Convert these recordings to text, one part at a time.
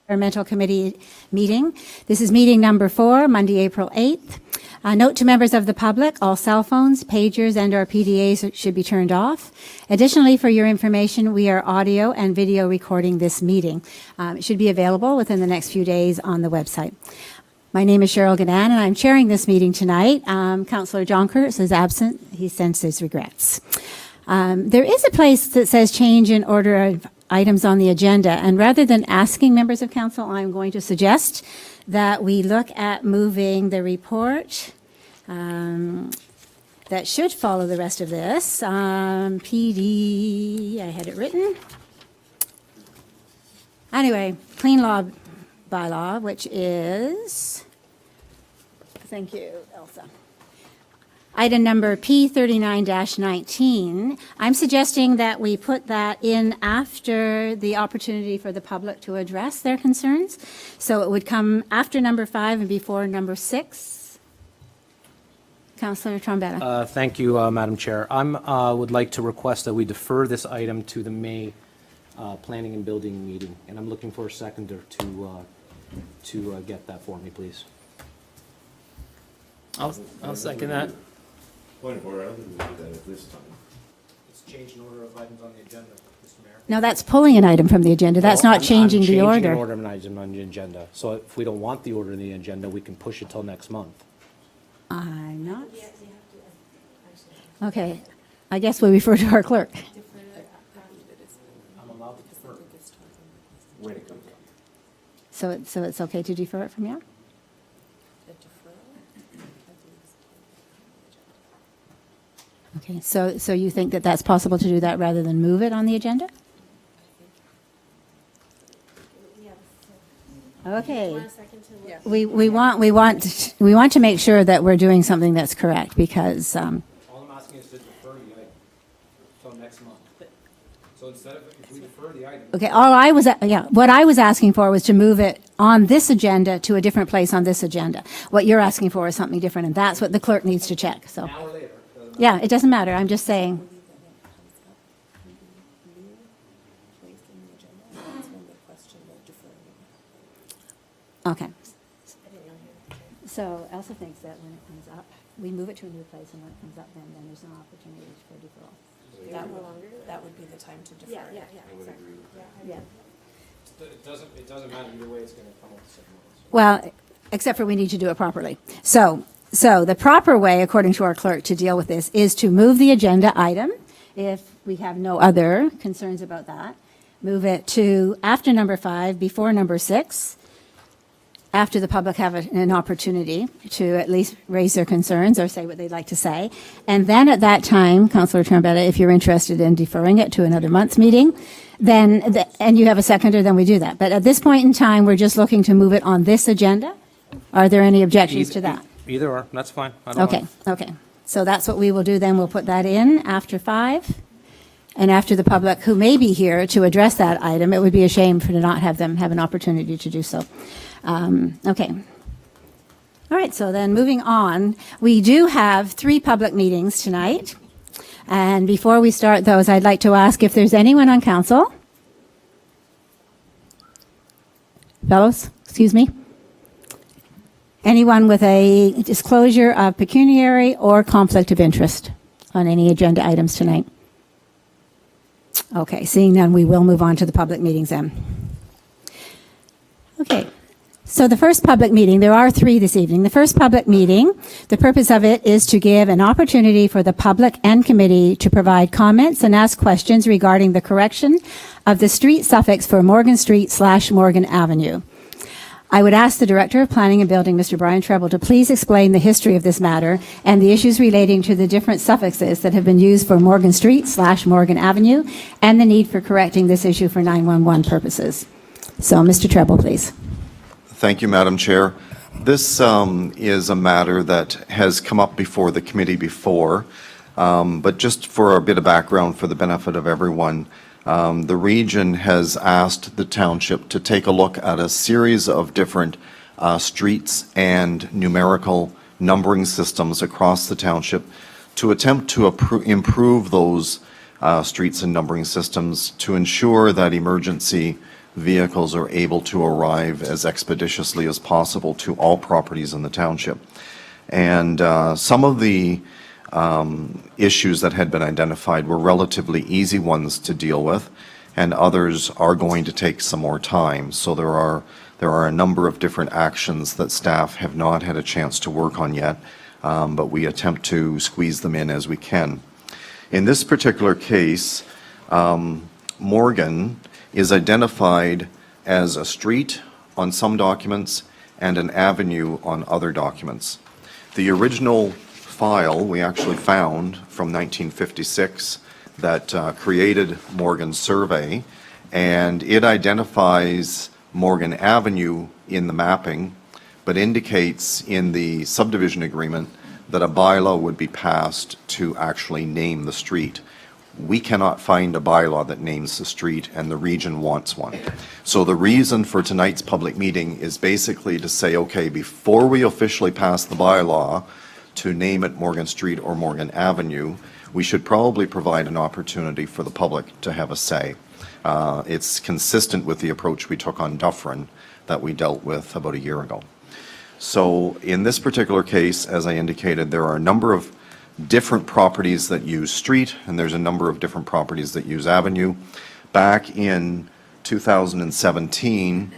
Environmental Committee meeting. This is meeting number 4, Monday, April 8th. Note to members of the public, all cell phones, pagers, and/or PDAs should be turned off. Additionally, for your information, we are audio and video recording this meeting. It should be available within the next few days on the website. My name is Cheryl Gadan, and I'm chairing this meeting tonight. Councillor John Curtis is absent. He sends his regrets. There is a place that says change in order of items on the agenda, and rather than asking members of council, I'm going to suggest that we look at moving the report that should follow the rest of this. PD, I had it written. Anyway, clean law bylaw, which is, thank you, Elsa. Item number P39-19, I'm suggesting that we put that in after the opportunity for the public to address their concerns. So it would come after number 5 and before number 6. Councillor Trombetta. Thank you, Madam Chair. I would like to request that we defer this item to the May Planning and Building meeting, and I'm looking for a seconder to get that for me, please. I'll second that. Point of order, I don't think we do that at this time. It's change in order of items on the agenda, Mr. Mayor. No, that's pulling an item from the agenda. That's not changing the order. I'm changing an order of an item on the agenda. So if we don't want the order in the agenda, we can push it till next month. I'm not. Okay, I guess we refer to our clerk. I'm allowed to defer. When it comes up. So it's okay to defer it from here? Okay, so you think that that's possible to do that rather than move it on the agenda? Okay. We want to make sure that we're doing something that's correct because All I'm asking is to defer the item till next month. So instead of, if we defer the item. okay, what I was asking for was to move it on this agenda to a different place on this agenda. What you're asking for is something different, and that's what the clerk needs to check. So. Now or later. Yeah, it doesn't matter. I'm just saying. Okay. So Elsa thinks that when it comes up, we move it to a new place, and when it comes up, then there's an opportunity for deferral. That would be the time to defer. Yeah, exactly. Yeah. It doesn't matter either way, it's going to come up the same way. Well, except for we need to do it properly. So the proper way, according to our clerk, to deal with this is to move the agenda item, if we have no other concerns about that, move it to after number 5, before number 6, after the public have an opportunity to at least raise their concerns or say what they'd like to say. And then at that time, Councillor Trombetta, if you're interested in deferring it to another month's meeting, then and you have a seconder, then we do that. But at this point in time, we're just looking to move it on this agenda. Are there any objections to that? Either or, that's fine. I don't mind. Okay. So that's what we will do then. We'll put that in after 5. And after the public who may be here to address that item, it would be a shame to not have them have an opportunity to do so. Okay. All right, so then moving on, we do have 3 public meetings tonight. And before we start those, I'd like to ask if there's anyone on council. Fellows, excuse me. Anyone with a disclosure of pecuniary or conflict of interest on any agenda items tonight? Okay, seeing none, we will move on to the public meetings then. Okay, so the first public meeting, there are 3 this evening. The first public meeting, the purpose of it is to give an opportunity for the public and committee to provide comments and ask questions regarding the correction of the street suffix for Morgan Street / Morgan Avenue. I would ask the Director of Planning and Building, Mr. Brian Treble, to please explain the history of this matter and the issues relating to the different suffixes that have been used for Morgan Street / Morgan Avenue and the need for correcting this issue for 911 purposes. So, Mr. Treble, please. Thank you, Madam Chair. This is a matter that has come up before the committee before, but just for a bit of background for the benefit of everyone, the region has asked the township to take a look at a series of different streets and numerical numbering systems across the township to attempt to improve those streets and numbering systems to ensure that emergency vehicles are able to arrive as expeditiously as possible to all properties in the township. And some of the issues that had been identified were relatively easy ones to deal with, and others are going to take some more time. So there are a number of different actions that staff have not had a chance to work on yet, but we attempt to squeeze them in as we can. In this particular case, Morgan is identified as a street on some documents and an avenue on other documents. The original file we actually found from 1956 that created Morgan's survey, and it identifies Morgan Avenue in the mapping, but indicates in the subdivision agreement that a bylaw would be passed to actually name the street. We cannot find a bylaw that names the street, and the region wants one. So the reason for tonight's public meeting is basically to say, okay, before we officially pass the bylaw to name it Morgan Street or Morgan Avenue, we should probably provide an opportunity for the public to have a say. It's consistent with the approach we took on Dufferin that we dealt with about a year ago. So in this particular case, as I indicated, there are a number of different properties that use street, and there's a number of different properties that use avenue. Back in 2017,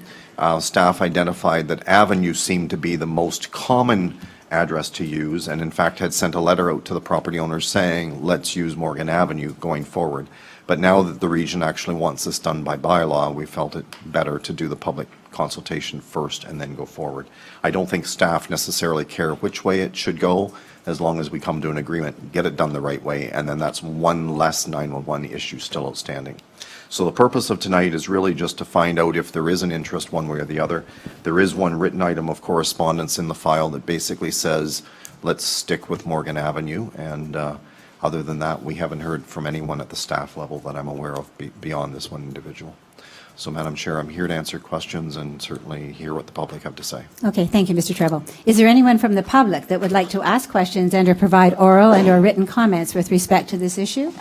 staff identified that avenue seemed to be the most common address to use, and in fact had sent a letter out to the property owners saying, let's use Morgan Avenue going forward. But now that the region actually wants this done by bylaw, we felt it better to do the public consultation first and then go forward. I don't think staff necessarily care which way it should go, as long as we come to an agreement, get it done the right way, and then that's one less 911 issue still outstanding. So the purpose of tonight is really just to find out if there is an interest one way or the other. There is one written item of correspondence in the file that basically says, let's stick with Morgan Avenue, and other than that, we haven't heard from anyone at the staff level that I'm aware of beyond this one individual. So, Madam Chair, I'm here to answer questions and certainly hear what the public have to say. Okay, thank you, Mr. Treble. Is there anyone from the public that would like to ask questions and or provide oral and or written comments with respect to this issue?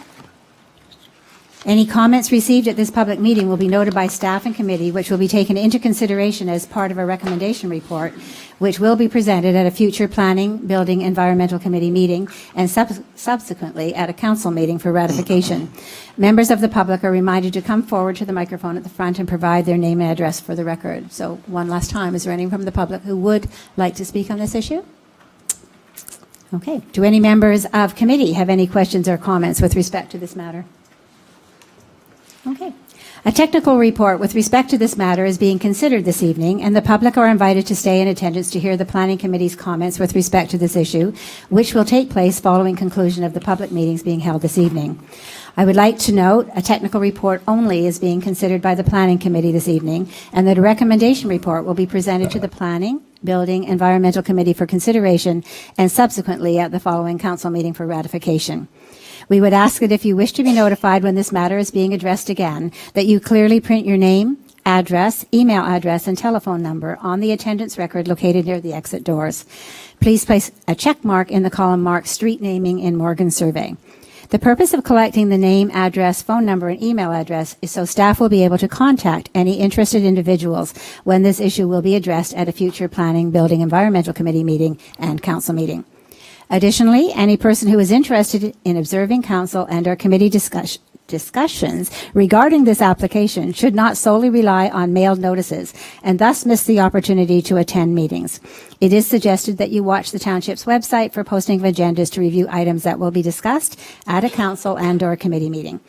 Any comments received at this public meeting will be noted by staff and committee, which will be taken into consideration as part of a recommendation report, which will be presented at a future Planning, Building, Environmental Committee meeting and subsequently at a council meeting for ratification. Members of the public are reminded to come forward to the microphone at the front and provide their name and address for the record. So one last time, is there anyone from the public who would like to speak on this issue? Okay. Do any members of committee have any questions or comments with respect to this matter? Okay. A technical report with respect to this matter is being considered this evening, and the public are invited to stay in attendance to hear the Planning Committee's comments with respect to this issue, which will take place following conclusion of the public meetings being held this evening. I would like to note a technical report only is being considered by the Planning Committee this evening, and that a recommendation report will be presented to the Planning, Building, Environmental Committee for consideration and subsequently at the following council meeting for ratification. We would ask that if you wish to be notified when this matter is being addressed again, that you clearly print your name, address, email address, and telephone number on the attendance record located near the exit doors. Please place a check mark in the column marked Street Naming in Morgan Survey. The purpose of collecting the name, address, phone number, and email address is so staff will be able to contact any interested individuals when this issue will be addressed at a future Planning, Building, Environmental Committee meeting and council meeting. Additionally, any person who is interested in observing council and or committee discussions regarding this application should not solely rely on mailed notices and thus miss the opportunity to attend meetings. It is suggested that you watch the township's website for posting of agendas to review items that will be discussed at a council and or committee meeting.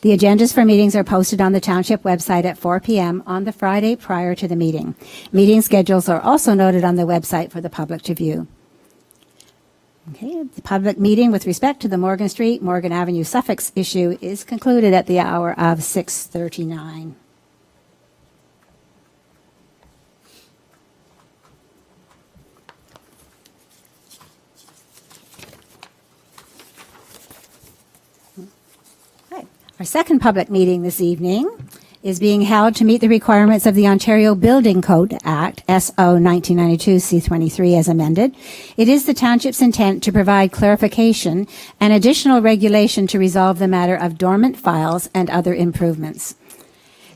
The agendas for meetings are posted on the township website at 4 p.m. on the Friday prior to the meeting. Meeting schedules are also noted on the website for the public to view. Okay, the public meeting with respect to the Morgan Street, Morgan Avenue, Suffolk issue is concluded at the hour of 6:39. Okay. Our second public meeting this evening is being held to meet the requirements of the Ontario Building Code Act, SO 1992 C23 as amended. It is the township's intent to provide clarification and additional regulation to resolve the matter of dormant files and other improvements.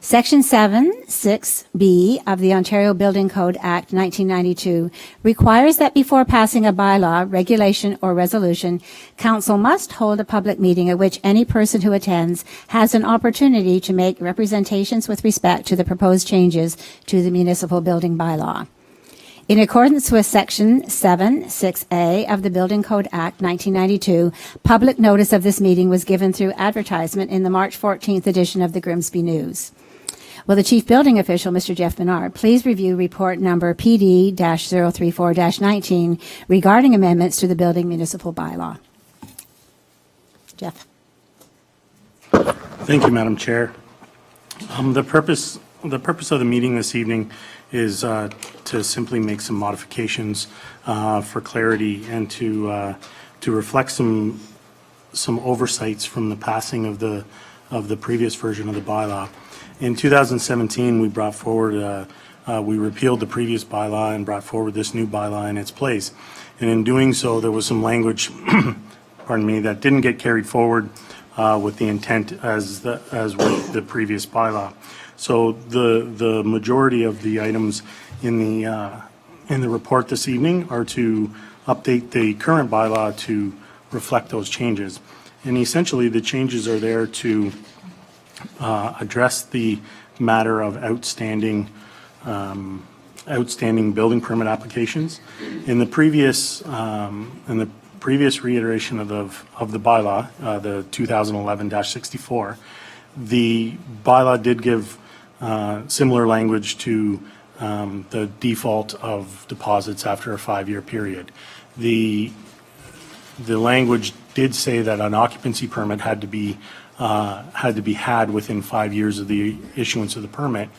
Section 7, 6B of the Ontario Building Code Act 1992 requires that before passing a bylaw, regulation, or resolution, council must hold a public meeting at which any person who attends has an opportunity to make representations with respect to the proposed changes to the municipal building bylaw. In accordance with Section 7, 6A of the Building Code Act 1992, public notice of this meeting was given through advertisement in the March 14th edition of the Grimsby News. Will the Chief Building Official, Mr. Jeff Menard, please review report number PD-034-19 regarding amendments to the building municipal bylaw? Jeff. Thank you, Madam Chair. The purpose of the meeting this evening is to simply make some modifications for clarity and to reflect some oversights from the passing of the previous version of the bylaw. In 2017, we brought forward, we repealed the previous bylaw and brought forward this new bylaw in its place. And in doing so, there was some language, pardon me, that didn't get carried forward with the intent as with the previous bylaw. So the majority of the items in the report this evening are to update the current bylaw to reflect those changes. And essentially, the changes are there to address the matter of outstanding building permit applications. In the previous reiteration of the bylaw, the 2011-64, the bylaw did give similar language to the default of deposits after a 5-year period. The language did say that an occupancy permit had to be had within 5 years of the issuance of the permit.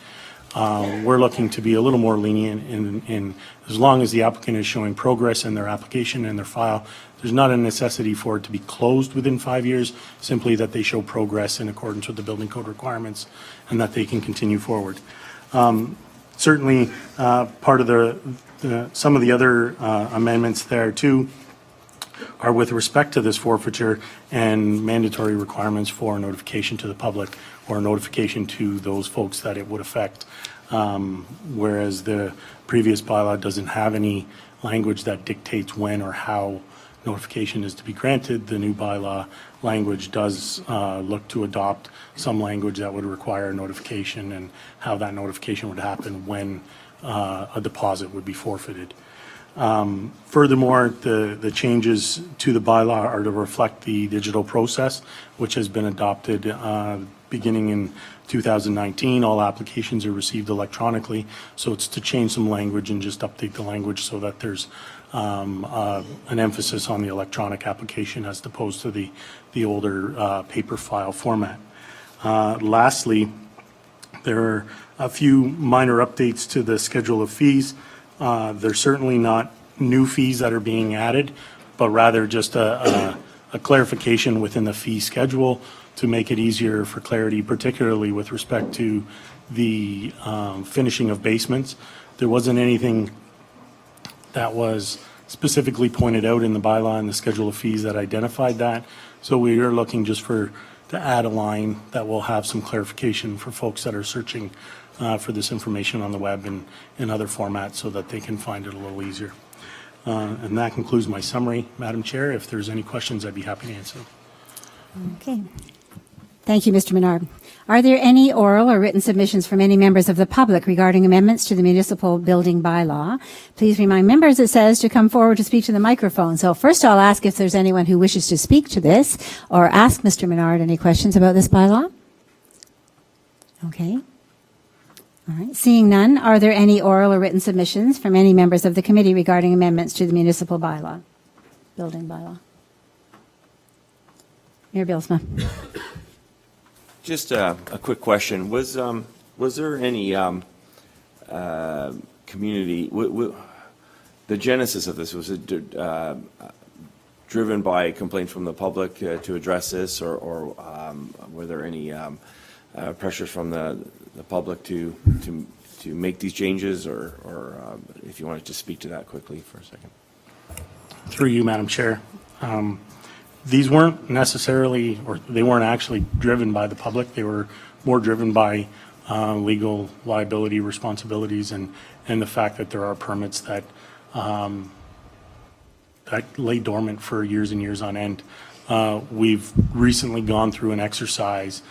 We're looking to be a little more lenient in as long as the applicant is showing progress in their application and their file. There's not a necessity for it to be closed within 5 years, simply that they show progress in accordance with the building code requirements and that they can continue forward. Certainly, part of some of the other amendments there too are with respect to this forfeiture and mandatory requirements for notification to the public or notification to those folks that it would affect. Whereas the previous bylaw doesn't have any language that dictates when or how notification is to be granted. The new bylaw language does look to adopt some language that would require notification and how that notification would happen when a deposit would be forfeited. Furthermore, the changes to the bylaw are to reflect the digital process, which has been adopted beginning in 2019. All applications are received electronically, so it's to change some language and just update the language so that there's an emphasis on the electronic application as opposed to the older paper file format. Lastly, there are a few minor updates to the schedule of fees. They're certainly not new fees that are being added, but rather just a clarification within the fee schedule to make it easier for clarity, particularly with respect to the finishing of basements. There wasn't anything that was specifically pointed out in the bylaw and the schedule of fees that identified that. So we are looking just to add a line that will have some clarification for folks that are searching for this information on the web and in other formats so that they can find it a little easier. And that concludes my summary, Madam Chair. If there's any questions, I'd be happy to answer. Okay. Thank you, Mr. Menard. Are there any oral or written submissions from any members of the public regarding amendments to the municipal building bylaw? Please remind members, it says, to come forward to speak to the microphone. So first I'll ask if there's anyone who wishes to speak to this or ask Mr. Menard any questions about this bylaw. Okay. All right. Seeing none, are there any oral or written submissions from any members of the committee regarding amendments to the municipal bylaw, building bylaw? Mayor Bylsma. Just a quick question. Was there any community, the genesis of this, was it driven by complaints from the public to address this, or were there any pressures from the public to make these changes, or if you wanted to speak to that quickly for a second? Through you, Madam Chair. These weren't necessarily, or they weren't actually driven by the public. They were more driven by legal liability responsibilities and the fact that there are permits that lay dormant for years and years on end. We've recently gone through an exercise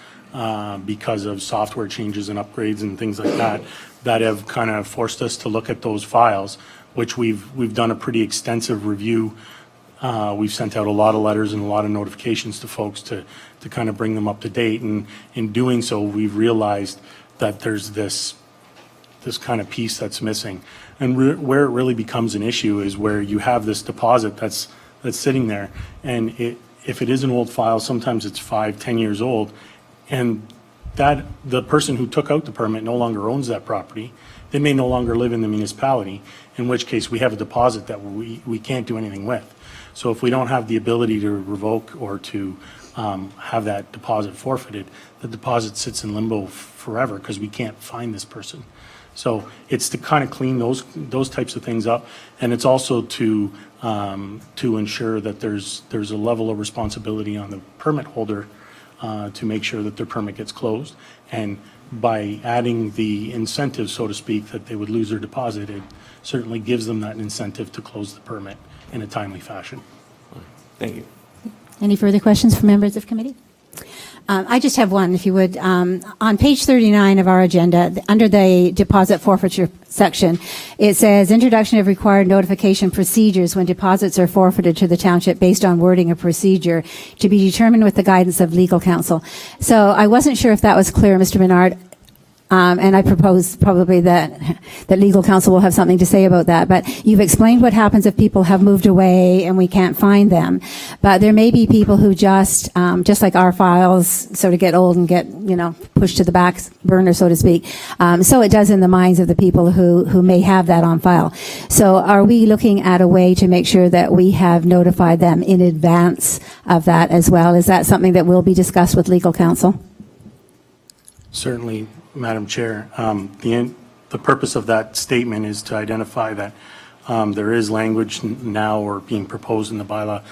because of software changes and upgrades and things like that that have kind of forced us to look at those files, which we've done a pretty extensive review. We've sent out a lot of letters and a lot of notifications to folks to kind of bring them up to date. And in doing so, we've realized that there's this kind of piece that's missing. And where it really becomes an issue is where you have this deposit that's sitting there. And if it is an old file, sometimes it's 5-10 years old, and that the person who took out the permit no longer owns that property. They may no longer live in the municipality, in which case we have a deposit that we can't do anything with. So if we don't have the ability to revoke or to have that deposit forfeited, the deposit sits in limbo forever because we can't find this person. So it's to kind of clean those types of things up, and it's also to ensure that there's a level of responsibility on the permit holder to make sure that their permit gets closed. And by adding the incentive, so to speak, that they would lose their deposit, it certainly gives them that incentive to close the permit in a timely fashion. Thank you. Any further questions from members of committee? I just have one, if you would. On page 39 of our agenda, under the deposit forfeiture section, it says introduction of required notification procedures when deposits are forfeited to the township based on wording of procedure to be determined with the guidance of legal counsel. So I wasn't sure if that was clear, Mr. Menard. And I propose probably that legal counsel will have something to say about that. But you've explained what happens if people have moved away and we can't find them. But there may be people who just like our files sort of get old and get, pushed to the back burner, so to speak. So it does in the minds of the people who may have that on file. So are we looking at a way to make sure that we have notified them in advance of that as well? Is that something that will be discussed with legal counsel? Certainly, Madam Chair. The purpose of that statement is to identify that there is language now or being proposed in the bylaw.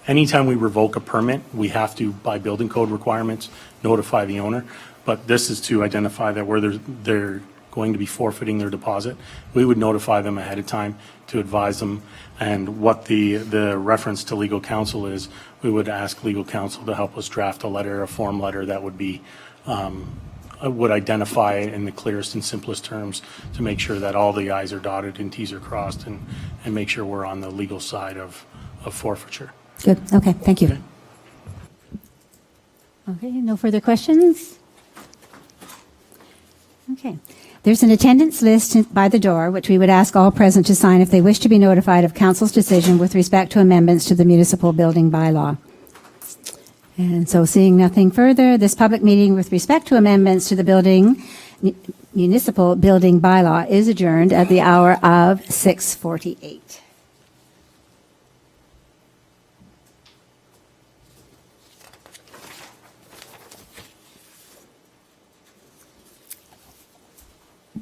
Anytime we revoke a permit, we have to, by building code requirements, notify the owner. But this is to identify that where they're going to be forfeiting their deposit, we would notify them ahead of time to advise them. And what the reference to legal counsel is, we would ask legal counsel to help us draft a form letter that would be would identify it in the clearest and simplest terms to make sure that all the I's are dotted and T's are crossed and make sure we're on the legal side of forfeiture. Good. Okay. Thank you. Okay. No further questions? Okay. There's an attendance list by the door, which we would ask all present to sign if they wish to be notified of council's decision with respect to amendments to the municipal building bylaw. And so seeing nothing further, this public meeting with respect to amendments to the municipal building bylaw is adjourned at the hour of 6:48.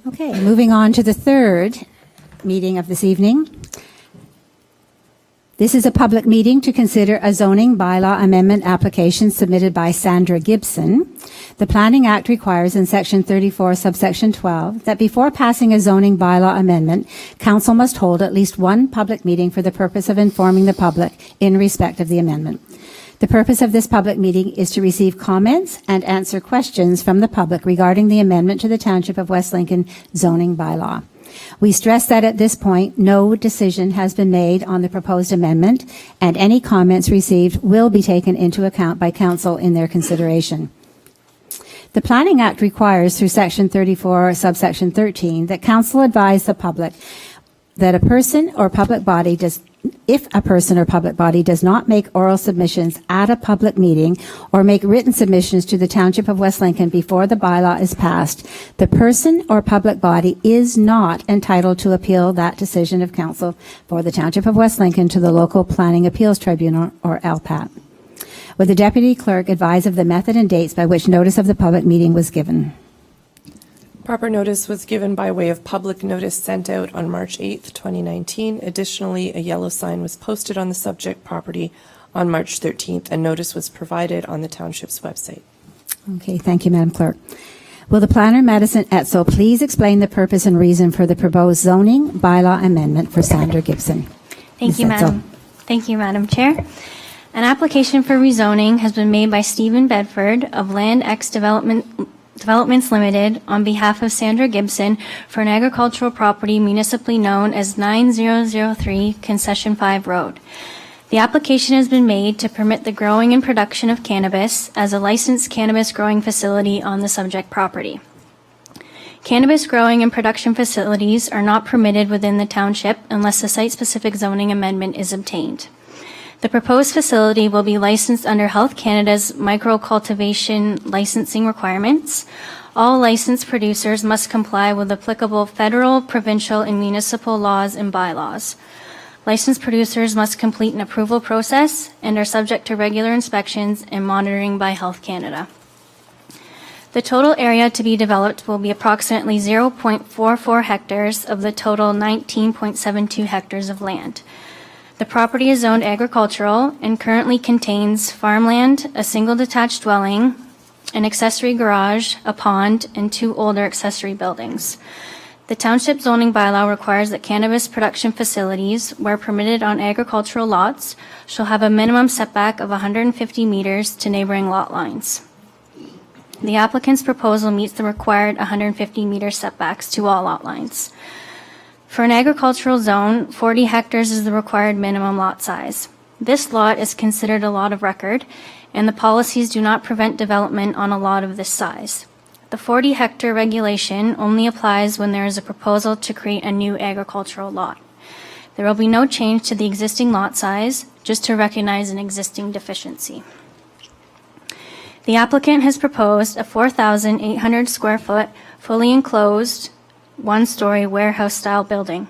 Okay, moving on to the third meeting of this evening. This is a public meeting to consider a zoning bylaw amendment application submitted by Sandra Gibson. The Planning Act requires in Section 34, subsection 12, that before passing a zoning bylaw amendment, council must hold at least one public meeting for the purpose of informing the public in respect of the amendment. The purpose of this public meeting is to receive comments and answer questions from the public regarding the amendment to the Township of West Lincoln zoning bylaw. We stress that at this point, no decision has been made on the proposed amendment, and any comments received will be taken into account by council in their consideration. The Planning Act requires through Section 34, subsection 13, that council advise the public that if a person or public body does not make oral submissions at a public meeting or make written submissions to the Township of West Lincoln before the bylaw is passed, the person or public body is not entitled to appeal that decision of council for the Township of West Lincoln to the Local Planning Appeals Tribunal, or LPAT. Would the Deputy Clerk advise of the method and dates by which notice of the public meeting was given? Proper notice was given by way of public notice sent out on March 8th, 2019. Additionally, a yellow sign was posted on the subject property on March 13th, and notice was provided on the township's website. Okay, thank you, Madam Clerk. Will the planner, Madison Etzel, please explain the purpose and reason for the proposed zoning bylaw amendment for Sandra Gibson? Thank you, Ms. Etzel. Madam. Thank you, Madam Chair. An application for rezoning has been made by Stephen Bedford of Land X Developments Limited on behalf of Sandra Gibson for an agricultural property municipally known as 9003 Concession 5 Road. The application has been made to permit the growing and production of cannabis as a licensed cannabis growing facility on the subject property. Cannabis growing and production facilities are not permitted within the township unless a site-specific zoning amendment is obtained. The proposed facility will be licensed under Health Canada's micro-cultivation licensing requirements. All licensed producers must comply with applicable federal, provincial, and municipal laws and bylaws. Licensed producers must complete an approval process and are subject to regular inspections and monitoring by Health Canada. The total area to be developed will be approximately 0.44 hectares of the total 19.72 hectares of land. The property is zoned agricultural and currently contains farmland, a single detached dwelling, an accessory garage, a pond, and 2 older accessory buildings. The township zoning bylaw requires that cannabis production facilities, where permitted on agricultural lots, shall have a minimum setback of 150 meters to neighboring lot lines. The applicant's proposal meets the required 150-meter setbacks to all lot lines. For an agricultural zone, 40 hectares is the required minimum lot size. This lot is considered a lot of record, and the policies do not prevent development on a lot of this size. The 40-hectare regulation only applies when there is a proposal to create a new agricultural lot. There will be no change to the existing lot size, just to recognize an existing deficiency. The applicant has proposed a 4,800 square foot, fully enclosed, one-story warehouse-style building.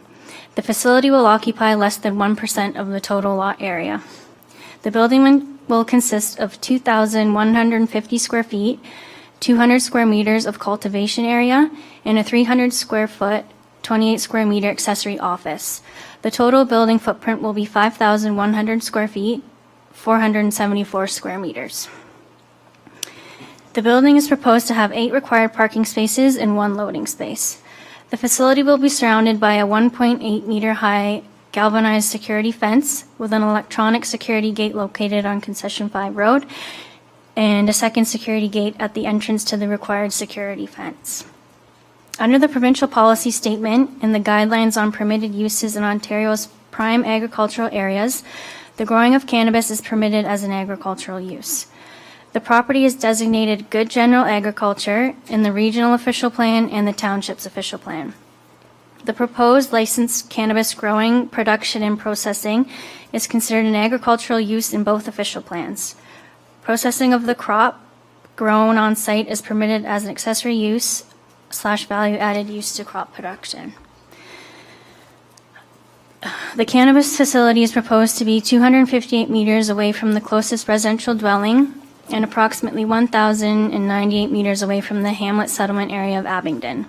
The facility will occupy less than 1% of the total lot area. The building will consist of 2,150 square feet, 200 square meters of cultivation area, and a 300 square foot, 28 square meter accessory office. The total building footprint will be 5,100 square feet, 474 square meters. The building is proposed to have 8 required parking spaces and 1 loading space. The facility will be surrounded by a 1.8 meter high galvanized security fence with an electronic security gate located on Concession 5 Road and a second security gate at the entrance to the required security fence. Under the provincial policy statement and the guidelines on permitted uses in Ontario's prime agricultural areas, the growing of cannabis is permitted as an agricultural use. The property is designated Good General Agriculture in the Regional Official Plan and the Township's Official Plan. The proposed licensed cannabis growing, production, and processing is considered an agricultural use in both official plans. Processing of the crop grown on site is permitted as an accessory use / value-added use to crop production. The cannabis facility is proposed to be 258 meters away from the closest residential dwelling and approximately 1,098 meters away from the hamlet settlement area of Abingdon.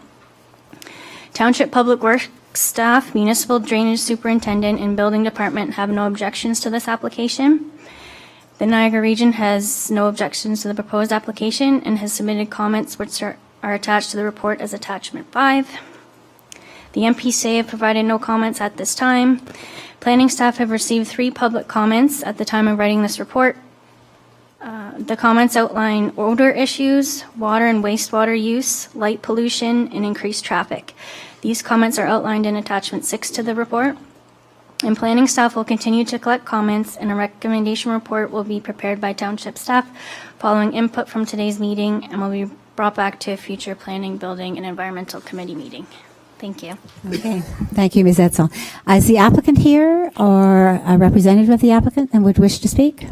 Township Public Works staff, municipal drainage superintendent, and building department have no objections to this application. The Niagara region has no objections to the proposed application and has submitted comments which are attached to the report as attachment 5. The MPCA have provided no comments at this time. Planning staff have received 3 public comments at the time of writing this report. The comments outline odor issues, water and wastewater use, light pollution, and increased traffic. These comments are outlined in attachment 6 to the report. And planning staff will continue to collect comments, and a recommendation report will be prepared by township staff following input from today's meeting and will be brought back to a future planning, building, and environmental committee meeting. Thank you. Okay, thank you, Ms. Etzel. Is the applicant here or a representative of the applicant and would wish to speak?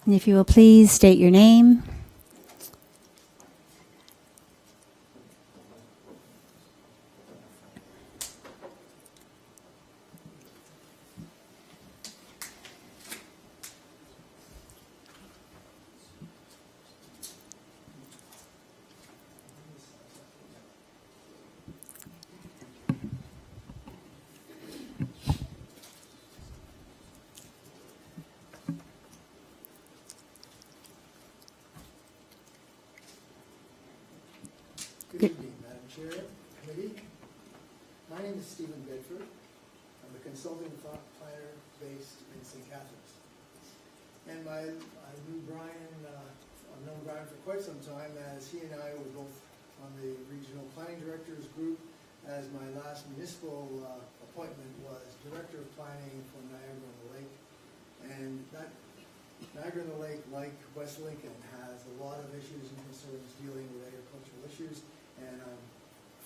And if you will please state your name. Good evening, Madam Chair, Committee. My name is Stephen Bedford. I'm a consulting planner based in St. Catharines. And I knew Brian, I've known Brian for quite some time, as he and I were both on the Regional Planning Directors Group, as my last municipal appointment was Director of Planning for Niagara-on-the-Lake. And that Niagara-on-the-Lake, like West Lincoln, has a lot of issues and concerns dealing with agricultural issues, and I'm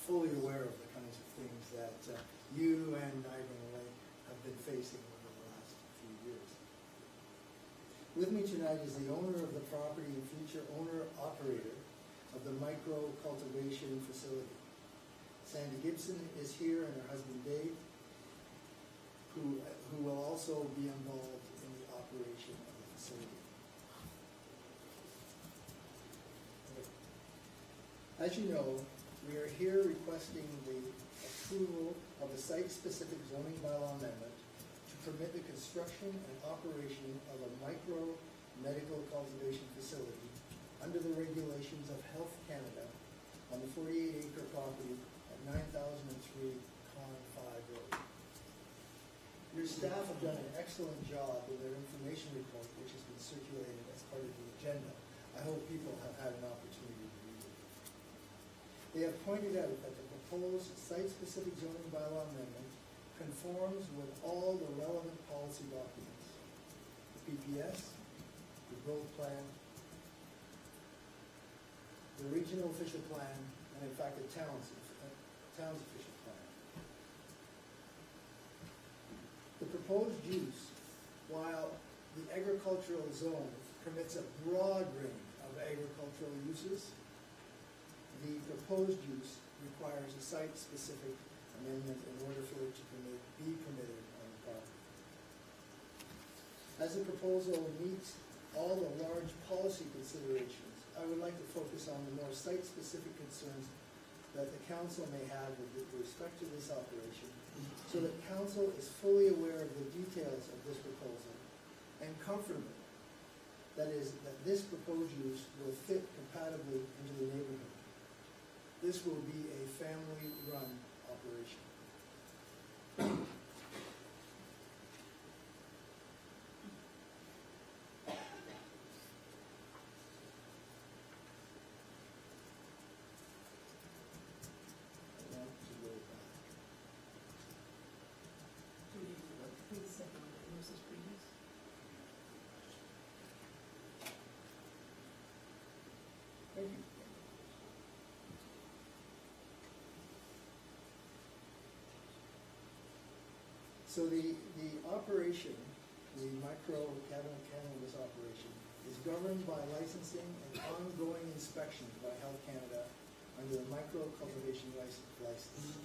fully aware of the kinds of things that you and Niagara-on-the-Lake have been facing over the last few years. With me tonight is the owner of the property and future owner-operator of the micro-cultivation facility. Sandy Gibson is here, and her husband Dave, who will also be involved in the operation of the facility. As you know, we are here requesting the approval of a site-specific zoning bylaw amendment to permit the construction and operation of a micro-medical cultivation facility under the regulations of Health Canada on the 48-acre property at 9003 Con 5 Road. Your staff have done an excellent job with their information report, which has been circulated as part of the agenda. I hope people have had an opportunity to read it. They have pointed out that the proposed site-specific zoning bylaw amendment conforms with all the relevant policy documents, the PPS, the growth plan, the regional official plan, and in fact the town's official plan. The proposed use, while the agricultural zone permits a broad range of agricultural uses, the proposed use requires a site-specific amendment in order for it to be permitted on the property. As the proposal meets all the large policy considerations, I would like to focus on the more site-specific concerns that the council may have with respect to this operation, so that council is fully aware of the details of this proposal and comfortable that this proposed use will fit compatibly into the neighborhood. This will be a family-run operation. Thank you. So the operation, the micro cannabis operation, is governed by licensing and ongoing inspections by Health Canada under the micro cultivation license.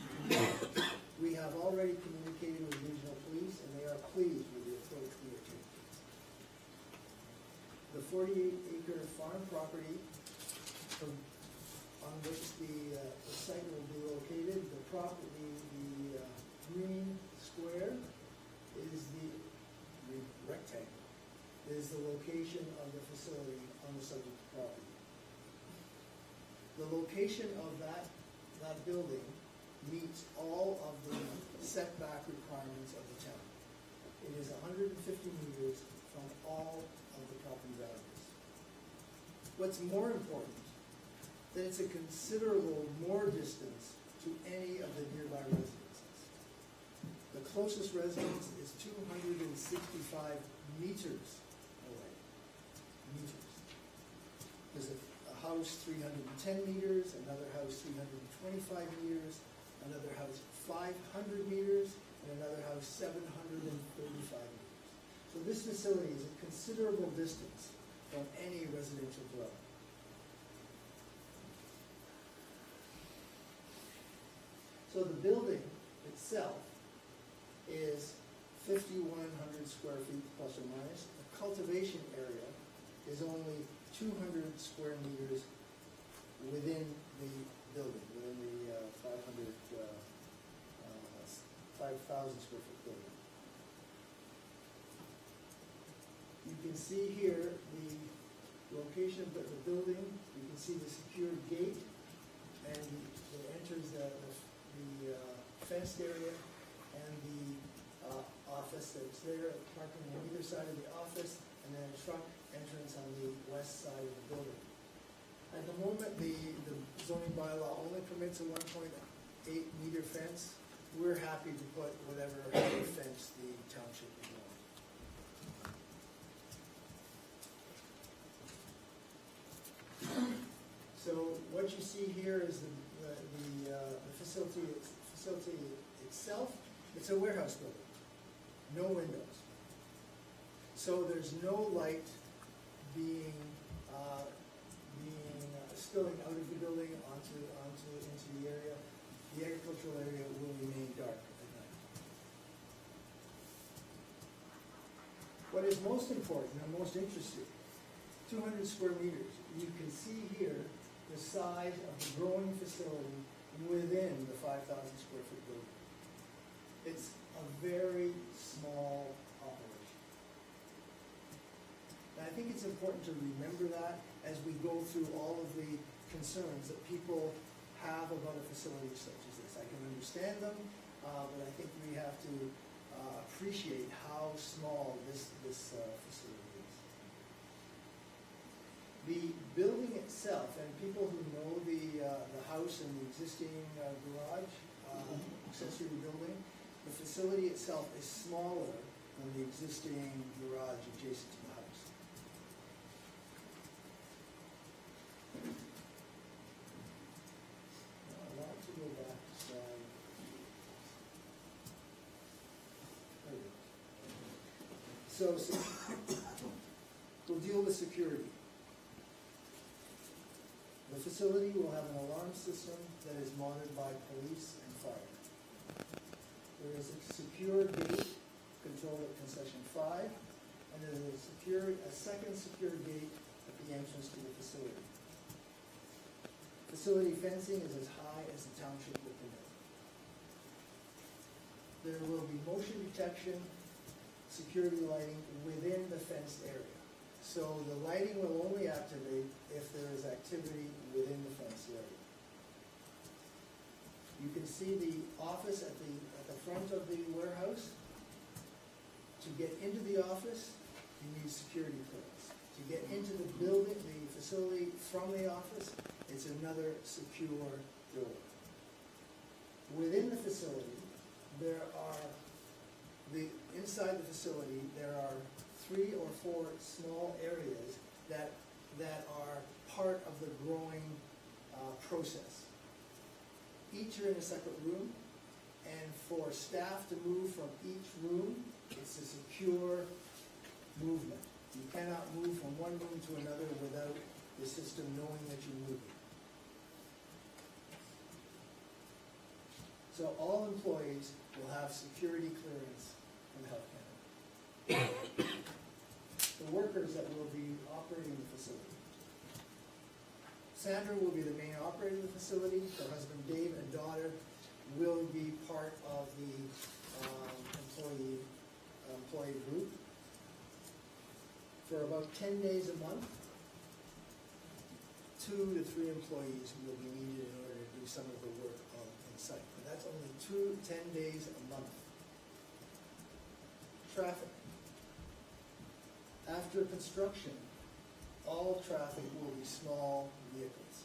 We have already communicated with regional police, and they are pleased with the approach we are taking. The 48-acre farm property on which the site will be located, the green square is the rectangle, is the location of the facility on the subject property. The location of that building meets all of the setback requirements of the town. It is 150 meters from all of the property boundaries. What's more important, that it's a considerable more distance to any of the nearby residences. The closest residence is 265 meters away. Meters. There's a house 310 meters, another house 325 meters, another house 500 meters, and another house 735 meters. So this facility is a considerable distance from any residential dwelling. So the building itself is 5,100 square feet plus or minus. The cultivation area is only 200 square meters within the building, within the 5,000 square foot building. You can see here the location of the building. You can see the secured gate and it enters the fenced area and the office that's there, parking on either side of the office, and then a truck entrance on the west side of the building. At the moment, the zoning bylaw only permits a 1.8 meter fence. We're happy to put whatever fence the township would want. So what you see here is the facility itself. It's a warehouse building, no windows. So there's no light being spilling out of the building into the area. The agricultural area will remain dark at night. What is most important and most interesting, 200 square meters. You can see here the size of the growing facility within the 5,000 square foot building. It's a very small operation. And I think it's important to remember that as we go through all of the concerns that people have about a facility such as this. I can understand them, but I think we have to appreciate how small this facility is. The building itself, and people who know the house and the existing garage, accessory building, the facility itself is smaller than the existing garage adjacent to the house. I want to go back to slide. There we go. So we'll deal with security. The facility will have an alarm system that is monitored by police and fire. There is a secure gate controlled at concession 5, and there is a second secure gate at the entrance to the facility. Facility fencing is as high as the township will permit. There will be motion detection, security lighting within the fenced area. So the lighting will only activate if there is activity within the fenced area. You can see the office at the front of the warehouse. To get into the office, you need security clearance. To get into the building, the facility from the office, it's another secure door. Within the facility, inside the facility, there are 3 or 4 small areas that are part of the growing process. Each are in a separate room, and for staff to move from each room, it's a secure movement. You cannot move from one room to another without the system knowing that you're moving. So all employees will have security clearance from Health Canada. The workers that will be operating the facility. Sandra will be the main operator of the facility. Her husband Dave and daughter will be part of the employee group. For about 10 days a month, 2 to 3 employees will be needed in order to do some of the work on site. But that's only 10 days a month. Traffic. After construction, all traffic will be small vehicles.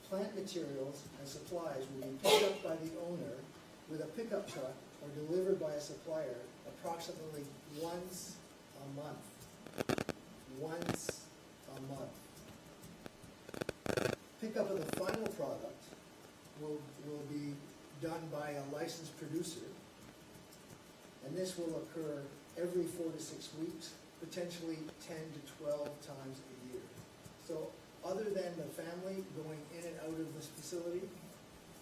Plant materials and supplies will be picked up by the owner with a pickup truck or delivered by a supplier approximately once a month. Once a month. Pickup of the final product will be done by a licensed producer, and this will occur every 4 to 6 weeks, potentially 10 to 12 times a year. So other than the family going in and out of this facility,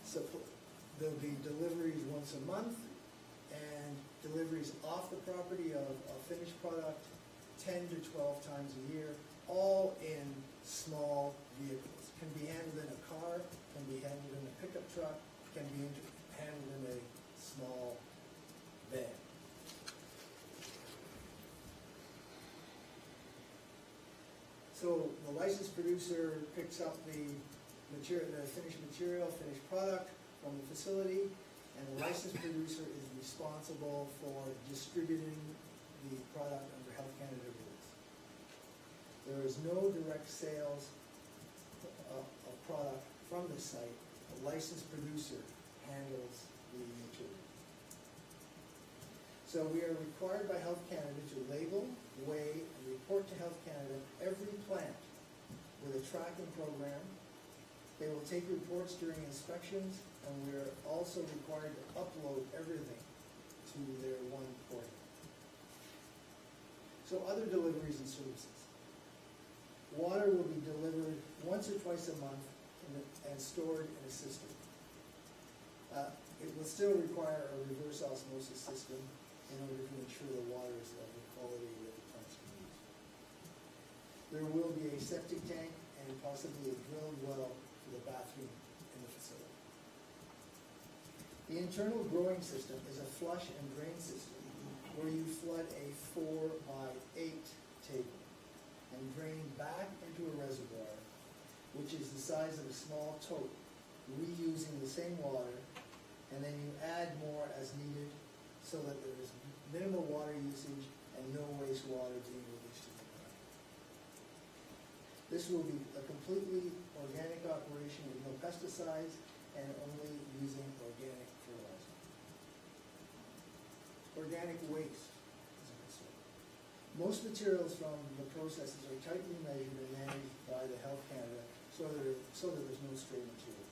so there'll be deliveries once a month and deliveries off the property of finished product 10 to 12 times a year, all in small vehicles. Can be handled in a car, can be handled in a pickup truck, can be handled in a small van. So the licensed producer picks up the the finished material, finished product from the facility, and the licensed producer is responsible for distributing the product under Health Canada rules. There is no direct sales of product from the site. The licensed producer handles the material. So we are required by Health Canada to label, weigh, and report to Health Canada every plant with a tracking program. They will take reports during inspections, and we are also required to upload everything to their one portal. So other deliveries and services. Water will be delivered once or twice a month and stored in a system. It will still require a reverse osmosis system in order to ensure the water is of the quality that the plants can use. There will be a septic tank and possibly a drilled well for the bathroom in the facility. The internal growing system is a flush and drain system where you flood a 4x8 table and drain back into a reservoir, which is the size of a small tote, reusing the same water, and then you add more as needed so that there is minimal water usage and no wastewater being released to the environment. This will be a completely organic operation with no pesticides and only using organic fertilizer. Organic waste is a concern. Most materials from the processes are tightly measured and managed by the Health Canada so that there's no stray material.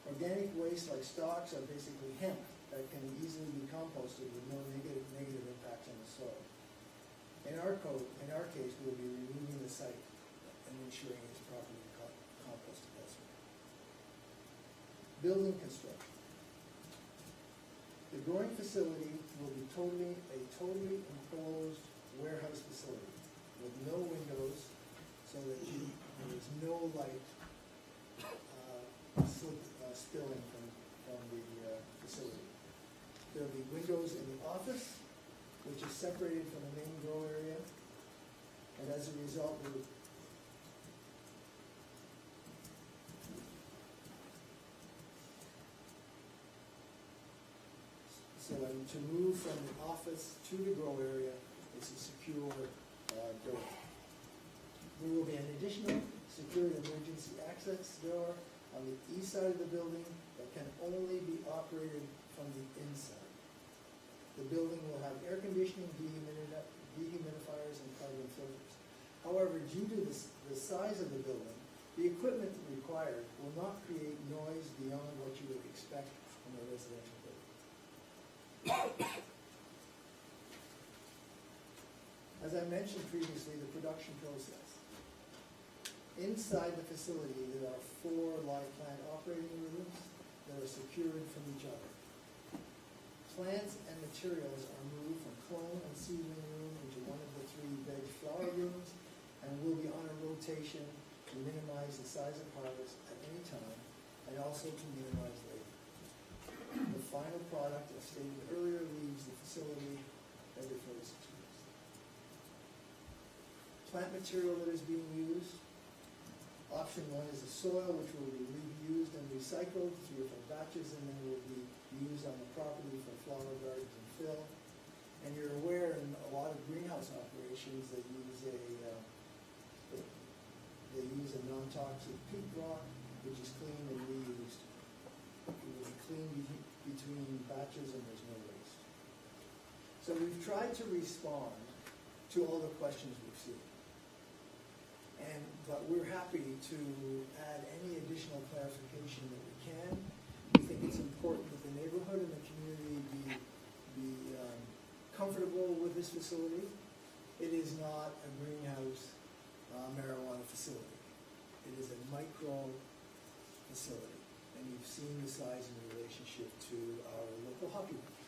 Organic waste like stalks are basically hemp that can easily be composted with no negative impacts on the soil. In our case, we'll be removing the site and ensuring it's properly composted elsewhere. Building construction. The growing facility will be a totally enclosed warehouse facility with no windows so that there is no light spilling from the facility. There will be windows in the office, which is separated from the main grow area, and as a result, to move from the office to the grow area, it's a secure door. There will be an additional secured emergency access door on the east side of the building that can only be operated from the inside. The building will have air conditioning, dehumidifiers, and carbon filters. However, due to the size of the building, the equipment required will not create noise beyond what you would expect from a residential building. As I mentioned previously, the production process. Inside the facility, there are 4 live plant operating rooms that are secured from each other. Plants and materials are moved from clone and seedling room into one of the 3 veg flower rooms and will be on a rotation to minimize the size of harvest at any time and also to minimize labor. The final product, as stated earlier, leaves the facility every 46 weeks. Plant material that is being used. Option 1 is the soil, which will be reused and recycled 3 or 4 batches, and then will be used on the property for flower gardens and fill. And you're aware in a lot of greenhouse operations they use a non-toxic peat rock, which is cleaned and reused. It will be cleaned between batches and there's no waste. So we've tried to respond to all the questions we've seen. But we're happy to add any additional clarification that we can. We think it's important that the neighborhood and the community be comfortable with this facility. It is not a greenhouse marijuana facility. It is a micro facility, and you've seen the size in relationship to our local hockey rink.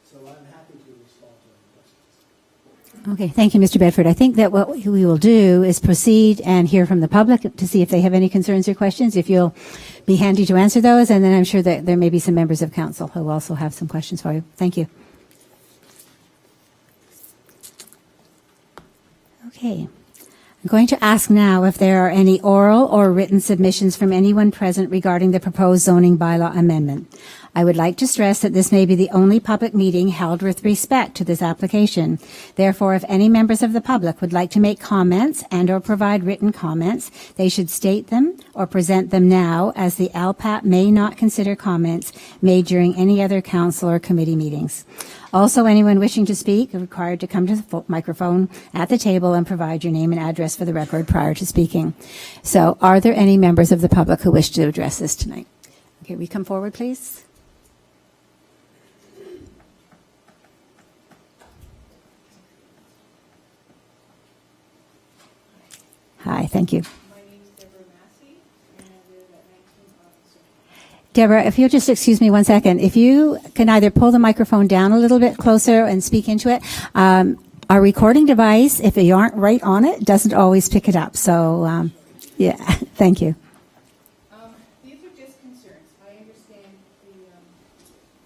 So I'm happy to respond to any questions. Okay, thank you, Mr. Bedford. I think that what we will do is proceed and hear from the public to see if they have any concerns or questions, if you'll be handy to answer those, and then I'm sure that there may be some members of council who also have some questions for you. Thank you. Okay. I'm going to ask now if there are any oral or written submissions from anyone present regarding the proposed zoning bylaw amendment. I would like to stress that this may be the only public meeting held with respect to this application. Therefore, if any members of the public would like to make comments and or provide written comments, they should state them or present them now, as the LPAT may not consider comments made during any other council or committee meetings. Also, anyone wishing to speak are required to come to the microphone at the table and provide your name and address for the record prior to speaking. So, are there any members of the public who wish to address this tonight? Okay, we come forward, please. Hi, thank you. My name is Deborah Massey, and I live at 19 Officer. Deborah, if you'll just excuse me one second. If you can either pull the microphone down a little bit closer and speak into it. Our recording device, if you aren't right on it, doesn't always pick it up. So, yeah, thank you. These are just concerns. I understand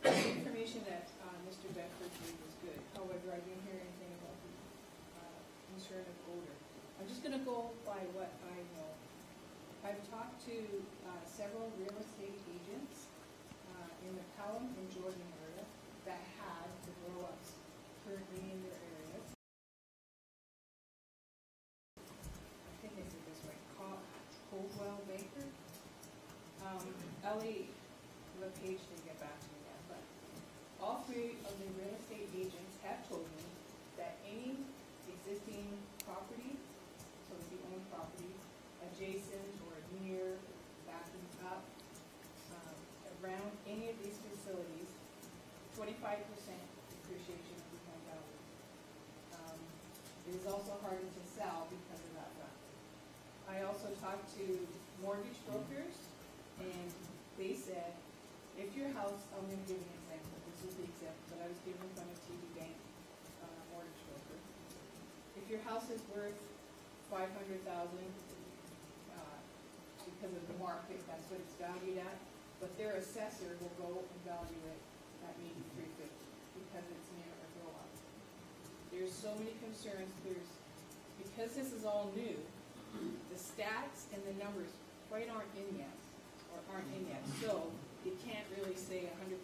the information that Mr. Bedford gave was good. However, I didn't hear anything about the concern of odor. I'm just going to go by what I know. I've talked to several real estate agents in the Pelham and Jordan area that have the grow-ups currently in their areas. I think I said this right, Coldwell Baker. Ellie LePage didn't get back to me yet, but all three of the real estate agents have told me that any existing property, so it's the owned property, adjacent or near, backing up, around any of these facilities, 25% depreciation of the home value. It is also harder to sell because of that fact. I also talked to mortgage brokers, and they said, if your house, I'm going to give you an example, this is the example that I was given from a TD Bank mortgage broker. If your house is worth $500,000 because of the market, that's what it's valued at, but their assessor will go and value it at maybe $350 because it's near a grow-up. There's so many concerns. Because this is all new, the stats and the numbers quite aren't in yet. So you can't really say 100%,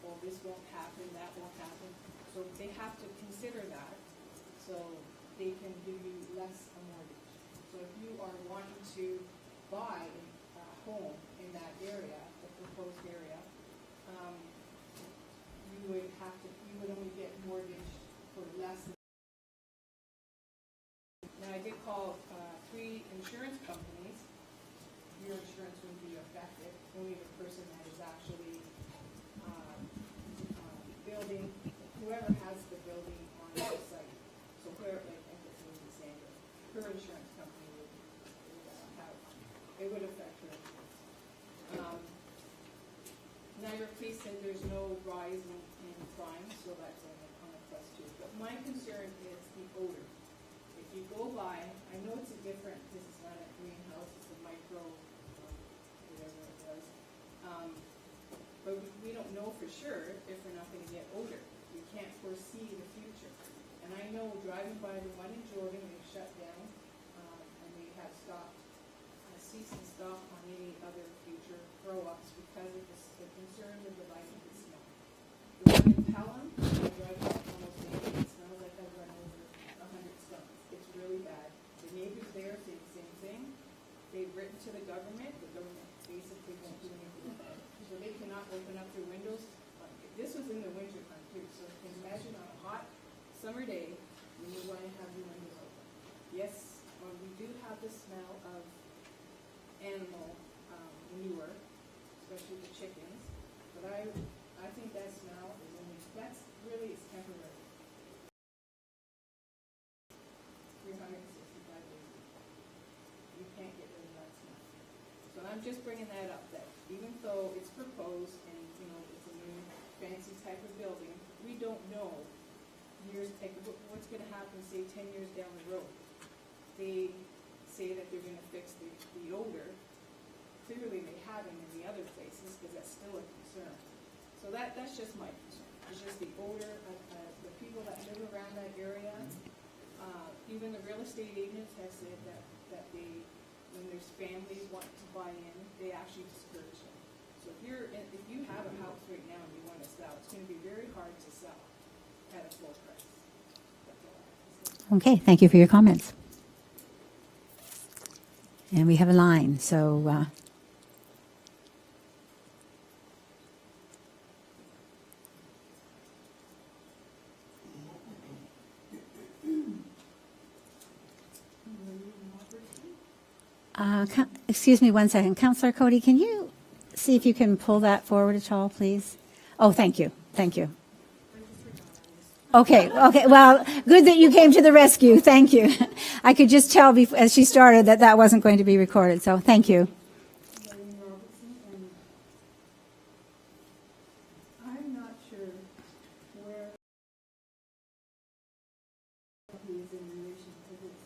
well, this won't happen, that won't happen. So they have to consider that so they can give you less a mortgage. So if you are wanting to buy a home in that area, the proposed area, you would only get mortgage for less than. Now, I did call 3 insurance companies. Your insurance wouldn't be affected, only the person that is actually building, whoever has the building on the site. So whoever, like, if it's Lindsay Sanders, her insurance company would have, it would affect her. Niagara Police said there's no rise in crime, so that's on a plus 2. But my concern is the odor. If you go by, I know it's a different, this is not a greenhouse, it's a micro, whatever it was. But we don't know for sure if we're not going to get odor. We can't foresee the future. And I know driving by the one in Jordan, they've shut down, and they have stopped, cease and stop on any other future grow-ups because of the concern of the light and the smell. The one in Pelham, I drive by almost daily, it smells like I've run over 100 stones. It's really bad. The neighbors there say the same thing. They've written to the government basically won't do anything about it. So they cannot open up their windows. This was in the winter time too, so you can imagine on a hot summer day when you want to have your windows open. Yes, we do have the smell of animal manure, especially the chickens, but I think that smell is it's temporary. 365 days. You can't get rid of that smell. So I'm just bringing that up, that even though it's proposed and, it's a new fancy type of building, we don't know what's going to happen, say, 10 years down the road. They say that they're going to fix the odor. Clearly, they haven't in the other places because that's still a concern. So that's just my concern. It's just the odor of the people that live around that area. Even the real estate agents have said families want to buy in, they actually discourage them. So if you have a house right now and you want to sell, it's going to be very hard to sell at a full price. That's all I have to say. Okay, thank you for your comments. And we have a line, so excuse me one second. Councillor Cody, can you see if you can pull that forward at all, please? Oh, thank you. Thank you. Okay, well, good that you came to the rescue. Thank you. I could just tell as she started that that wasn't going to be recorded, so thank you. I'm not sure where he is in relation to this,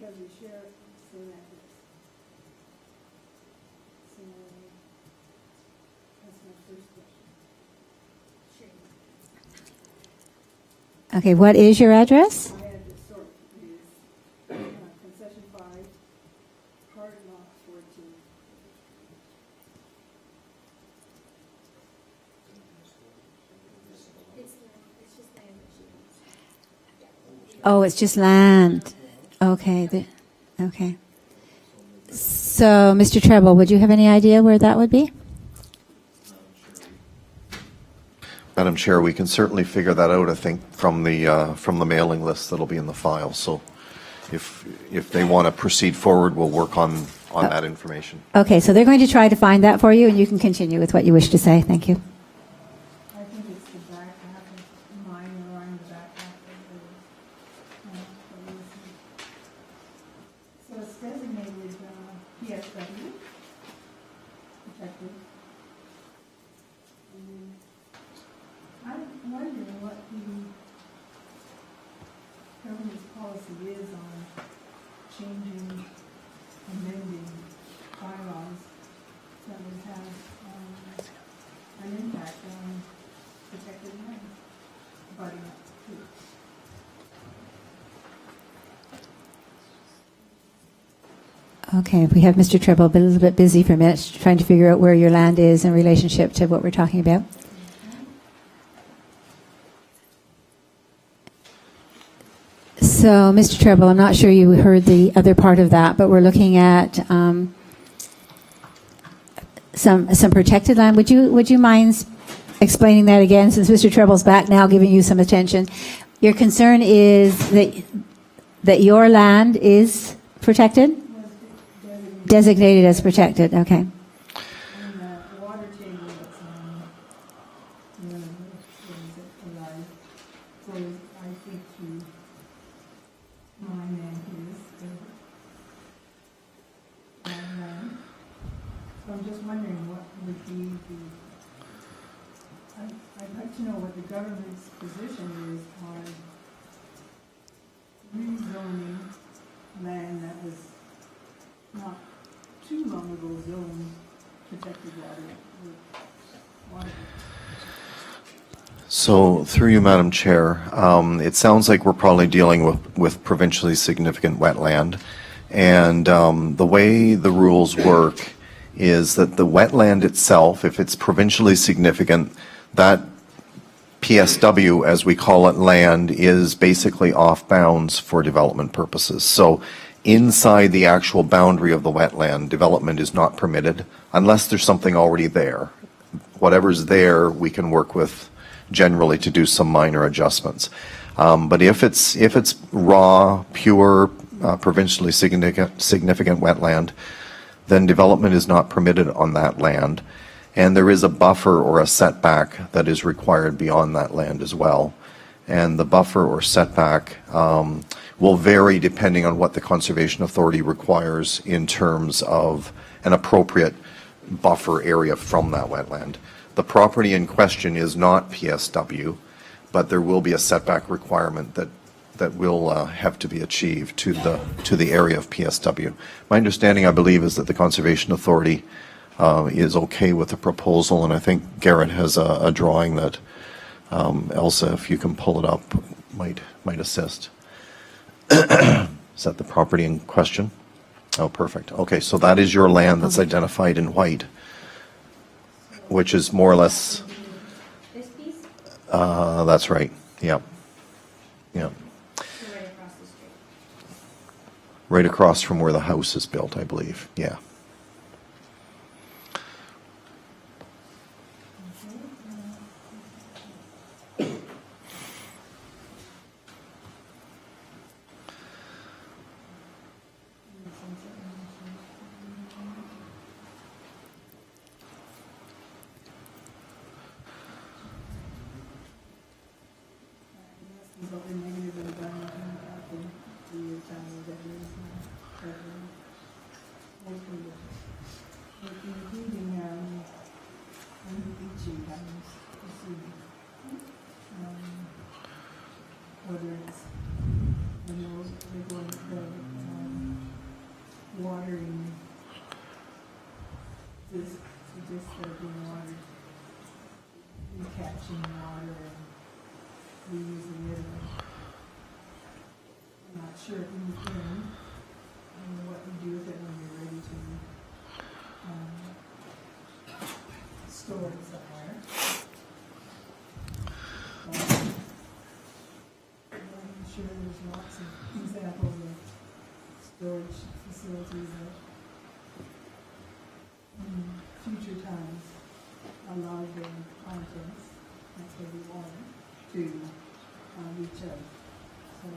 because we share same ethics. So, that's my first question. Okay, what is your address? My address, sorry, is concession 5, hard lot 14. Oh, it's just land. Okay, okay. So, Mr. Treble, would you have any idea where that would be? Madam Chair, we can certainly figure that out, I think, from the mailing list that'll be in the file. So if they want to proceed forward, we'll work on that information. Okay, so they're going to try to find that for you, and you can continue with what you wish to say. Thank you. I think it's the back half of mine, or on the back half of the so it's designated PSW, protected. And I'm wondering what the government's policy is on changing, amending bylaws that would have an impact on protected land, abutting up to. Okay, we have Mr. Treble a little bit busy for a minute, trying to figure out where your land is in relationship to what we're talking about. So, Mr. Treble, I'm not sure you heard the other part of that, but we're looking at some protected land. Would you mind explaining that again, since Mr. Treble's back now, giving you some attention? Your concern is that your land is protected? Designated as protected, okay. And the water table that's on, what is it, alive, goes, I think, to mine and his, and, so I'm just wondering what would be I'd like to know what the government's position is on rezoning land that was not too long ago zoned protected water. So, through you, Madam Chair, it sounds like we're probably dealing with provincially significant wetland. And the way the rules work is that the wetland itself, if it's provincially significant, that PSW, as we call it, land, is basically off bounds for development purposes. So, inside the actual boundary of the wetland, development is not permitted unless there's something already there. Whatever's there, we can work with generally to do some minor adjustments. But if it's raw, pure, provincially significant wetland, then development is not permitted on that land. And there is a buffer or a setback that is required beyond that land as well. And the buffer or setback will vary depending on what the Conservation Authority requires in terms of an appropriate buffer area from that wetland. The property in question is not PSW, but there will be a setback requirement that will have to be achieved to the area of PSW. My understanding, I believe, is that the Conservation Authority is okay with the proposal, and I think Garrett has a drawing that Elsa, if you can pull it up, might assist. Is that the property in question? Oh, perfect. Okay, so that is your land that's identified in white, which is more or less, This piece, that's right. Yep. Yep. right across the street. Right across from where the house is built, I believe. Yeah. Whether it's, they're going, watering this, being watered, catching water and reusing it. I'm not sure in the end, what you do with it when you're ready to, store it somewhere. I'm sure there's lots of examples of storage facilities that in future times allow their contents, that's what we want, to reach out. So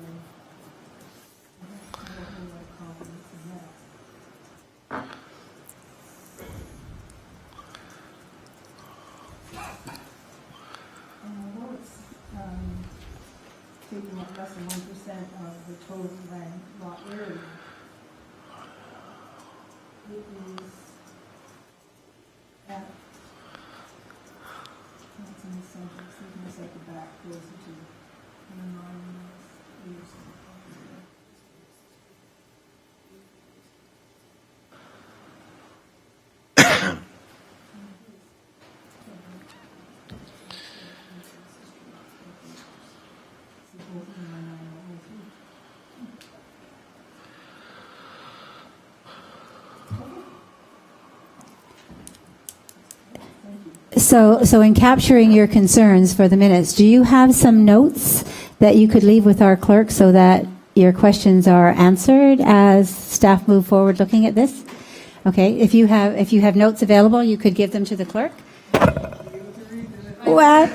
I have a whole lot of confidence in that. Although it's taking up less than 1% of the total land lot area, it is at, that's in the center, so you can set the back closer to the non-use. So in capturing your concerns for the minutes, do you have some notes that you could leave with our clerk so that your questions are answered as staff move forward looking at this? Okay, if you have notes available, you could give them to the clerk. Well,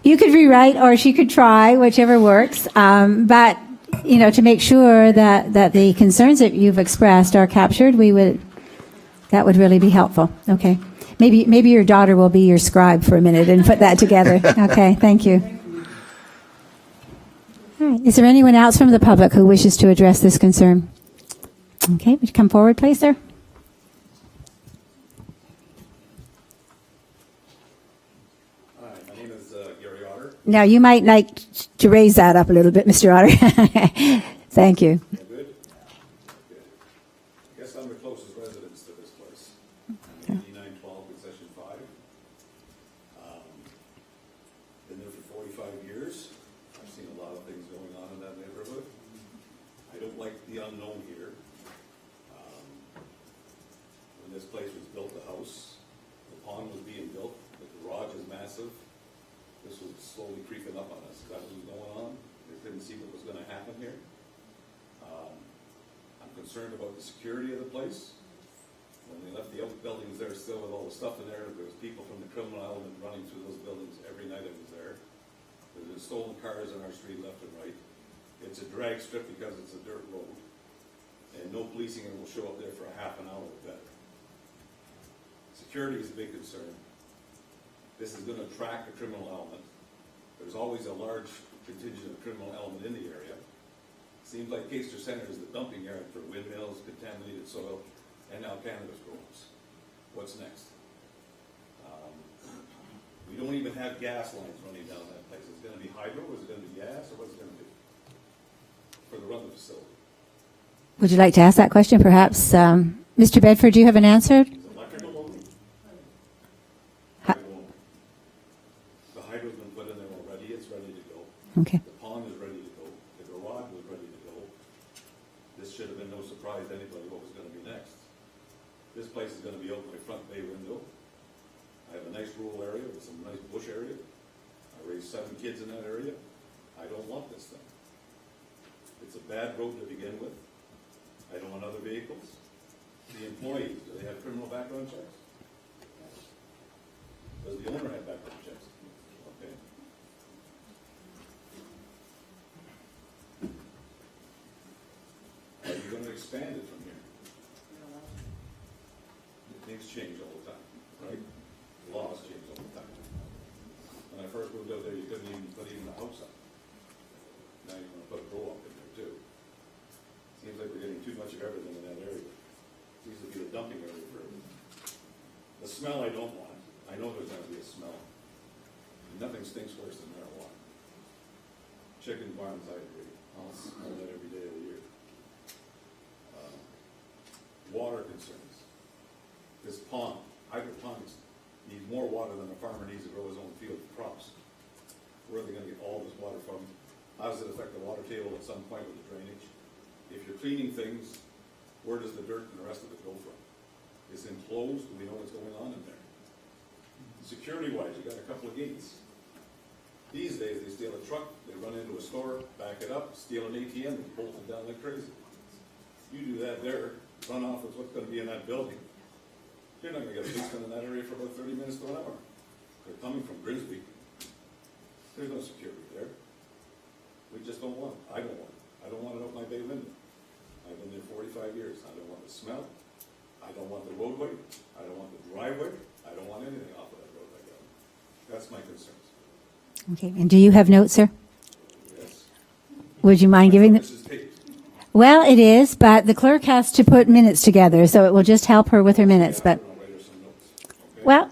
you could rewrite or she could try, whichever works. But, to make sure that the concerns that you've expressed are captured, that would really be helpful. Okay. Maybe your daughter will be your scribe for a minute and put that together. Okay, thank you. All right. Is there anyone else from the public who wishes to address this concern? Okay, would you come forward, please, sir? Hi, my name is Gary Otter. Now, you might like to raise that up a little bit, Mr. Otter. Thank you. Good? Good. I guess I'm the closest resident to this place. I'm 8912 Concession 5. Been there for 45 years. I've seen a lot of things going on in that neighborhood. I don't like the unknown here. When this place was built, the house, the pond was being built, the garage is massive. This was slowly creeping up on us. That was going on. They couldn't see what was going to happen here. I'm concerned about the security of the place. When they left the outbuildings there still with all the stuff in there, there was people from the criminal element running through those buildings every night I was there. There's been stolen cars on our street left and right. It's a drag strip because it's a dirt road. And no policing will show up there for a half an hour or better. Security is a big concern. This is going to attract a criminal element. There's always a large contingent of criminal element in the area. Seems like Caister Center is the dumping yard for windmills, contaminated soil, and now cannabis growers. What's next? We don't even have gas lines running down that place. Is it going to be hydro, or is it going to be gas, or what's it going to be for the run of the facility? Would you like to ask that question, perhaps? Mr. Bedford, do you have an answer? Is it electrical only? The hydro's been put in there already. It's ready to go. Okay. The pond is ready to go. The garage was ready to go. This this should have been no surprise to anybody what was gonna be next. This place is gonna be out my front bay window. I have a nice rural area with some nice bush area. I raised 7 kids in that area. I don't want this thing. It's a bad road to begin with. I don't want other vehicles. The employees, do they have criminal background checks? Does the owner have background checks? Okay. Are you gonna expand it from here? Things change all the time, right? Laws change all the time. When I first moved out there, you couldn't even put even a house up. Now you're gonna put a grow up in there too. Seems like we're getting too much of everything in that area. Seems to be a dumping area for everything. The smell I don't want. I know there's gonna be a smell. Nothing stinks worse than marijuana. Chicken barns, I agree. I'll smell that every day of the year. Water concerns. This pond, hydroponics, needs more water than a farmer needs to grow his own field of crops. Where are they gonna get all this water from? How does it affect the water table at some point with the drainage? If you're cleaning things, where does the dirt and the rest of it go from? It's enclosed, do we know what's going on in there? Security-wise, you got a couple of gates. These days, they steal a truck, they run into a store, back it up, steal an ATM, and bolt it down like crazy. You do that there, run off with what's gonna be in that building. You're not gonna get a policeman in that area for about 30 minutes to an hour. They're coming from Grimsby. There's no security there. We just don't want it. I don't want it. I don't want it out my bay window. I've been there 45 years. I don't want the smell. I don't want the roadway. I don't want the driveway. I don't want anything off of that road I got. That's my concerns. Okay, and do you have notes, sir? Yes. Would you mind giving them? This is taped. Well, it is, but the clerk has to put minutes together, so it will just help her with her minutes. But, I'm gonna write her some notes. Okay? well,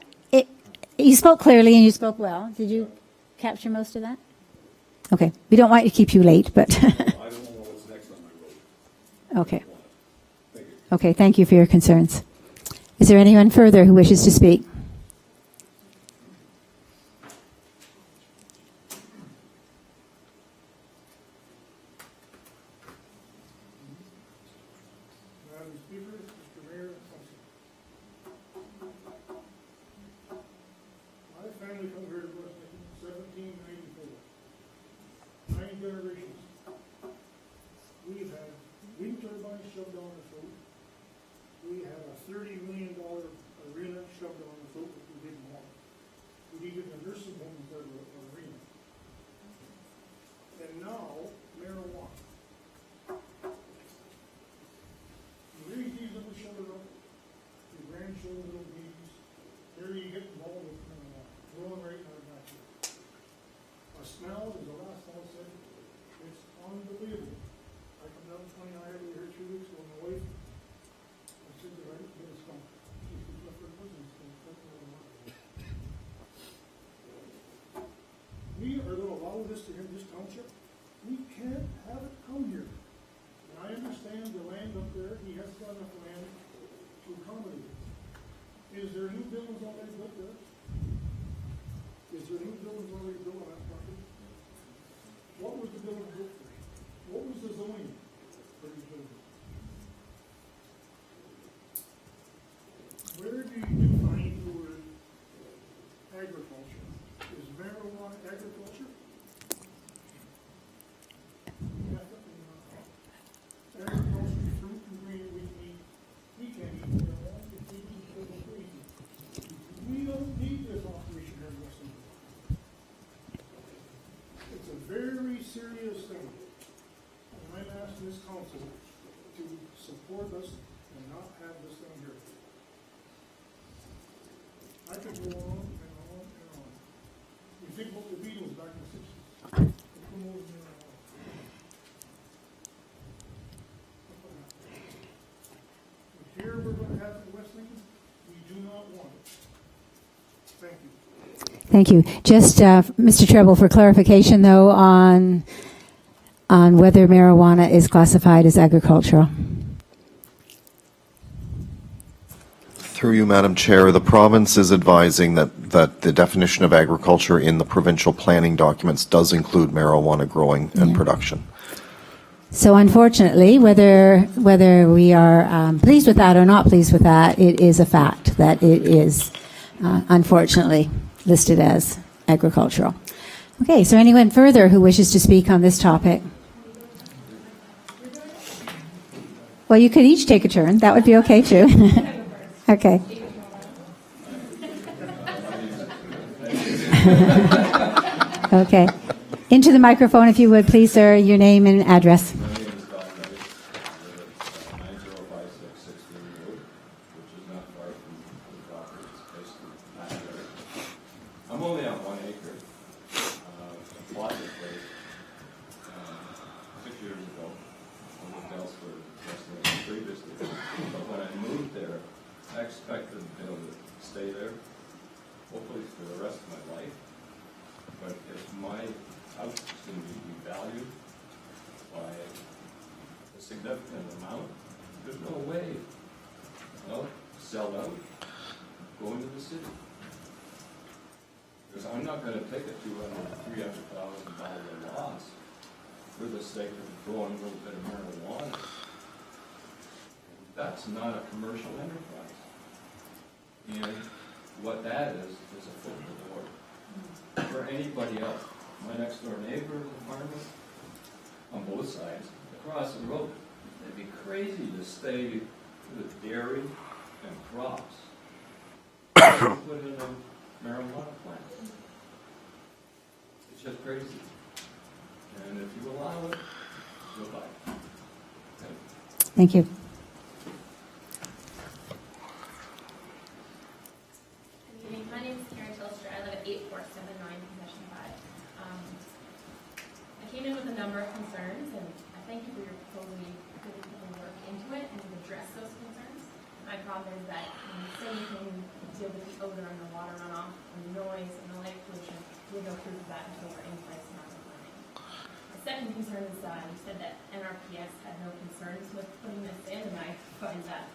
you spoke clearly and you spoke well. Did you capture most of that? Okay. We don't want to keep you late, but, I don't know what's next on my road. okay. I want it. Thank you. Okay, thank you for your concerns. Is there anyone further who wishes to speak? Madam Speaker, Mr. Mayor, and Council. My family come here to West Lincoln in 1794. 9 generations. We've had wind turbines shoved down the throat. We had a $30 million arena shoved down the throat that we didn't want. We needed a nursing home instead of an arena. And now, marijuana. You raise these little children up, your grandchildren, little babies, there you get involved with marijuana, growing right in our backyard. A smell is the last I said, it's unbelievable. I come down 29 every here 2 weeks with my wife. I said to her, I get a skunk. She said, "Look, her cousin's skunk, that's not a market." We are going to allow this to hit this township. We can't have it come here. And I understand the land up there, he has got enough land to accommodate it. Is there new buildings already built there? Is there new buildings already built on that property? What was the building built for? What was the zoning for these buildings? Where do you define the word agriculture? Is marijuana agriculture? Definitely not. Agriculture, fruit and grain we can eat. We can't eat marijuana if we eat it crazy. We don't need this operation here in West Lincoln. It's a very serious thing. And I'm asking this council to support us and not have this thing here. I could go on and on and on. You think about the Beatles back in the 60s. They come over here and on. If here we're going to have in West Lincoln, we do not want it. Thank you. Thank you. Just, Mr. Treble, for clarification, though, on whether marijuana is classified as agricultural. Through you, Madam Chair, the province is advising that the definition of agriculture in the provincial planning documents does include marijuana growing and production. So unfortunately, whether we are pleased with that or not pleased with that, it is a fact that it is unfortunately listed as agricultural. Okay, so anyone further who wishes to speak on this topic? Well, you could each take a turn. That would be okay too. Okay. Okay. Into the microphone, if you would, please, sir, your name and address. My name is Don Knight. I live at 9056 16 Road, which is not far from the property. It's basically backyard. I'm only on 1 acre. I bought this place 6 years ago. I lived elsewhere previously. But when I moved there, I expected to be able to stay there, hopefully for the rest of my life. But if my house is going to be valued by a significant amount, there's no way I'll sell out, go into the city. Because I'm not going to take a $200,000, $300,000 loss for the sake of growing a little bit of marijuana. That's not a commercial enterprise. And what that is a foot in the door for anybody else. My next door neighbor is a farmer on both sides, across the road. It'd be crazy to stay with dairy and crops. Put in a marijuana plant. It's just crazy. And if you allow it, you'll buy it. Okay. Thank you. My name is Karen Tilster. I live at 8479 Possession 5. I came in with a number of concerns, and I thank you for your proposal. You really put the work into it and you've addressed those concerns. My problem is that when you say you can deal with the odor and the water runoff and the noise and the light pollution, we have no proof of that until we're in place and not planning. The second concern is you said that NRPS had no concerns with putting this in, and I find that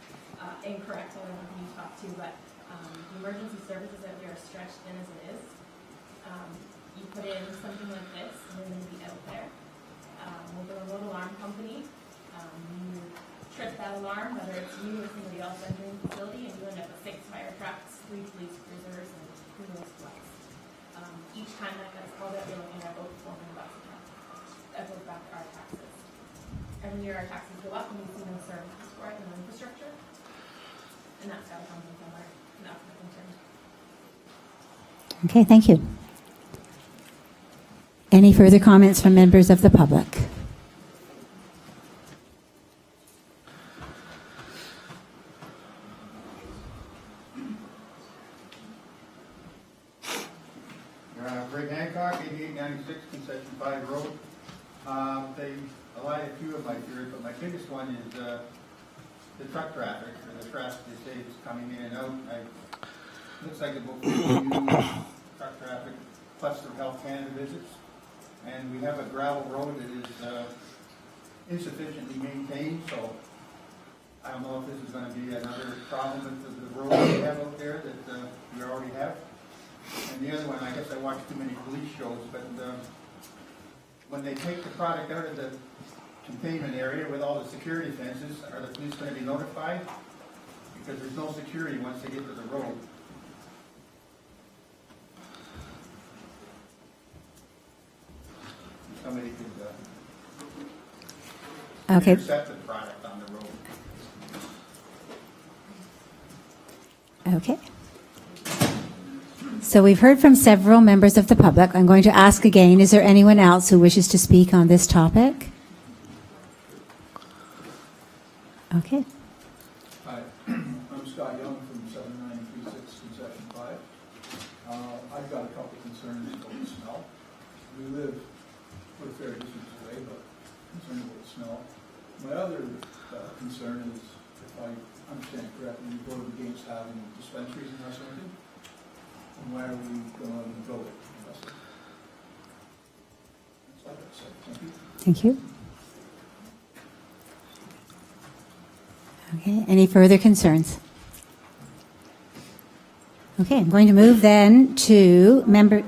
incorrect. I don't know who you talked to, but the emergency services that we are stretched thin as it is. You put in something like this, and you're going to be out there. With a remote alarm company, you trip that alarm, whether it's you or somebody else entering the facility, and you end up with 6 fire trucks, 3 police cruisers, and who knows what. Each time that gets called out, you're looking at about $400 a month. That goes back to our taxes. Every year our taxes go up, and we see no services for it and no infrastructure. And that's got to come from somewhere. And that's my concern. Okay, thank you. Any further comments from members of the public? Greg Hancock, 8896 Concession 5 Road. They allied a few of my fears, but my biggest one is the truck traffic, or the traffic they say is coming in and out. Looks like about 50 new truck traffic, plus the Health Canada visits. And we have a gravel road that is insufficiently maintained, so I don't know if this is going to be another problem with the road we have out there that we already have. And the other one, I guess I watch too many police shows, but when they take the product out of the containment area with all the security fences, are the police going to be notified? Because there's no security once they get to the road. Somebody could Okay. intercept the product on the road. Okay. So we've heard from several members of the public. I'm going to ask again, is there anyone else who wishes to speak on this topic? Okay. Hi, I'm Scott Young from 7936 Concession 5. I've got a couple concerns about the smell. We live a fair distance away, but concerned about the smell. My other concern is, if I understand correctly, you go to against having dispensaries in our city. And why are we going to build it? That's all I've got to say. Thank you. Thank you. Okay, any further concerns? Okay, I'm going to move then to member,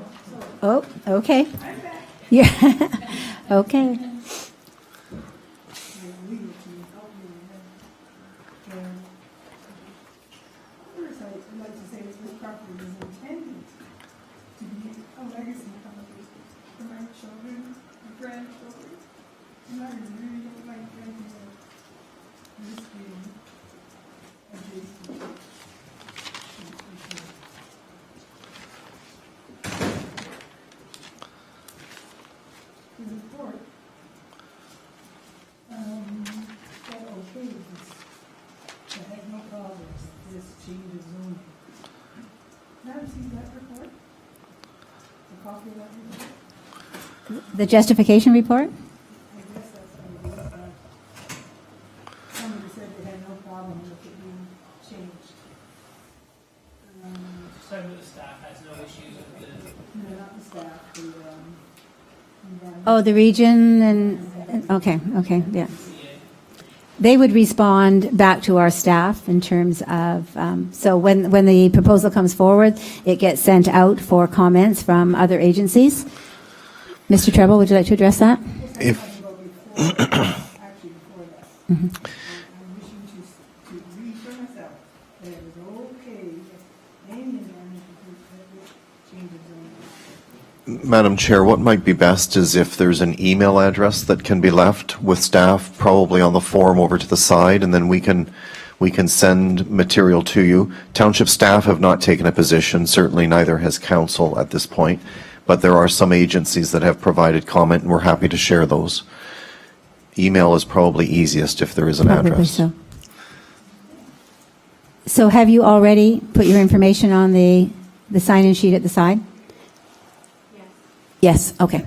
oh, okay. Yeah, okay. help me. First, I'd like to say that this property is intended to be a legacy property for my children, my grandchildren, and I really don't like the idea of this being adjacent. The report, got okay with this. I had no problem with this change of zoning. Madam, see that report? A copy of that report? The justification report? I guess that's what it is. Somebody said they had no problem with it being changed. Some of the staff has no issues with the No, not the staff, the, Oh, the region and, okay, yeah. They would respond back to our staff in terms of, so when the proposal comes forward, it gets sent out for comments from other agencies. Mr. Treble, would you like to address that? If, actually before that. I'm wishing to reassure myself that it was okay if any environmental group change of zoning. Madam Chair, what might be best is if there's an email address that can be left with staff, probably on the form over to the side, and then we can send material to you. Township staff have not taken a position, certainly neither has council at this point, but there are some agencies that have provided comment, and we're happy to share those. Email is probably easiest if there is an Probably address. so. So have you already put your information on the sign-in sheet at the side? Yes, okay.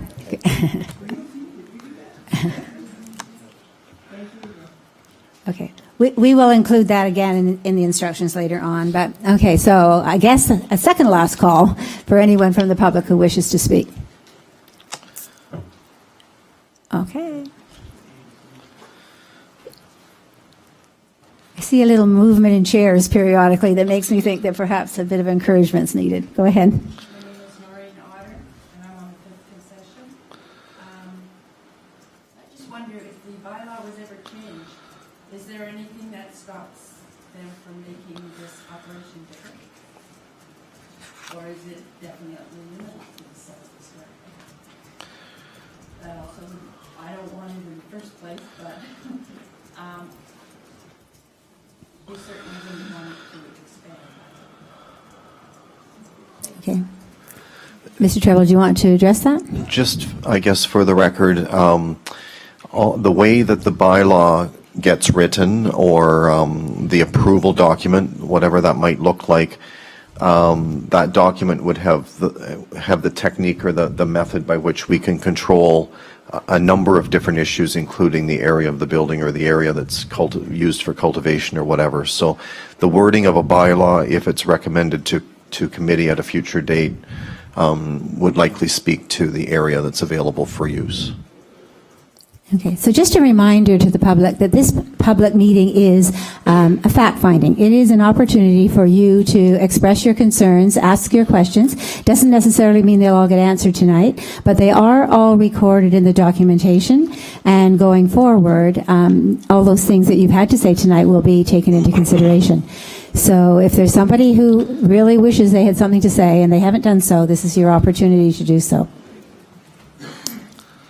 Okay, we will include that again in the instructions later on, but, okay, so I guess a second last call for anyone from the public who wishes to speak. Okay. I see a little movement in chairs periodically that makes me think that perhaps a bit of encouragement is needed. Go ahead. My name is Noreen Otter, and I'm on the fifth concession. I just wonder if the bylaw was ever changed, is there anything that stops them from making this operation different? Or is it definitely limited to the size of the square? That also, I don't want it in the first place, but, we certainly wouldn't want it to expand. Okay. Mr. Treble, do you want to address that? Just, I guess, for the record, the way that the bylaw gets written, or the approval document, whatever that might look like, that document would have the technique or the method by which we can control a number of different issues, including the area of the building or the area that's used for cultivation or whatever. So the wording of a bylaw, if it's recommended to committee at a future date, would likely speak to the area that's available for use. Okay, so just a reminder to the public that this public meeting is a fact-finding. It is an opportunity for you to express your concerns, ask your questions. Doesn't necessarily mean they'll all get answered tonight, but they are all recorded in the documentation. And going forward, all those things that you've had to say tonight will be taken into consideration. So if there's somebody who really wishes they had something to say and they haven't done so, this is your opportunity to do so.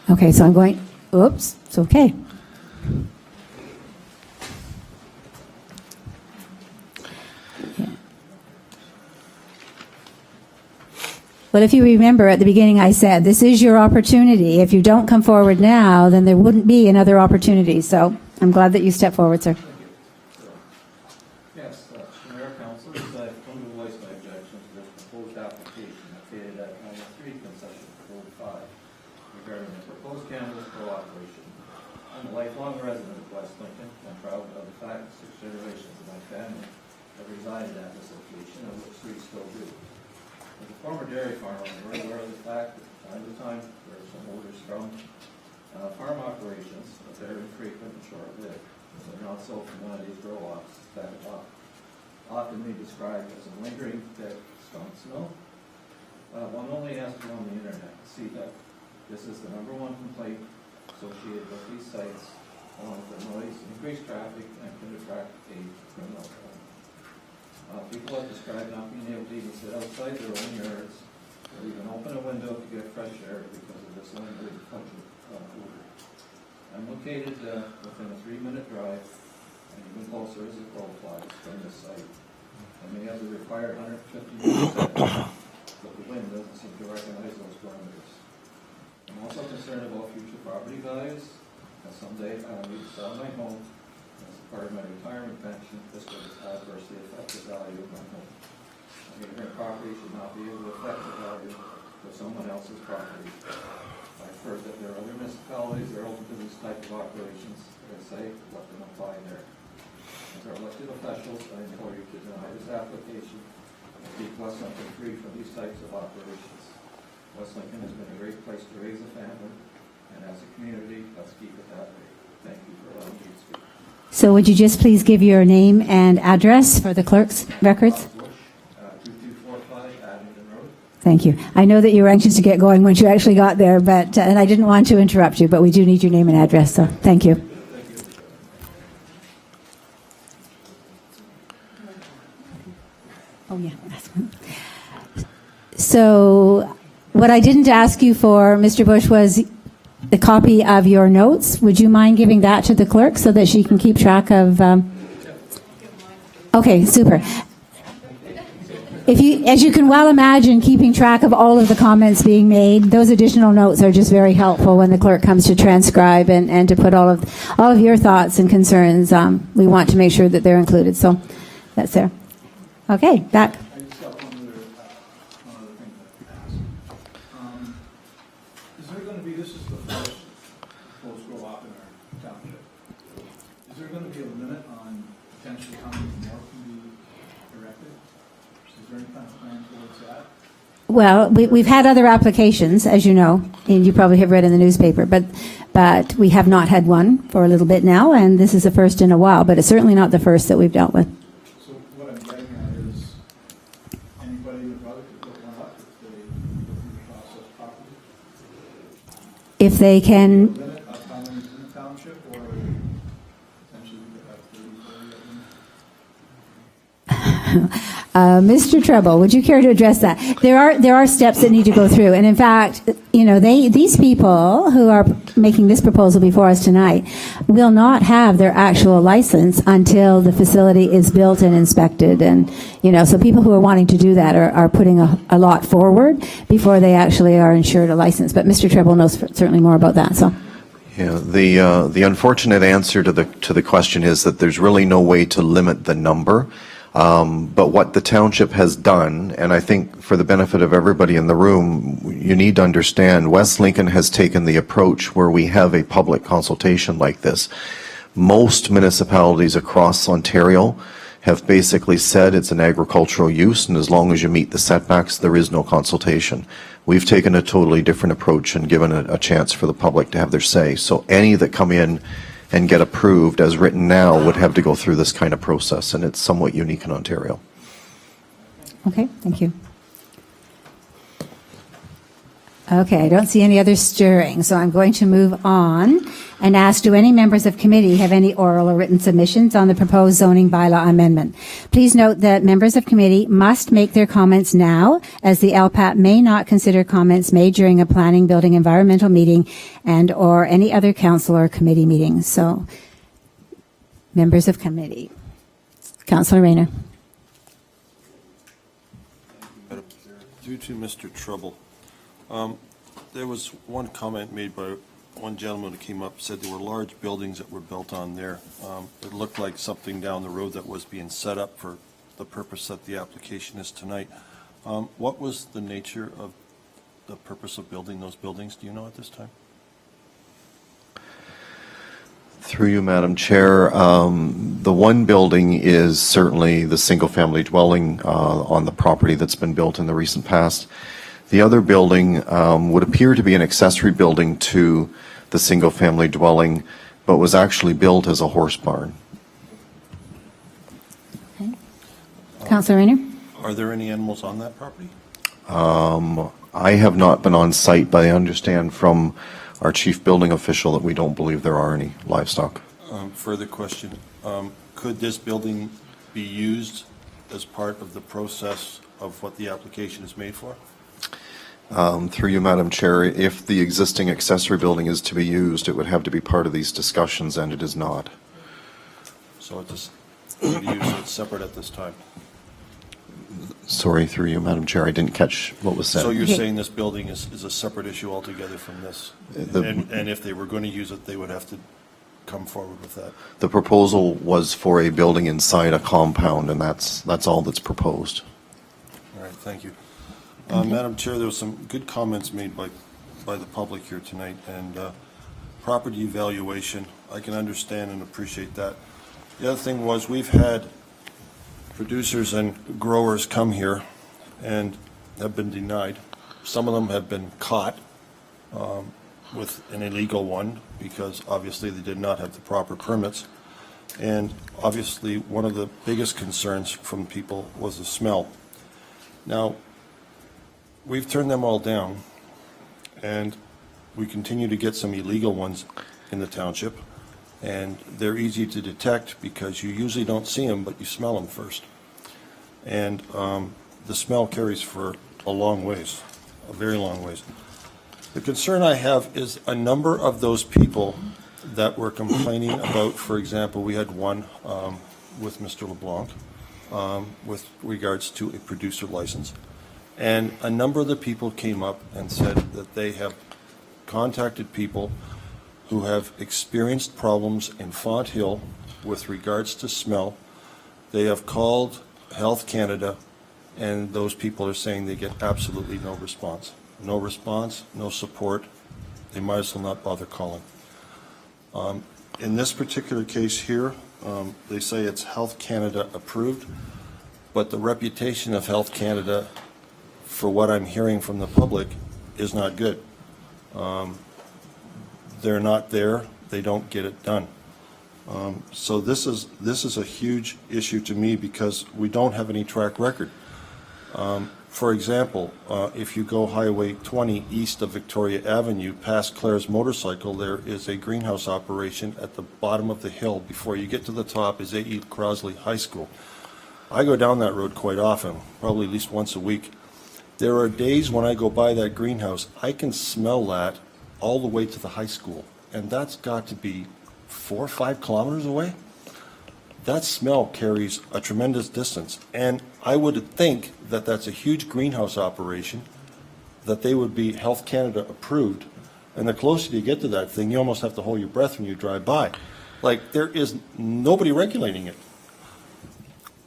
Okay, so I'm going... Oops, it's okay. Yeah. Well, if you remember at the beginning I said, this is your opportunity. If you don't come forward now, then there wouldn't be another opportunity. So I'm glad that you stepped forward, sir. Yes, Mayor, Councilors, I've come to voice my objection to the proposed application located at 93 Concession Road 5 regarding the proposed cannabis grow operation. I'm a lifelong resident of West Lincoln and proud of the fact that 6 generations of my family have resided at this location, and which we still do. As a former dairy farmer, I'm very aware of the fact that from time to time there are some odors from farm operations, but they're infrequent and short-lived. So they're not so from one of these grow-offs that are often they described as a lingering thick skunk smell. One only has to go on the internet to see that this is the #1 complaint associated with these sites, along with the noise and increase traffic and could attract a criminal element. People have described not being able to even sit outside their own yards or even open a window to get fresh air because of this lingering pungent odor. I'm located within a 3-minute drive, and even closer as the crow flies from this site. I may have the required 150 meters, but the wind doesn't seem to recognize those parameters. I'm also concerned about future property values, and someday I'll need to sell my home as a part of my retirement pension. This would adversely affect the value of my home. A neighboring property should not be able to affect the value of someone else's property. I've heard that there are other municipalities that are open to these type of operations. As I say, let them apply there. As our elected officials, I implore you to deny this application and keep West Lincoln free from these types of operations. West Lincoln has been a great place to raise a family, and as a community, let's keep it that way. Thank you for allowing me to speak. So would you just please give your name and address for the clerk's records? 2245 Abingdon Road. Thank you. I know that you were anxious to get going once you actually got there, but and I didn't want to interrupt you, but we do need your name and address, so thank you. Oh, yeah. So what I didn't ask you for, Mr. Bush, was a copy of your notes. Would you mind giving that to the clerk so that she can keep track of... Okay, super. If you, as you can well imagine, keeping track of all of the comments being made, those additional notes are just very helpful when the clerk comes to transcribe and to put all of your thoughts and concerns. We want to make sure that they're included. So that's there. Okay, back. I just got one other thing to ask. Is there going to be, this is the first proposed grow op in our township, is there going to be a limit on potentially how many more can be erected? Is there any kind of plan towards that? Well, we've had other applications, as you know, and you probably have read in the newspaper, but we have not had one for a little bit now, and this is the first in a while, but it's certainly not the first that we've dealt with. So what I'm getting at is, anybody would rather could put one up if they go through the process properly? If they can... Limit of how many's in the township, or potentially we could have 30, 40 of them? Mr. Treble, would you care to address that? There are steps that need to go through, and in fact, you know, these people who are making this proposal before us tonight will not have their actual license until the facility is built and inspected, and you know, so people who are wanting to do that are putting a lot forward before they actually are insured a license. But Mr. Treble knows certainly more about that. So. Yeah, the unfortunate answer to the question is that there's really no way to limit the number. But what the township has done, and I think for the benefit of everybody in the room, you need to understand West Lincoln has taken the approach where we have a public consultation like this. Most municipalities across Ontario have basically said it's an agricultural use, and as long as you meet the setbacks, there is no consultation. We've taken a totally different approach and given a chance for the public to have their say. So any that come in and get approved as written now would have to go through this kind of process, and it's somewhat unique in Ontario. Okay, thank you. Okay, I don't see any other stirring, so I'm going to move on and ask, do any members of committee have any oral or written submissions on the proposed zoning bylaw amendment? Please note that members of committee must make their comments now, as the LPAT may not consider comments made during a planning, building, environmental meeting and or any other council or committee meetings. So, members of committee. Councillor Rayner. Due to Mr. Trouble, there was one comment made by one gentleman who came up, said there were large buildings that were built on there. It looked like something down the road that was being set up for the purpose that the application is tonight. What was the nature of the purpose of building those buildings? Do you know at this time? Through you, Madam Chair, the one building is certainly the single-family dwelling on the property that's been built in the recent past. The other building would appear to be an accessory building to the single-family dwelling, but was actually built as a horse barn. Okay. Councillor Rayner. Are there any animals on that property? I have not been on site, but I understand from our chief building official that we don't believe there are any livestock. Further question. Could this building be used as part of the process of what the application is made for? Through you, Madam Chair, if the existing accessory building is to be used, it would have to be part of these discussions, and it is not. So it's separate at this time? Sorry, through you, Madam Chair, I didn't catch what was said. So you're saying this building is a separate issue altogether from this? And if they were going to use it, they would have to come forward with that? The proposal was for a building inside a compound, and that's all that's proposed. All right, thank you. Madam Chair, there were some good comments made by the public here tonight, and property evaluation, I can understand and appreciate that. The other thing was, we've had producers and growers come here and have been denied. Some of them have been caught with an illegal one because obviously they did not have the proper permits. And obviously, one of the biggest concerns from people was the smell. Now, we've turned them all down, and we continue to get some illegal ones in the township, and they're easy to detect because you usually don't see them, but you smell them first. And the smell carries for a long ways, a very long ways. The concern I have is a number of those people that were complaining about, for example, we had one with Mr. LeBlanc with regards to a producer license. And a number of the people came up and said that they have contacted people who have experienced problems in Font Hill with regards to smell. They have called Health Canada, and those people are saying they get absolutely no response. No response, no support. They might as well not bother calling. In this particular case here, they say it's Health Canada approved, but the reputation of Health Canada, for what I'm hearing from the public, is not good. They're not there, they don't get it done. So this is a huge issue to me because we don't have any track record. For example, if you go Highway 20 east of Victoria Avenue, past Claire's Motorcycle, there is a greenhouse operation at the bottom of the hill. Before you get to the top is A.E. Crosley High School. I go down that road quite often, probably at least once a week. There are days when I go by that greenhouse, I can smell that all the way to the high school, and that's got to be 4 or 5 kilometers away. That smell carries a tremendous distance, and I would think that that's a huge greenhouse operation, that they would be Health Canada approved, and the closer you get to that thing, you almost have to hold your breath when you drive by. Like, there is nobody regulating it.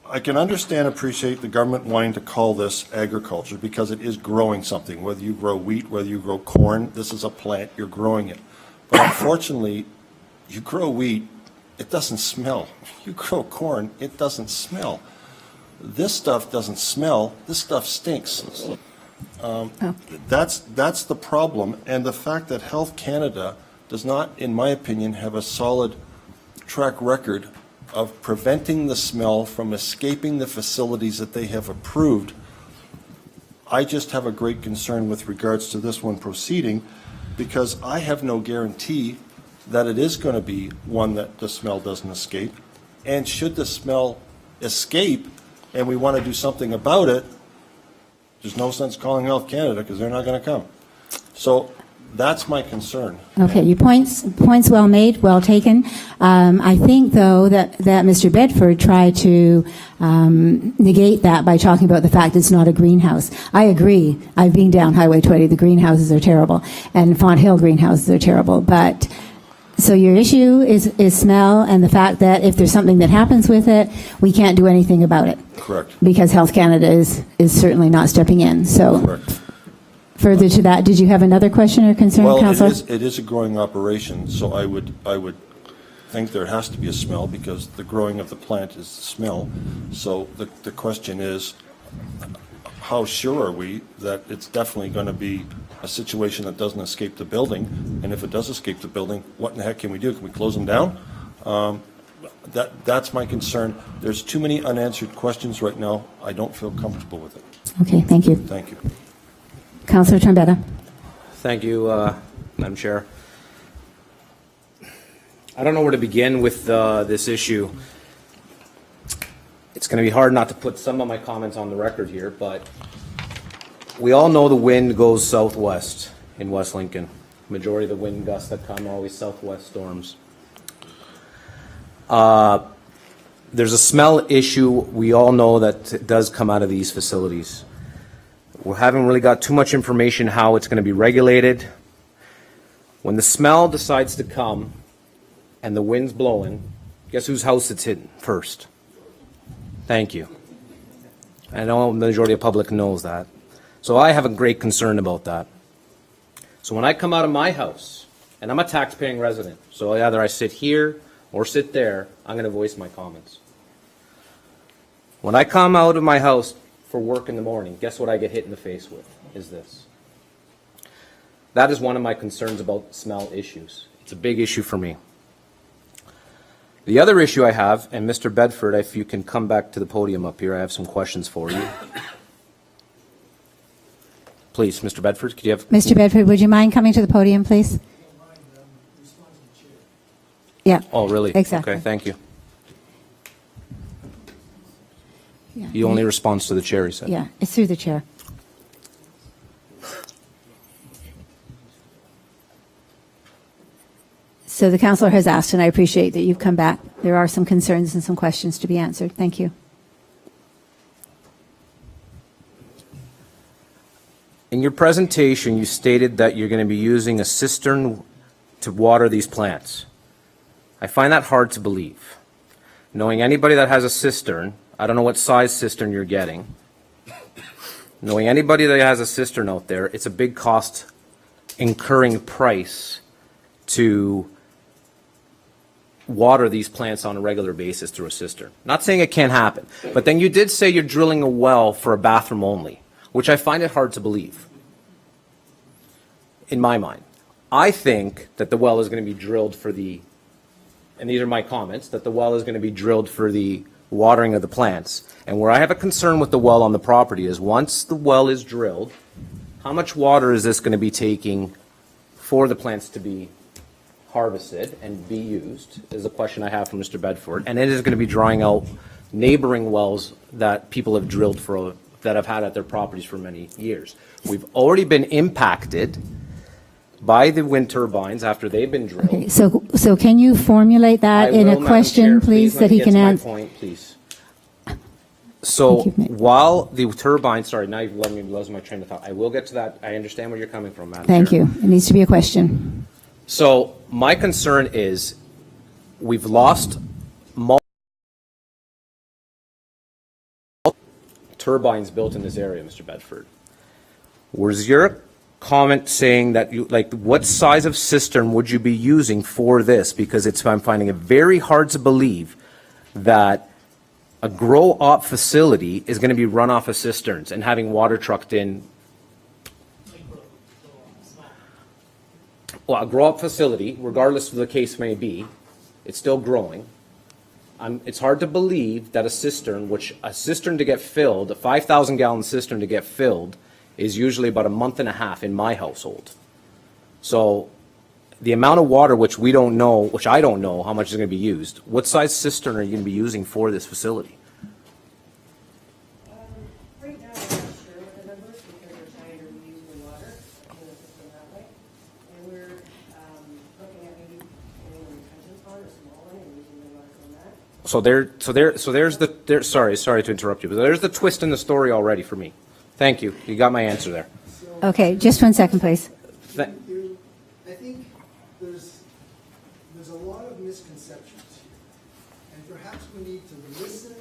I can understand, appreciate the government wanting to call this agriculture because it is growing something. Whether you grow wheat, whether you grow corn, this is a plant, you're growing it. But unfortunately, you grow wheat, it doesn't smell. You grow corn, it doesn't smell. This stuff doesn't smell, this stuff stinks. That's the problem, and the fact that Health Canada does not, in my opinion, have a solid track record of preventing the smell from escaping the facilities that they have approved. I just have a great concern with regards to this one proceeding because I have no guarantee that it is going to be one that the smell doesn't escape. And should the smell escape and we want to do something about it, there's no sense calling Health Canada because they're not going to come. So that's my concern. Okay, your points well made, well taken. I think, though, that Mr. Bedford tried to negate that by talking about the fact it's not a greenhouse. I agree. I've been down Highway 20. The greenhouses are terrible, and Font Hill greenhouses are terrible. But so your issue is smell and the fact that if there's something that happens with it, we can't do anything about it. Correct. Because Health Canada is certainly not stepping in. So. Correct. Further to that, did you have another question or concern, Councillor? Well, it is a growing operation, so I would think there has to be a smell because the growing of the plant is the smell. So the question is, how sure are we that it's definitely going to be a situation that doesn't escape the building? And if it does escape the building, what in the heck can we do? Can we close them down? That's my concern. There's too many unanswered questions right now. I don't feel comfortable with it. Okay, thank you. Thank you. Councillor Trombetta. Thank you, Madam Chair. I don't know where to begin with this issue. It's going to be hard not to put some of my comments on the record here, but we all know the wind goes southwest in West Lincoln. Majority of the wind gusts that come are always southwest storms. There's a smell issue. We all know that it does come out of these facilities. We haven't really got too much information how it's going to be regulated. When the smell decides to come and the wind's blowing, guess whose house it's hitting first? Thank you. I know the majority of the public knows that. So I have a great concern about that. So when I come out of my house, and I'm a tax-paying resident, so either I sit here or sit there, I'm going to voice my comments. When I come out of my house for work in the morning, guess what I get hit in the face with, is this. That is one of my concerns about smell issues. It's a big issue for me. The other issue I have, and Mr. Bedford, if you can come back to the podium up here, I have some questions for you. Please, Mr. Bedford, could you have... Mr. Bedford, would you mind coming to the podium, please? Yeah. Oh, really? Exactly. Okay, thank you. Yeah. He only responds to the chair, he said. Yeah, it's through the chair. So the councillor has asked, and I appreciate that you've come back. There are some concerns and some questions to be answered. Thank you. In your presentation, you stated that you're going to be using a cistern to water these plants. I find that hard to believe. Knowing anybody that has a cistern, I don't know what size cistern you're getting. Knowing anybody that has a cistern out there, it's a big cost incurring price to water these plants on a regular basis through a cistern. Not saying it can't happen, but then you did say you're drilling a well for a bathroom only, which I find it hard to believe, in my mind. I think that the well is going to be drilled for the, and these are my comments, that the well is going to be drilled for the watering of the plants. And where I have a concern with the well on the property is once the well is drilled, how much water is this going to be taking for the plants to be harvested and be used, is a question I have for Mr. Bedford. And it is going to be drawing out neighboring wells that people have drilled for, that have had at their properties for many years. We've already been impacted by the wind turbines after they've been drilled. Okay, so can you formulate that in a question, please, that he can answer? Point, please. So while the turbines, sorry, now you've let me lose my train of thought. I will get to that. I understand where you're coming from, Madam Thank Chair. you. It needs to be a question. So my concern is we've lost turbines built in this area, Mr. Bedford. Was your comment saying that you, like, what size of cistern would you be using for this? Because I'm finding it very hard to believe that a grow-op facility is going to be run off of cisterns and having water trucked in. Well, a grow-up facility, regardless of the case may be, it's still growing. It's hard to believe that a cistern to get filled, a 5,000-gallon cistern to get filled, is usually about a month and a half in my household. So the amount of water which we don't know, which I don't know how much is going to be used, what size cistern are you going to be using for this facility? Right now, I'm not sure what the numbers, because we're trying to reuse the water in the system that way. And we're looking at maybe getting a retention pond, a small one, and using the water from that. So there's the, sorry to interrupt you, but there's the twist in the story already for me. Thank you. You got my answer there. Okay, just 1 second, please. I think there's a lot of misconceptions here, and perhaps we need to listen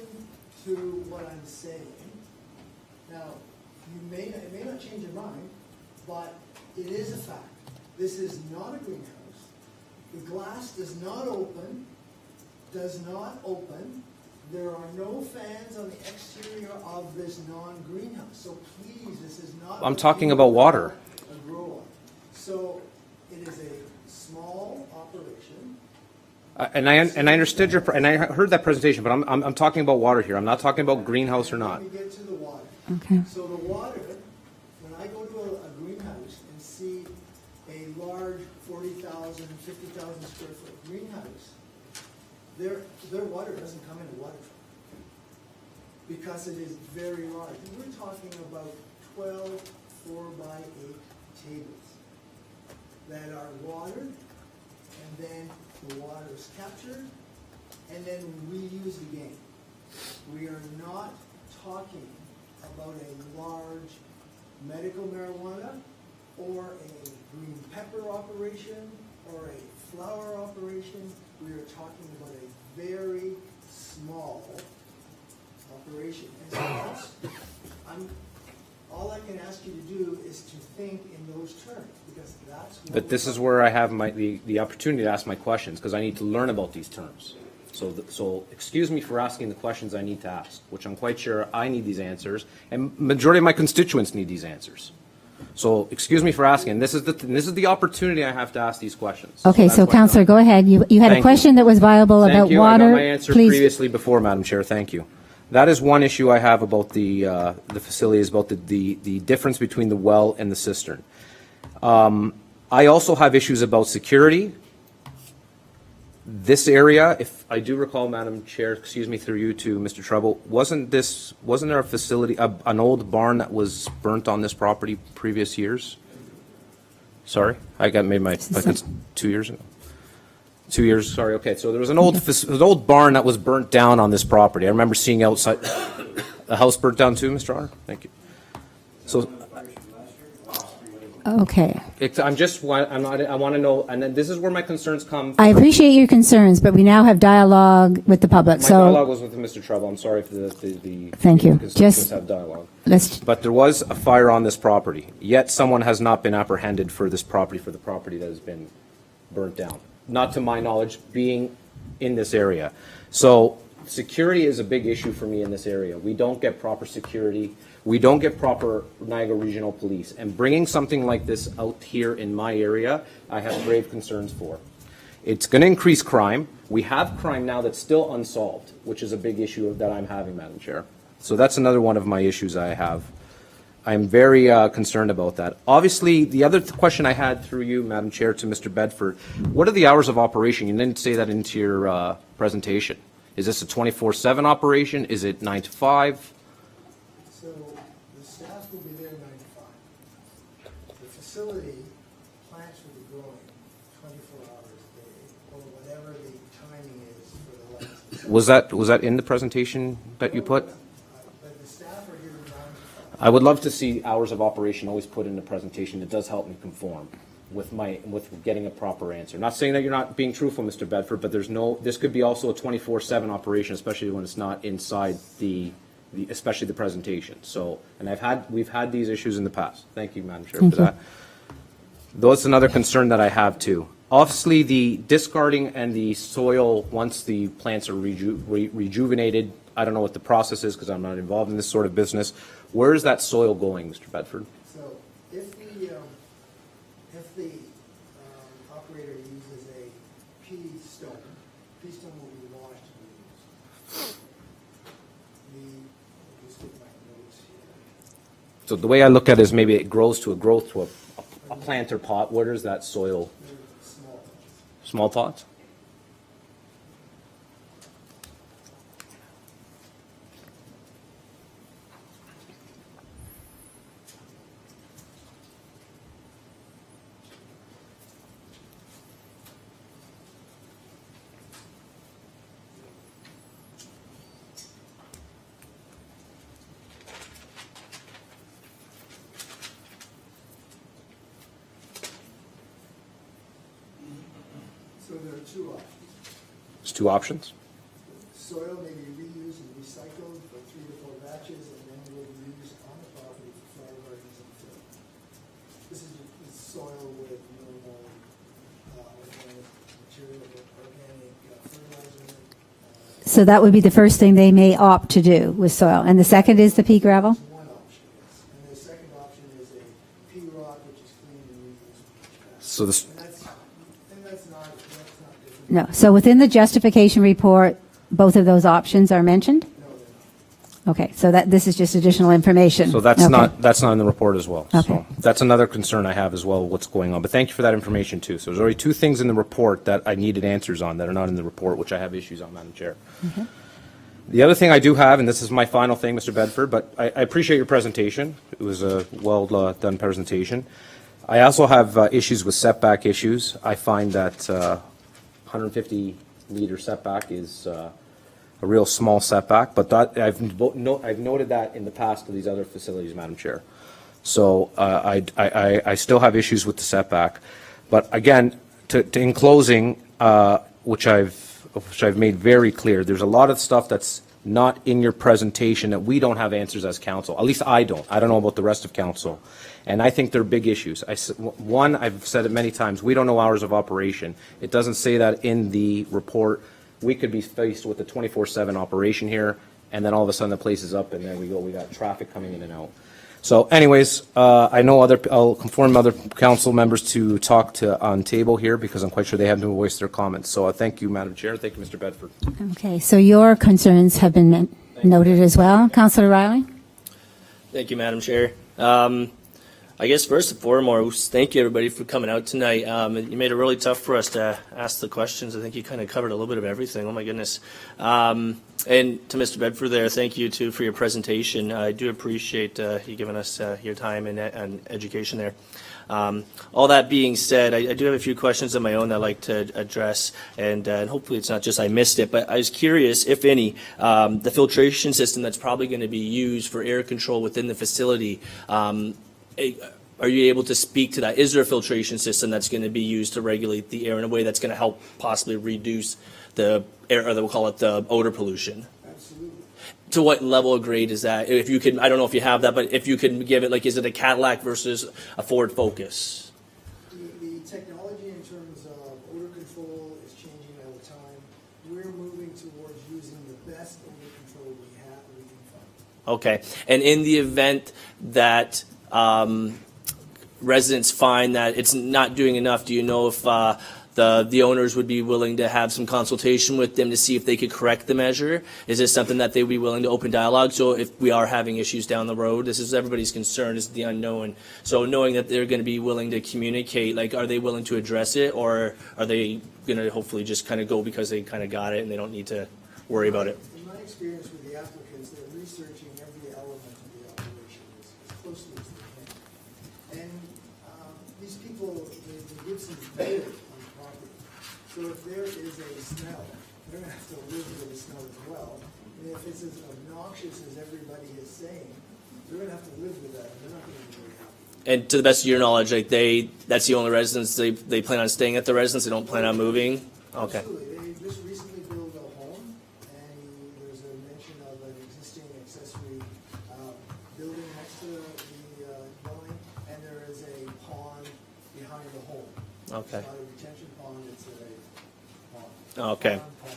to what I'm saying. Now, it may not change your mind, but it is a fact. This is not a greenhouse. The glass does not open. There are no fans on the exterior of this non-greenhouse. So please, this is not. I'm talking about water. A grow-up. So it is a small operation. And I understood and I heard that presentation, but I'm talking about water here. I'm not talking about greenhouse or not. Let me get to the water. Okay. So the water, when I go to a greenhouse and see a large 40,000 40,000, 50,000 square foot greenhouse, their water doesn't come in a water truck because it is very large. We're talking about 12 4x8 tables that are watered, and then the water is captured and then reused again. We are not talking about a large medical marijuana or a green pepper operation or a flower operation. We are talking about a very small operation. And so all I can ask you to do is to think in those terms, because that's what But this is where I have the opportunity to ask my questions, because I need to learn about these terms. So excuse me for asking the questions I need to ask, which I'm quite sure I need these answers, and majority of my constituents need these answers. So excuse me for asking. This is the opportunity I have to ask these questions. Okay, that's so why- Councillor, go ahead. You had Thank a you. question that was viable about Thank you. water. I got my answer Please. previously before, Madam Chair. Thank you. That is one issue I have about the facility, is about the difference between the well and the cistern. I also have issues about security. This area, if I do recall, Madam Chair, excuse me, through you to Mr. Trouble, wasn't there a facility, an old barn that was burnt on this property previous years? Sorry, I got made my 2 years ago. 2 years, sorry, okay. So there was an old barn that was burnt down on this property. I remember seeing outside, the house burnt down too, Mr. Honor? Thank you. So Okay. I want to know, and then this is where my concerns come. I appreciate your concerns, but we now have dialogue with the public, My so dialogue was with Mr. Trouble. I'm sorry if the Thank you. constituents Just- have dialogue. let's, But there was a fire on this property, yet someone has not been apprehended for this property, for the property that has been burnt down. Not to my knowledge, being in this area. So security is a big issue for me in this area. We don't get proper security. We don't get proper Niagara Regional Police. And bringing something like this out here in my area, I have grave concerns for. It's going to increase crime. We have crime now that's still unsolved, which is a big issue that I'm having, Madam Chair. So that's another one of my issues I have. I'm very concerned about that. Obviously, the other question I had through you, Madam Chair, to Mr. Bedford, what are the hours of operation? You didn't say that into your presentation. Is this a 24/7 operation? Is it 9 to 5? So the staff will be there 9 to 5. The facility, plants will be growing 24 hours a day, or whatever the timing is for the lights. Was that in the presentation that you put? But the staff are here 9 to 5. I would love to see hours of operation always put in the presentation. It does help me conform with getting a proper answer. Not saying that you're not being truthful, Mr. Bedford, but this could be also a 24/7 operation, especially when it's not inside especially the presentation. So, and we've had these issues in the past. Thank you, Madam Chair, for that. That's another concern that I have too. Obviously, the discarding and the soil, once the plants are rejuvenated, I don't know what the process is because I'm not involved in this sort of business. Where is that soil going, Mr. Bedford? So if the operator uses a pea stone will be washed and reused. Let me just get my notes here. So the way I look at it is maybe it grows to a planter pot. Where does that soil? They're small. Small pots? So there are two options. There's two options. Soil may be reused and recycled for 3 to 4 batches, and then will be used on the property for flower gardens and fill. This is soil with minimal organic material, organic fertilizer. so that would be the first thing they may opt to do with soil. And the second is the pea gravel? One option, yes. And the second option is a pea rock, which is cleaned and reused. So this, And that's not different. No. So within the justification report, both of those options are mentioned? No, they're not. Okay, so this is just additional information. So that's Okay. that's not in the report as well. Okay. So that's another concern I have as well, what's going on. But thank you for that information too. So there's already two things in the report that I needed answers on that are not in the report, which I have issues on, Madam Chair. The other thing I do have, and this is my final thing, Mr. Bedford, but I appreciate your presentation. It was a well done presentation. I also have issues with setback issues. I find that 150-meter setback is a real small setback, but that, I've noted that in the past to these other facilities, Madam Chair. So I still have issues with the setback. But again, in closing, which I've made very clear, there's a lot of stuff that's not in your presentation that we don't have answers as council. At least I don't. I don't know about the rest of council. And I think they're big issues. One, I've said it many times, we don't know hours of operation. It doesn't say that in the report. We could be faced with a 24/7 operation here, and then all of a sudden the place is up, and there we go. We got traffic coming in and out. So anyways, I know I'll inform other council members to talk to on table here because I'm quite sure they haven't voiced their comments. So thank you, Madam Chair. Thank you, Mr. Bedford. Okay, so your concerns have been noted as well. Councillor Riley? Thank you, Madam Chair. I guess first and foremost, thank you everybody for coming out tonight. You made it really tough for us to ask the questions. I think you kind of covered a little bit of everything. Oh my goodness. And to Mr. Bedford there, thank you too for your presentation. I do appreciate you giving us your time and education there. All that being said, I do have a few questions of my own that I'd like to address, and hopefully it's not just I missed it, but I was curious, if any, the filtration system that's probably going to be used for air control within the facility, are you able to speak to that? Is there a filtration system that's going to be used to regulate the air in a way that's going to help possibly reduce the air, or we'll call it the odor pollution? Absolutely. To what level of grade is that? If you can, I don't know if you have that, but if you can give it, like, is it a Cadillac versus a Ford Focus? The technology in terms of odor control is changing all the time. We're moving towards using the best odor control we can find. Okay. And in the event that residents find that it's not doing enough, do you know if the owners would be willing to have some consultation with them to see if they could correct the measure? Is this something that they would be willing to open dialogue? So if we are having issues down the road, this is everybody's concern, is the unknown. So knowing that they're going to be willing to communicate, like, are they willing to address it, or are they going to hopefully just kind of go because they kind of got it and they don't need to worry about it? In my experience with the applicants, they're researching every element of the operation as closely as they can. And these people, the Gibsons live on the property. So if there is a smell, they're going to have to live with the smell as well. And if it's as obnoxious as everybody is saying, they're going to have to live with that. They're not going to be very happy. And to the best of your knowledge, like, that's the only residence, they plan on staying at the residence, they don't plan on moving? Okay. Absolutely. They just recently built a home, and there's a mention of an existing accessory building next to the dwelling, and there is a pond behind the home. Okay. It's not a retention pond, it's a pond. Okay. Pond.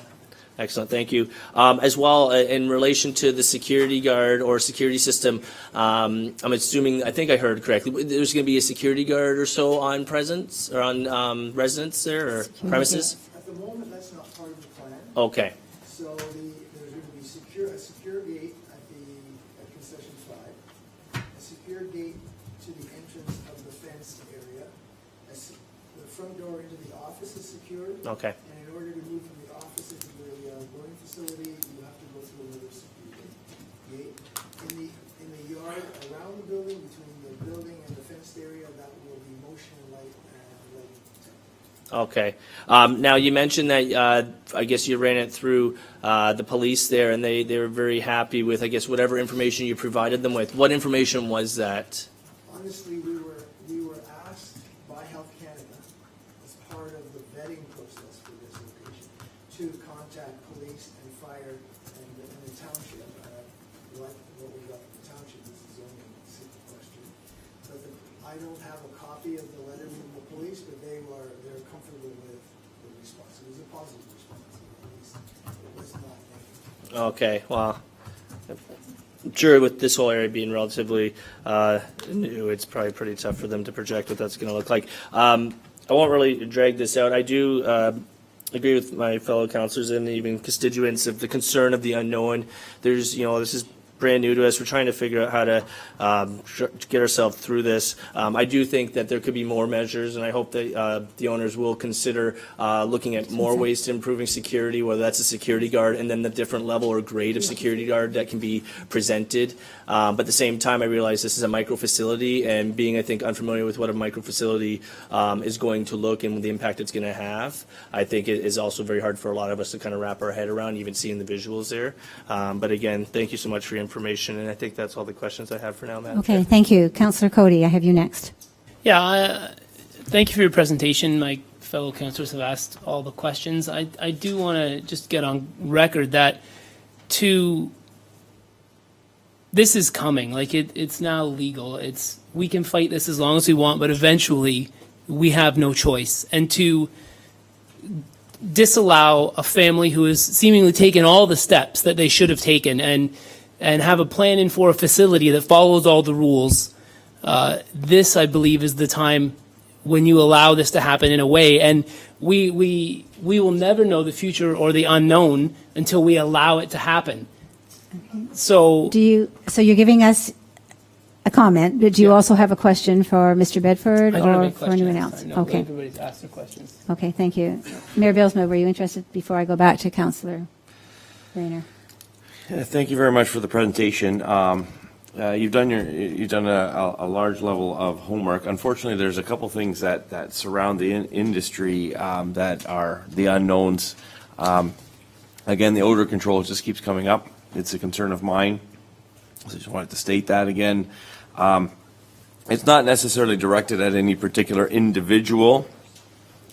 Excellent, thank you. As well, in relation to the security guard or security system, I'm assuming, I think I heard correctly, there's going to be a security guard or so on presence, or on residence there, or premises? At the moment, that's not part of the plan. Okay, So there's going to be a secure gate at concession 5, a secure gate to the entrance of the fenced area. The front door into the office is secured. okay. And in order to move from the office into the boarding facility, you have to go through another security gate. In the yard around the building, between the building and the fenced area, that will be motion light and lighting. Okay. Now, you mentioned that, I guess you ran it through the police there, and they were very happy with, I guess, whatever information you provided them with. What information was that? Honestly, we were asked by Health Canada, as part of the vetting process for this location, to contact police and fire and the township. Like what we got from the township, this is only a simple question. But I don't have a copy of the letter from the police, but they're comfortable with the response. It was a positive response, at least. It was not negative. Okay, well, I'm sure with this whole area being relatively new, it's probably pretty tough for them to project what that's going to look like. I won't really drag this out. I do agree with my fellow councillors and even constituents of the concern of the unknown. There's, this is brand new to us. We're trying to figure out how to get ourselves through this. I do think that there could be more measures, and I hope that the owners will consider looking at more ways to improving security, whether that's a security guard and then the different level or grade of security guard that can be presented. But at the same time, I realize this is a micro facility, and being, I think, unfamiliar with what a micro facility is going to look and the impact it's going to have, I think it is also very hard for a lot of us to kind of wrap our head around, even seeing the visuals there. But again, thank you so much for your information, and I think that's all the questions I have for now, Madam Okay, Chair. thank you. Councillor Cody, I have you next. Yeah, thank you for your presentation. My fellow councillors have asked all the questions. I do want to just get on record that this is coming. Like it's now legal. We can fight this as long as we want, but eventually we have no choice. And to disallow a family who has seemingly taken all the steps that they should have taken and have a plan in for a facility that follows all the rules, this, I believe, is the time when you allow this to happen in a way. And we will never know the future or the unknown until we allow it to happen. So you're giving us a comment, but do you also have a question for Mr. Bedford I don't have or any for anyone else? questions. No, Okay. everybody's asked their questions. Okay, thank you. Mayor Bylsma, were you interested before I go back to Councillor Rayner? Thank you very much for the presentation. You've done a large level of homework. Unfortunately, there's a couple things that surround the industry that are the unknowns. Again, the odor control just keeps coming up. It's a concern of mine. So I just wanted to state that again. It's not necessarily directed at any particular individual,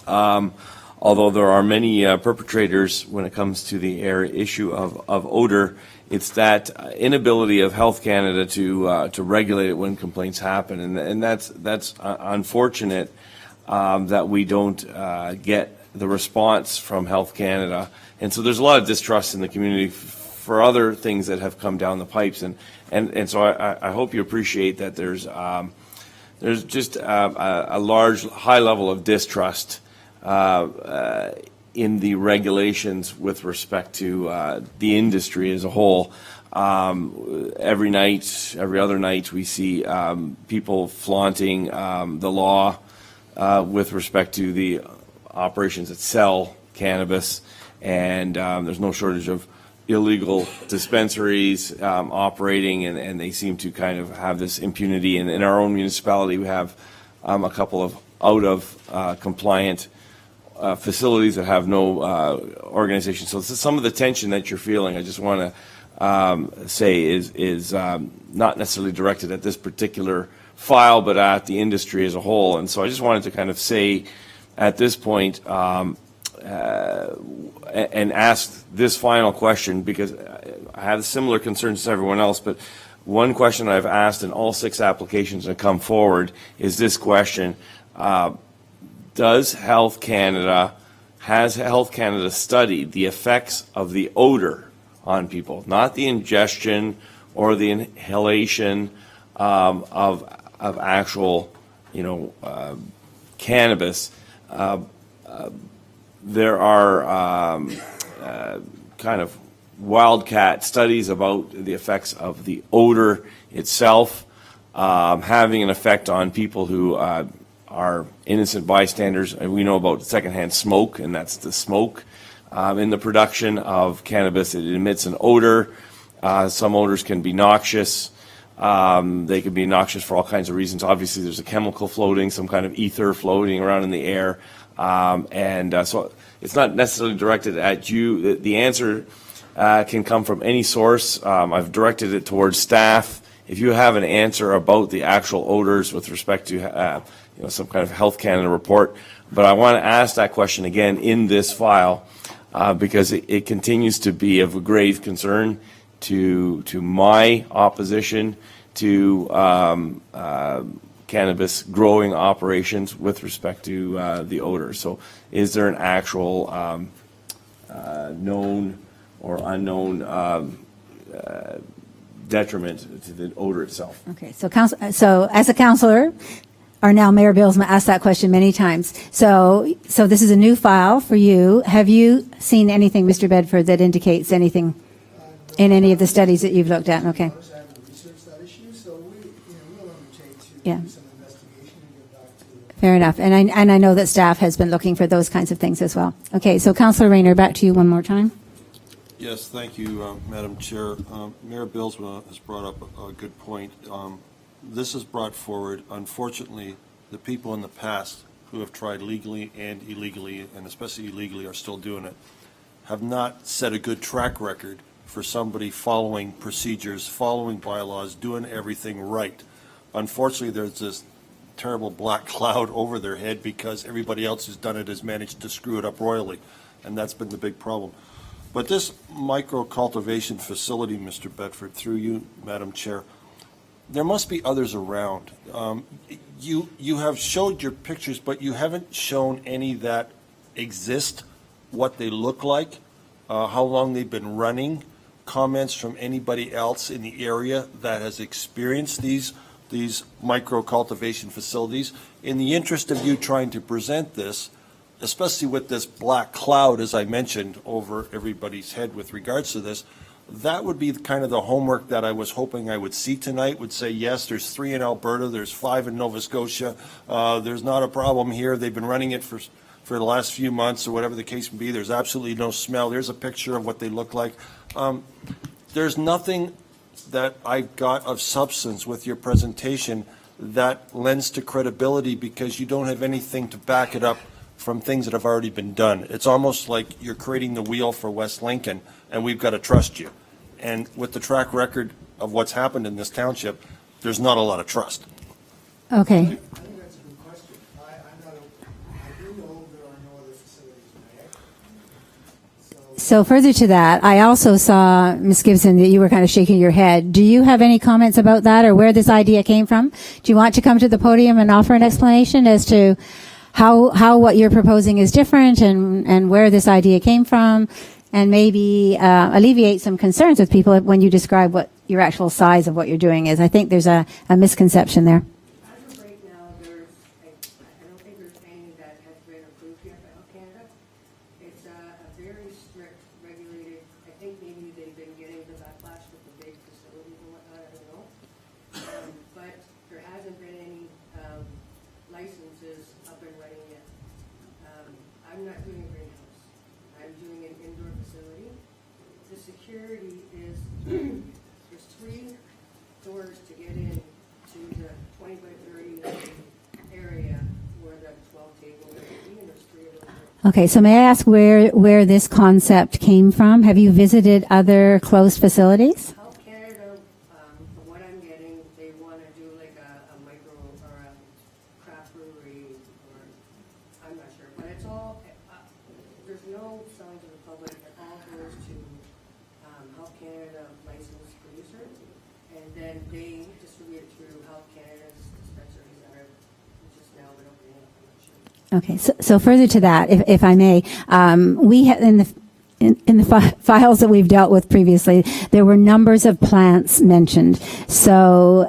although there are many perpetrators when it comes to the issue of odor. It's that inability of Health Canada to regulate it when complaints happen, and that's unfortunate that we don't get the response from Health Canada, and so there's a lot of distrust in the community for other things that have come down the pipes, and so I hope you appreciate that there's just a large, high level of distrust in the regulations with respect to the industry as a whole. Every night, every other night, we see people flaunting the law with respect to the operations that sell cannabis, and there's no shortage of illegal dispensaries operating, and they seem to kind of have this impunity. And in our own municipality, we have a couple of out of compliant facilities that have no organization. So this is some of the tension that you're feeling. I just want to say is not necessarily directed at this particular file, but at the industry as a whole. And so I just wanted to kind of say at this point and ask this final question, because I have similar concerns as everyone else, but one question I've asked in all 6 applications that come forward is this question: has Health Canada studied the effects of the odor on people, not the ingestion or the inhalation of actual, cannabis? There are kind of wildcat studies about the effects of the odor itself having an effect on people who are innocent bystanders. And we know about secondhand smoke, and that's the smoke in the production of cannabis. It emits an odor. Some odors can be noxious. They can be noxious for all kinds of reasons. Obviously, there's a chemical floating, some kind of ether floating around in the air. So it's not necessarily directed at you. The answer can come from any source. I've directed it towards staff. If you have an answer about the actual odors with respect to some kind of Health Canada report, but I want to ask that question again in this file because it continues to be of a grave concern to my opposition to cannabis growing operations with respect to the odor. So is there an actual known or unknown detriment to the odor itself? Okay, so as a councillor, or now Mayor Bylsma asked that question many times. So this is a new file for you. Have you seen anything, Mr. Bedford, that indicates anything In any of the studies that you've looked at, okay. I haven't researched that issue, so we'll undertake to Yeah. do some investigation and get back to Fair enough. And I know that staff has been looking for those kinds of things as well. Okay, so Councillor Rayner, back to you one more time. Yes, thank you, Madam Chair. Mayor Bilsma has brought up a good point. This is brought forward, unfortunately, the people in the past who have tried legally and illegally, and especially illegally are still doing it, have not set a good track record for somebody following procedures, following bylaws, doing everything right. Unfortunately, there's this terrible black cloud over their head because everybody else who's done it has managed to screw it up royally, and that's been the big problem. But this micro-cultivation facility, Mr. Bedford, through you, Madam Chair, there must be others around. You have showed your pictures, but you haven't shown any that exist, what they look like, how long they've been running, comments from anybody else in the area that has experienced these micro-cultivation facilities. In the interest of you trying to present this, especially with this black cloud, as I mentioned, over everybody's head with regards to this, that would be kind of the homework that I was hoping I would see tonight, would say, yes, there's 3 in Alberta, there's 5 in Nova Scotia, there's not a problem here, they've been running it for the last few months, or whatever the case may be, there's absolutely no smell, there's a picture of what they look like. There's nothing that I got of substance with your presentation that lends to credibility, because you don't have anything to back it up from things that have already been done. It's almost like you're creating the wheel for West Lincoln, and we've got to trust you. And with the track record of what's happened in this township, there's not a lot of trust. Okay. I think that's a good question. I do know there are no other facilities in the area. So further to that, I also saw, Ms. Gibson, that you were kind of shaking your head. Do you have any comments about that, or where this idea came from? Do you want to come to the podium and offer an explanation as to how what you're proposing is different, and where this idea came from, and maybe alleviate some concerns with people when you describe what your actual size of what you're doing is? I think there's a misconception there. As of right now, I don't think there's any that has been approved yet by Health Canada. It's a very strict, regulated, I think maybe they've been getting the backlash with the big facilities and whatnot, I don't know. But there hasn't been any licenses up and running yet. I'm not doing a greenhouse. I'm doing an indoor facility. The security is, there's 3 doors to get in to the 20 by 30 area where the 12 tables are, and there's 3 of them. Okay, so may I ask where this concept came from? Have you visited other closed facilities? Health Canada, from what I'm getting, they want to do like a micro or a craft brewery, or I'm not sure, but it's all, there's no selling to the public. It all goes to Health Canada licensed producer, and then they distribute it through Health Canada's dispensaries that are just now been opening up. I'm not sure. Okay, so further to that, if I may, we have in the files that we've dealt with previously, there were numbers of plants mentioned. So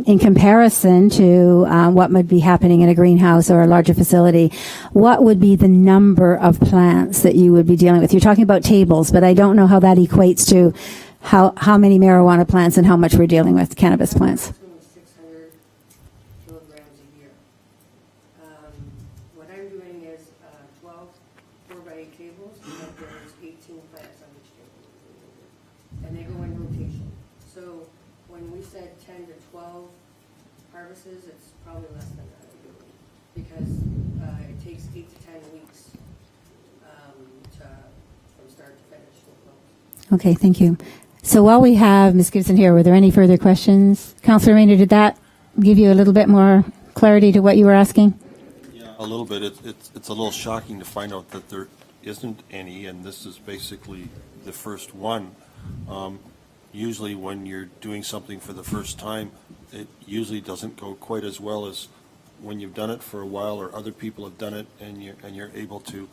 in comparison to what would be happening in a greenhouse or a larger facility, what would be the number of plants that you would be dealing with? You're talking about tables, but I don't know how that equates to how many marijuana plants and how much we're dealing with cannabis plants. 600 kilograms a year. What I'm doing is 12 4x8 tables, and there's 18 plants on each table. And they go in rotation. So when we said 10 to 12 harvests, it's probably less than that. Because it takes 8 to 10 weeks from start to finish. Okay, thank you. So while we have Ms. Gibson here, were there any further questions? Councillor Rayner, did that give you a little bit more clarity to what you were asking? Yeah, a little bit. It's a little shocking to find out that there isn't any, and this is basically the first one. Usually when you're doing something for the first time, it usually doesn't go quite as well as when you've done it for a while, or other people have done it, and you're able to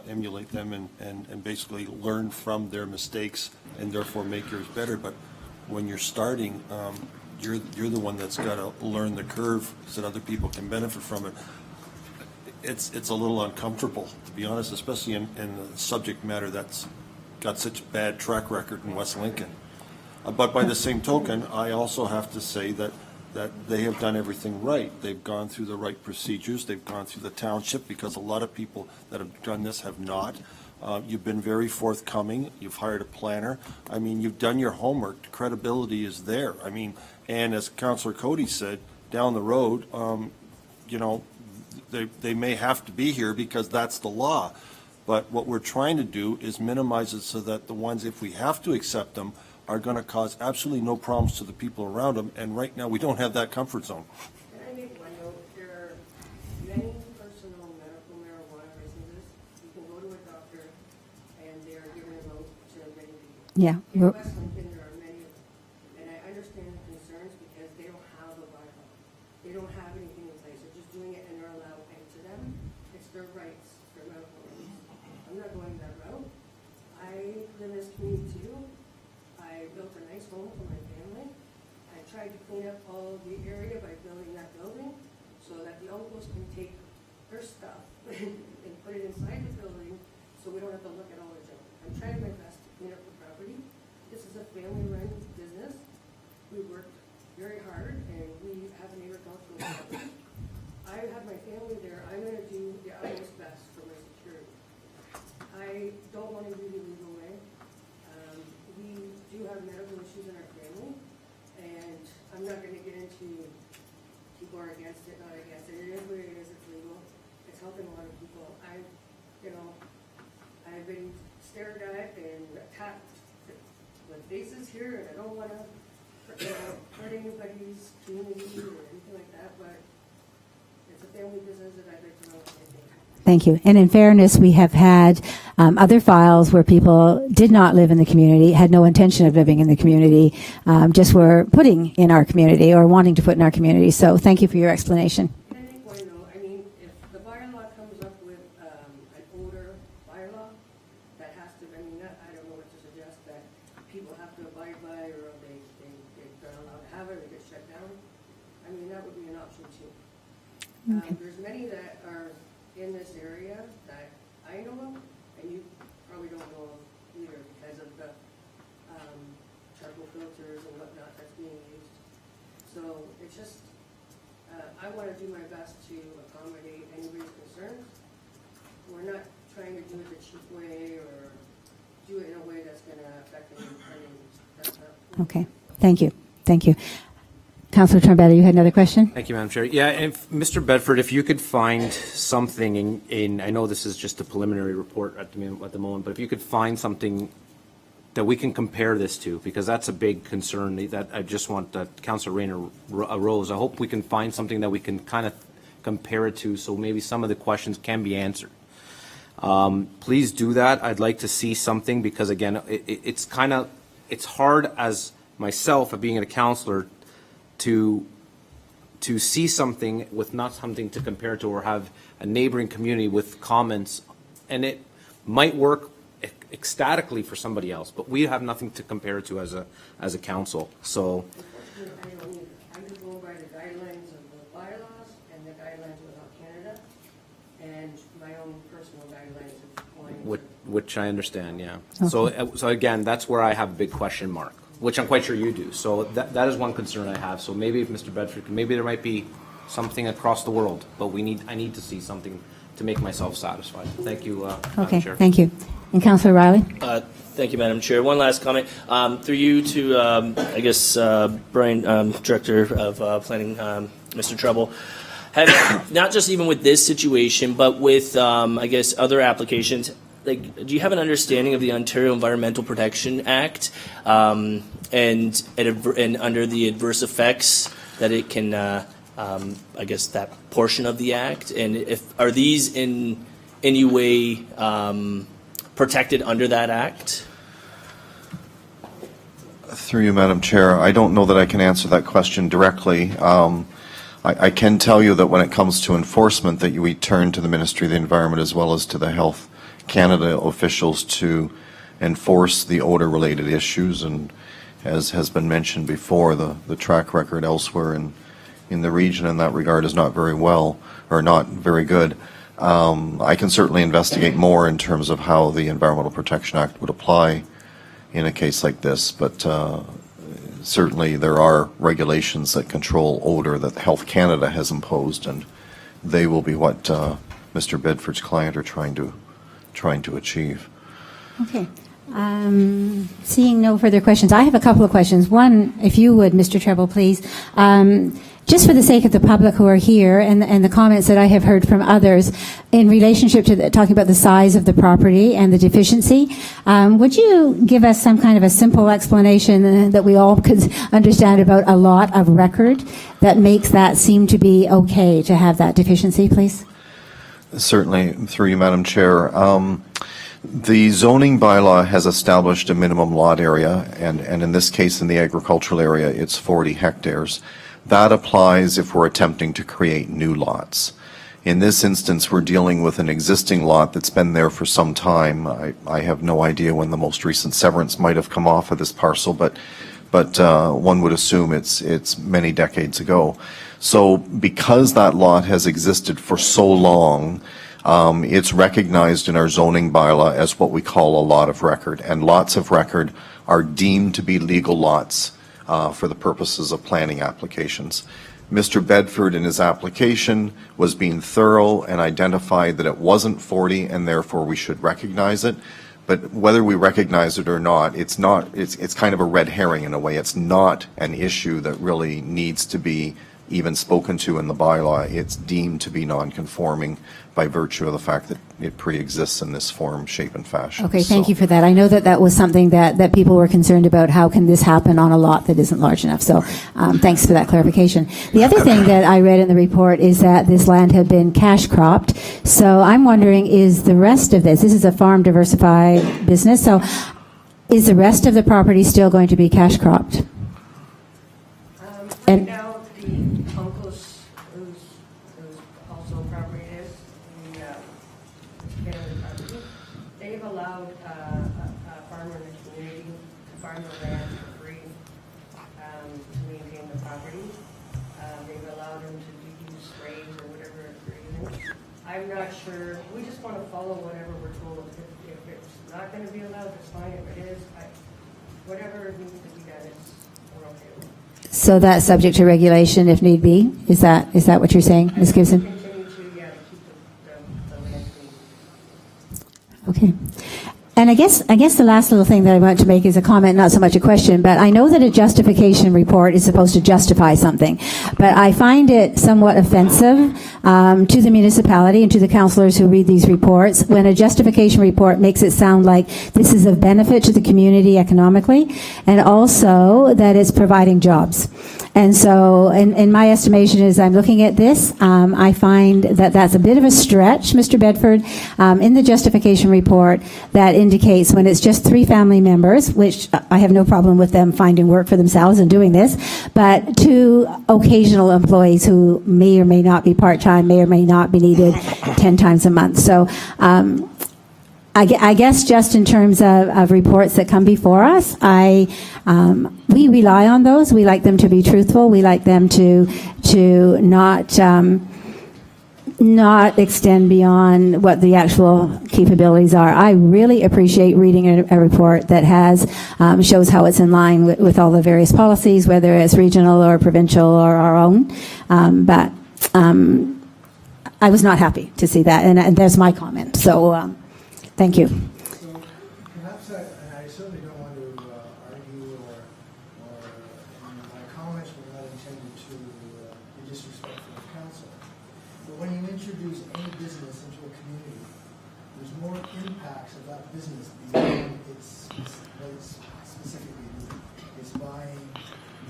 emulate them and basically learn from their mistakes and therefore make yours better. But when you're starting, you're the one that's got to learn the curve so that other people can benefit from it. It's a little uncomfortable, to be honest, especially in the subject matter that's got such a bad track record in West Lincoln. But by the same token, I also have to say that they have done everything right. They've gone through the right procedures. They've gone through the township, because a lot of people that have done this have not. You've been very forthcoming. You've hired a planner. I mean, you've done your homework. The credibility is there. I mean, and as Councillor Cody said, down the road, you know, they may have to be here because that's the law. But what we're trying to do is minimize it so that the ones, if we have to accept them, are going to cause absolutely no problems to the people around them. And right now, we don't have that comfort zone. Can I make one note? There are many personal medical marijuana licenses. You can go to a doctor and they're given them out to many people. Yeah. In West Lincoln, there are many of them. And I understand the concerns because they don't have a bylaw. They don't have anything in place. They're just doing it and they're allowed, and to them, it's their rights, their medical rights. I'm not going that route. I live in this community too. I built a nice home for my family. I tried to clean up all the area by building that building so that the uncles can take their stuff and put it inside the building so we don't have to look at all the junk. I'm trying my best to clean up the property. This is a family-run business. We worked very hard and we have an agricultural property. I have my family there. I'm going to do the utmost best for my security. I don't want to do the legal way. We do have medical issues in our family, and I'm not going to get into people are against it, not against it. It is what it is. It's legal. It's helping a lot of people. I've been stared at and attacked with faces here, and I don't want to hurt anybody's community or anything like that, but it's a family business that I'd like to know what they think. Thank you. And in fairness, we have had other files where people did not live in the community, had no intention of living in the community, just were putting in our community or wanting to put in our community. So thank you for your explanation. Can I make one note? I mean, if the bylaw comes up with an older bylaw that has to, I mean, I don't know what to suggest, that people have to abide by, or they're not allowed to have it, or they get shut down. I mean, that would be an option too. Okay. There's many that are in this area that I know of, and you probably don't know of either because of the charcoal filters and whatnot that's being used. So it's just, I want to do my best to accommodate anybody's concerns. We're not trying to do it the cheap way or do it in a way that's going to affect any. That's not. Okay. Thank you. Thank you. Councillor Trombetta, you had another question? Thank you, Madam Chair. Yeah, and Mr. Bedford, if you could find something in I know this is just a preliminary report at the moment, but if you could find something that we can compare this to, because that's a big concern that I just want that Councillor Rayner arose. I hope we can find something that we can kind of compare it to, so maybe some of the questions can be answered. Please do that. I'd like to see something, because again, it's hard as myself, of being a councillor, to see something with not something to compare to, or have a neighboring community with comments, and it might work ecstatically for somebody else, but we have nothing to compare it to as a council. So I'm just going by the guidelines of the bylaws and the guidelines of Health Canada and my own personal guidelines of going. which I understand, yeah. Okay. So again, that's where I have a big question mark, which I'm quite sure you do. So that is one concern I have. So maybe if Mr. Bedford, maybe there might be something across the world, but I need to see something to make myself satisfied. Thank you, Okay. Madam Chair. Thank you. And Councillor Riley? Thank you, Madam Chair. One last comment. Through you to, I guess, Brian, Director of Planning, Mr. Trouble. Have, not just even with this situation, but with, I guess, other applications, like, do you have an understanding of the Ontario Environmental Protection Act and under the adverse effects that it can, I guess, that portion of the act? And are these in any way protected under that act? Through you, Madam Chair, I don't know that I can answer that question directly. I can tell you that when it comes to enforcement, that we turn to the Ministry of the Environment as well as to the Health Canada officials to enforce the odor-related issues. And as has been mentioned before, the track record elsewhere in the region in that regard is not very well, or not very good. I can certainly investigate more in terms of how the Environmental Protection Act would apply in a case like this, but certainly there are regulations that control odor that Health Canada has imposed, and they will be what Mr. Bedford's client are trying to achieve. Okay. Seeing no further questions, I have a couple of questions. One, if you would, Mr. Treble, please. Just for the sake of the public who are here and the comments that I have heard from others in relationship to talking about the size of the property and the deficiency, would you give us some kind of a simple explanation that we all could understand about a lot of record that makes that seem to be okay to have that deficiency, please? Certainly, through you, Madam Chair. The zoning bylaw has established a minimum lot area, and in this case, in the agricultural area, it's 40 hectares. That applies if we're attempting to create new lots. In this instance, we're dealing with an existing lot that's been there for some time. I have no idea when the most recent severance might have come off of this parcel, but one would assume it's many decades ago. So because that lot has existed for so long, it's recognized in our zoning bylaw as what we call a lot of record, and lots of record are deemed to be legal lots for the purposes of planning applications. Mr. Bedford in his application was being thorough and identified that it wasn't 40 and therefore we should recognize it. But whether we recognize it or not, it's kind of a red herring in a way. It's not an issue that really needs to be even spoken to in the bylaw. It's deemed to be non-conforming by virtue of the fact that it pre-exists in this form, shape, and fashion. Okay, thank you for that. I know that was something that people were concerned about. How can this happen on a lot that isn't large enough? So thanks for that clarification. The other thing that I read in the report is that this land had been cash cropped. So I'm wondering, is the rest of this is a farm diversified business, so is the rest of the property still going to be cash cropped? Right now, the uncles, whose also property is, the property, they've allowed a farmer in the community to farm the land for free to maintain the property. They've allowed him to use sprays or whatever they're using. I'm not sure. We just want to follow whatever we're told. If it's not going to be allowed, it's fine. If it is, whatever needs to be done, we're okay with. So that's subject to regulation if need be? Is that what you're saying, Ms. Gibson? Continue to, keep the land clean. Okay. And I guess the last little thing that I want to make is a comment, not so much a question, but I know that a justification report is supposed to justify something, but I find it somewhat offensive to the municipality and to the councillors who read these reports when a justification report makes it sound like this is of benefit to the community economically and also that it's providing jobs. And so in my estimation, as I'm looking at this, I find that that's a bit of a stretch, Mr. Bedford, in the justification report that indicates when it's just 3 family members, which I have no problem with them finding work for themselves and doing this, but 2 occasional employees who may or may not be part-time, may or may not be needed 10 times a month. So I guess just in terms of reports that come before us, we rely on those. We like them to be truthful. We like them to not extend beyond what the actual capabilities are. I really appreciate reading a report that shows how it's in line with all the various policies, whether it's regional or provincial or our own. But I was not happy to see that, and there's my comment. So thank you. So perhaps, and I certainly don't want to argue or my comments were not intended to be disrespectful of council. But when you introduce any business into a community, there's more impacts of that business beyond what it's specifically doing. It's buying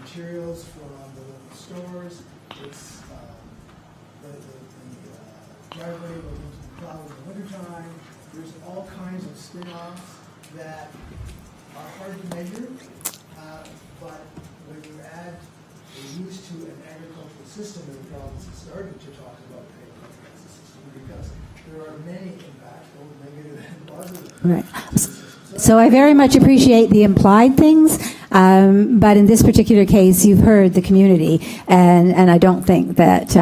materials from the local stores, it's the driveway goes into the cloud in the wintertime. There's all kinds of spin-offs that are hard to measure, but when you add the use to an agricultural system in the province, it started to talk about the agricultural system because there are many impacts, both negative and positive. Right. So I very much appreciate the implied things, but in this particular case, you've heard the community, and I don't think that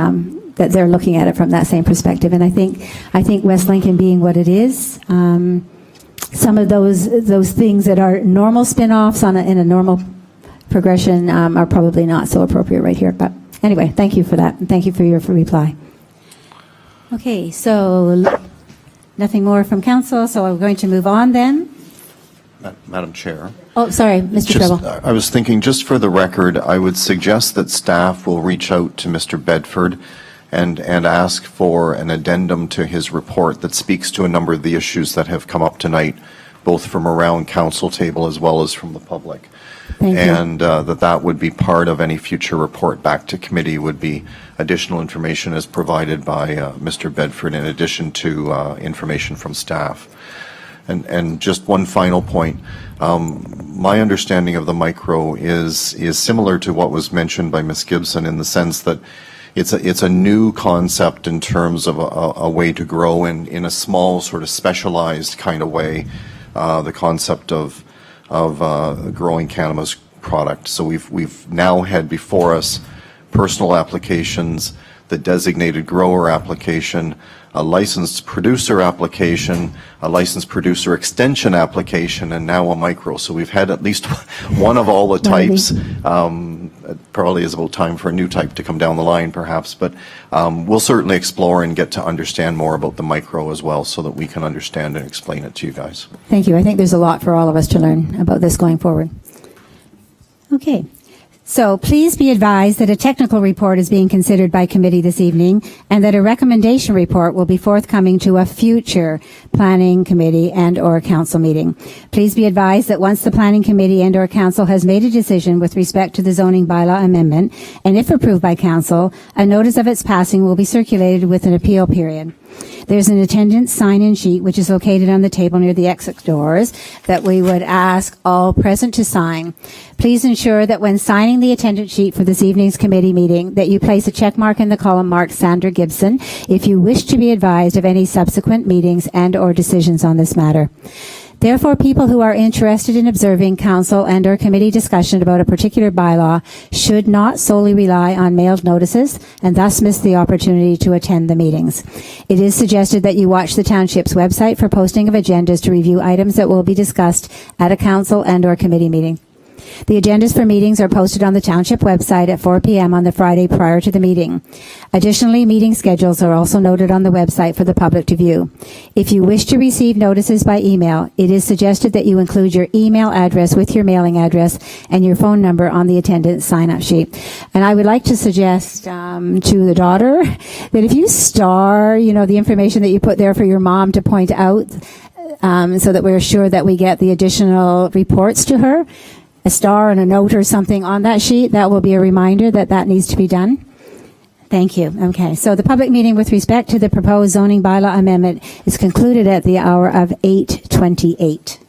that they're looking at it from that same perspective. And I think West Lincoln being what it is, some of those things that are normal spin-offs in a normal progression are probably not so appropriate right here. But anyway, thank you for that, and thank you for your reply. Okay, so nothing more from council, so I'm going to move on then. Madam Chair. Oh, sorry, Mr. Treble. I was thinking, just for the record, I would suggest that staff will reach out to Mr. Bedford and ask for an addendum to his report that speaks to a number of the issues that have come up tonight, both from around council table as well as from the public. Thank you. And that would be part of any future report back to committee, would be additional information as provided by Mr. Bedford in addition to information from staff. And just one final point. My understanding of the micro is similar to what was mentioned by Ms. Gibson, in the sense that it's a new concept in terms of a way to grow in a small, sort of specialized kind of way, the concept of growing cannabis product. So we've now had before us personal applications, the designated grower application, a licensed producer application, a licensed producer extension application, and now a micro. So we've had at least one of all the types. It probably is about time for a new type to come down the line, perhaps. But we'll certainly explore and get to understand more about the micro as well, so that we can understand and explain it to you guys. Thank you. I think there's a lot for all of us to learn about this going forward. Okay. So please be advised that a technical report is being considered by committee this evening, and that a recommendation report will be forthcoming to a future planning committee and or council meeting. Please be advised that once the planning committee and or council has made a decision with respect to the zoning bylaw amendment, and if approved by council, a notice of its passing will be circulated with an appeal period. There's an attendance sign-in sheet which is located on the table near the exit doors that we would ask all present to sign. Please ensure that when signing the attendance sheet for this evening's committee meeting, that you place a check mark in the column marked Sandra Gibson if you wish to be advised of any subsequent meetings and or decisions on this matter. Therefore, people who are interested in observing council and or committee discussion about a particular bylaw should not solely rely on mailed notices and thus miss the opportunity to attend the meetings. It is suggested that you watch the township's website for posting of agendas to review items that will be discussed at a council and or committee meeting. The agendas for meetings are posted on the township website at 4 p.m. on the Friday prior to the meeting. Additionally, meeting schedules are also noted on the website for the public to view. If you wish to receive notices by email, it is suggested that you include your email address with your mailing address and your phone number on the attendance sign-up sheet. And I would like to suggest to the daughter that if you star, the information that you put there for your mom to point out, so that we're sure that we get the additional reports to her, a star and a note or something on that sheet, that will be a reminder that needs to be done. Thank you. Okay, so the public meeting with respect to the proposed zoning bylaw amendment is concluded at the hour of 8:28.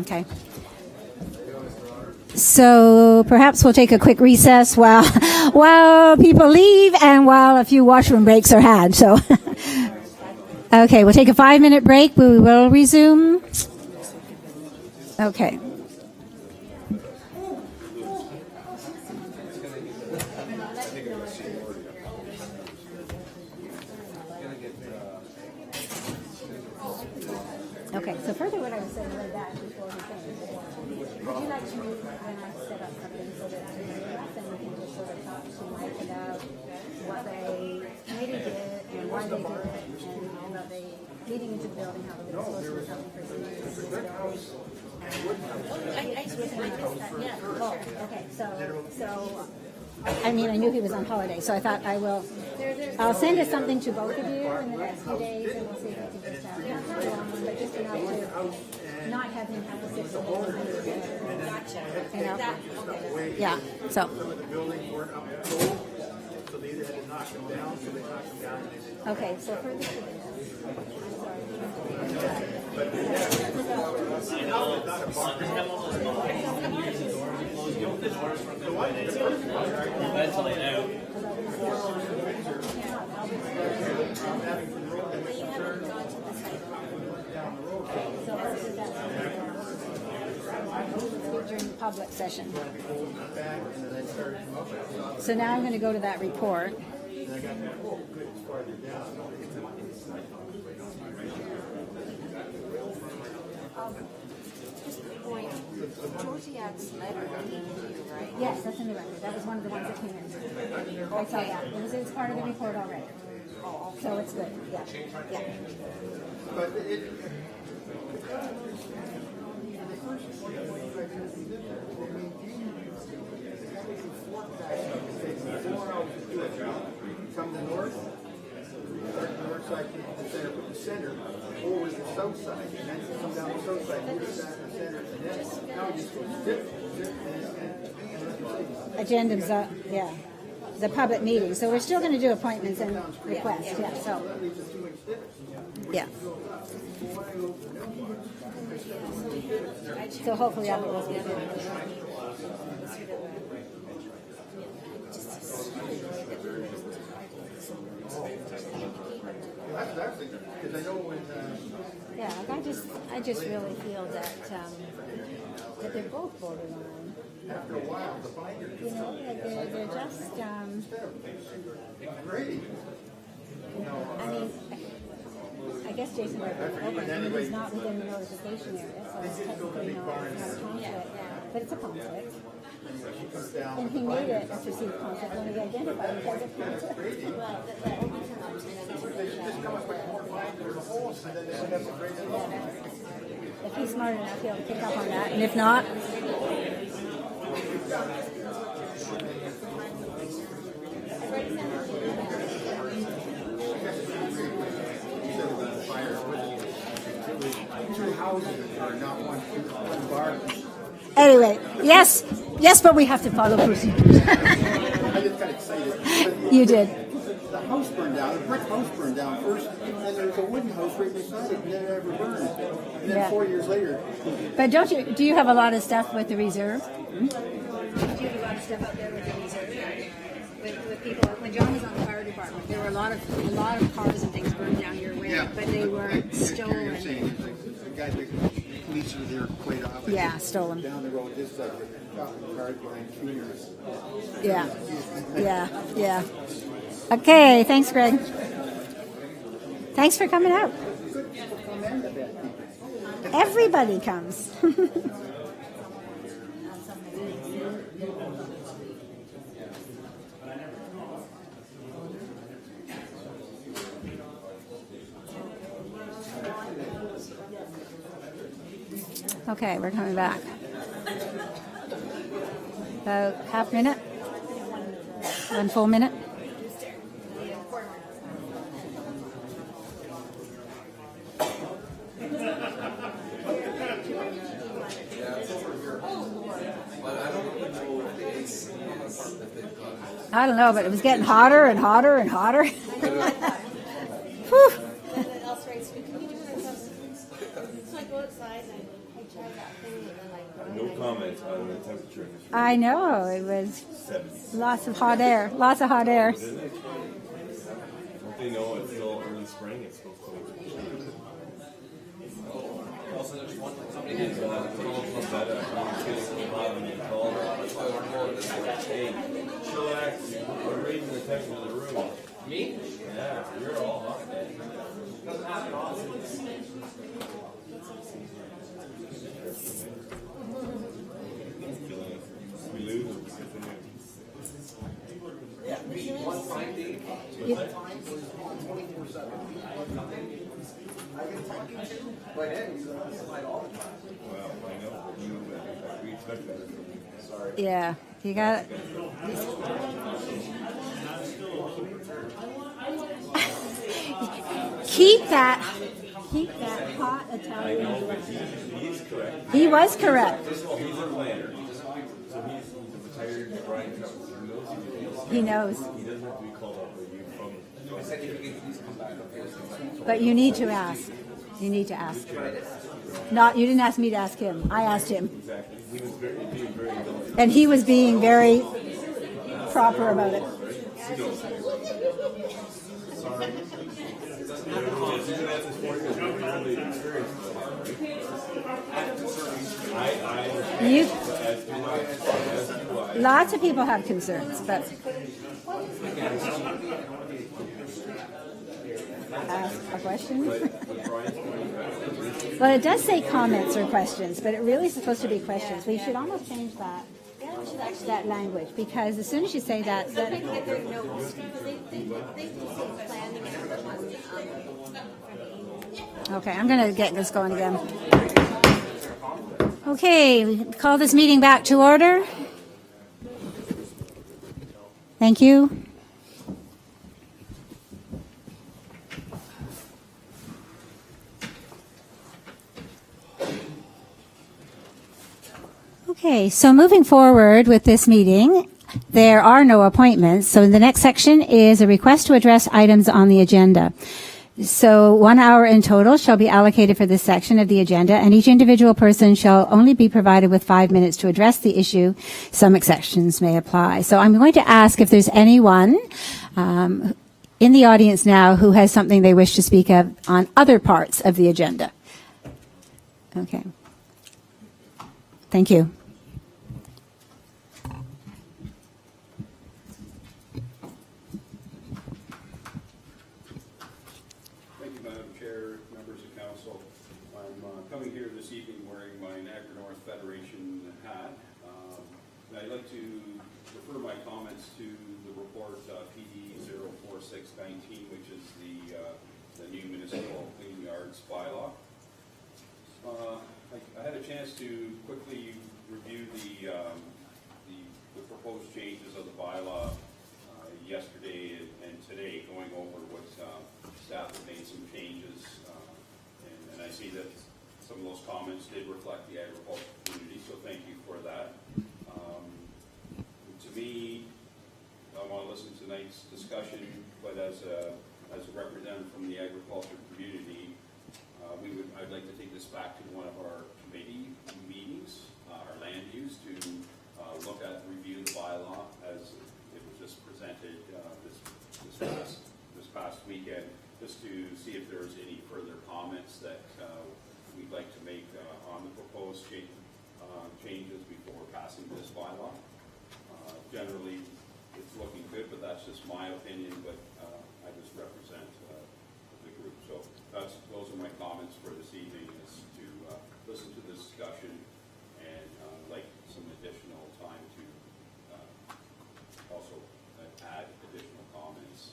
Okay. So perhaps we'll take a quick recess while people leave and while a few washroom breaks are had. So, okay, we'll take a 5-minute break. We will resume. Okay. Okay, so further what I was saying about that before we finish. Would you like to meet when I set up something so that then we can just sort of talk to Mike about what they maybe did and why they did it, and about the leading into the building, how they were supposed to do something for some reason. Okay, so I knew he was on holiday, so I thought I'll send us something to both of you in the next few days, and we'll see if we can just have one, but just enough to not have him have to sit so long. Yeah, so. Okay, so for this. Ventilate out. public session. back, and then I started them up. So now I'm going to go to that report. And I got, oh, good, it's farther down. Josiah's letter came to you, right? Yes, that's in the record. That was one of the ones that came in. I saw that. It's part of the report already. So it's good. Yeah. Yeah. But it, from the north, start the north side, instead of the center, over the south side, and then come down the south side, move it back to the center, and then now you just go zip, zip, and Agenda's up. Yeah. The public meeting. So we're still going to do appointments and requests. Yeah. So. Yeah. So hopefully I'll be able to get it. because I know when, Yeah, like I just really feel that that they're both borderline. after a while, the binder. You know, like they're just I mean, I guess Jason would open. I mean, he's not within the notification area, so it's technically not a conflict. But it's a conflict. And he made it a perceived conflict when he identified it as a conflict. If he's smart enough, he'll pick up on that. And if not, Two houses are not one bar. anyway, yes, but we have to follow procedures. I just got excited. You did. The house burned down, the brick house burned down first, and there was a wooden house right beside it, and then it never burned. And then Yeah. 4 years later, But do you have a lot of stuff with the reserve? Do you have a lot of stuff out there with the reserve? With people, when John was on the fire department, there were a lot of cars and things burned down your way, but they were stolen. the guy, the police are there quite often. Yeah, stolen. Down the road, this side, shopping cart behind Keener's. Yeah. Okay, thanks, Greg. Thanks for coming out. Everybody comes. Okay, we're coming back. About half minute? 1 full minute? I don't know, but it was getting hotter and hotter and hotter. Whew. No comment on the temperature. I know, it was 70. lots of hot air. Lots of hot air. Don't they know it's still early spring? It's supposed to be. Hey, chillax. We're raising the temperature of the room. Me? Yeah, you're all hot, man. We lose. One fine day. But then you slide all the time. Well, I know. We expect that. Sorry. Yeah, you got it. Keep that hot Italian. I know, but he's correct. He was correct. First of all, he's a planner. So he's a retired Brian Trump. He knows. He doesn't have to be called up with you from. I said if you could please come back. But you need to ask. You need to ask. Not, you didn't ask me to ask him. I asked him. Exactly. He was being very diligent. And he was being very proper about it. Sorry. You, lots of people have concerns, but a question? Well, it does say comments or questions, but it really is supposed to be questions. We should almost change that language, because as soon as you say that, okay, I'm going to get this going again. Okay, we call this meeting back to order. Thank you. Okay, so moving forward with this meeting, there are no appointments. So the next section is a request to address items on the agenda. So 1 hour in total shall be allocated for this section of the agenda, and each individual person shall only be provided with 5 minutes to address the issue. Some exceptions may apply. So I'm going to ask if there's anyone in the audience now who has something they wish to speak of on other parts of the agenda. Okay. Thank you. Coming here this evening wearing my Niagara North Federation hat. I'd like to refer my comments to the report PD 04619, which is the new municipal clean yards bylaw. I had a chance to quickly review the proposed changes of the bylaw yesterday and today, going over what staff have made some changes, and I see that some of those comments did reflect the agricultural community, so thank you for that. To me, I want to listen to tonight's discussion, but as a representative from the agricultural community, I'd like to take this back to one of our committee meetings, our land use, to look at, review the bylaw as it was just presented this past weekend, just to see if there's any further comments that we'd like to make on the proposed changes before passing this bylaw. Generally, it's looking good, but that's just my opinion, but I just represent the group. So those are my comments for this evening, is to listen to the discussion and like some additional time to also add additional comments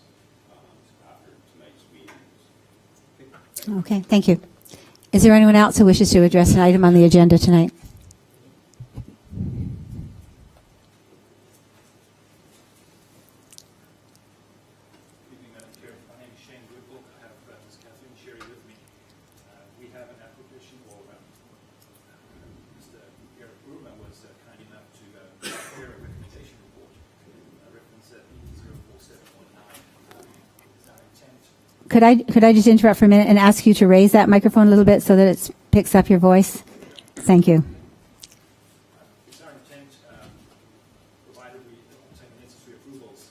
after tonight's meetings. Okay, thank you. Is there anyone else who wishes to address an item on the agenda tonight? Good evening, Madam Chair. My name is Shane Goodbook. I have Ms. Catherine Sherry with me. We have an application, or Mr. Garrett Burman was kind enough to prepare a recommendation report, reference P04719. It's our intent. Could I just interrupt for a minute and ask you to raise that microphone a little bit so that it picks up your voice? Thank you. It's our intent, provided we obtain the necessary approvals,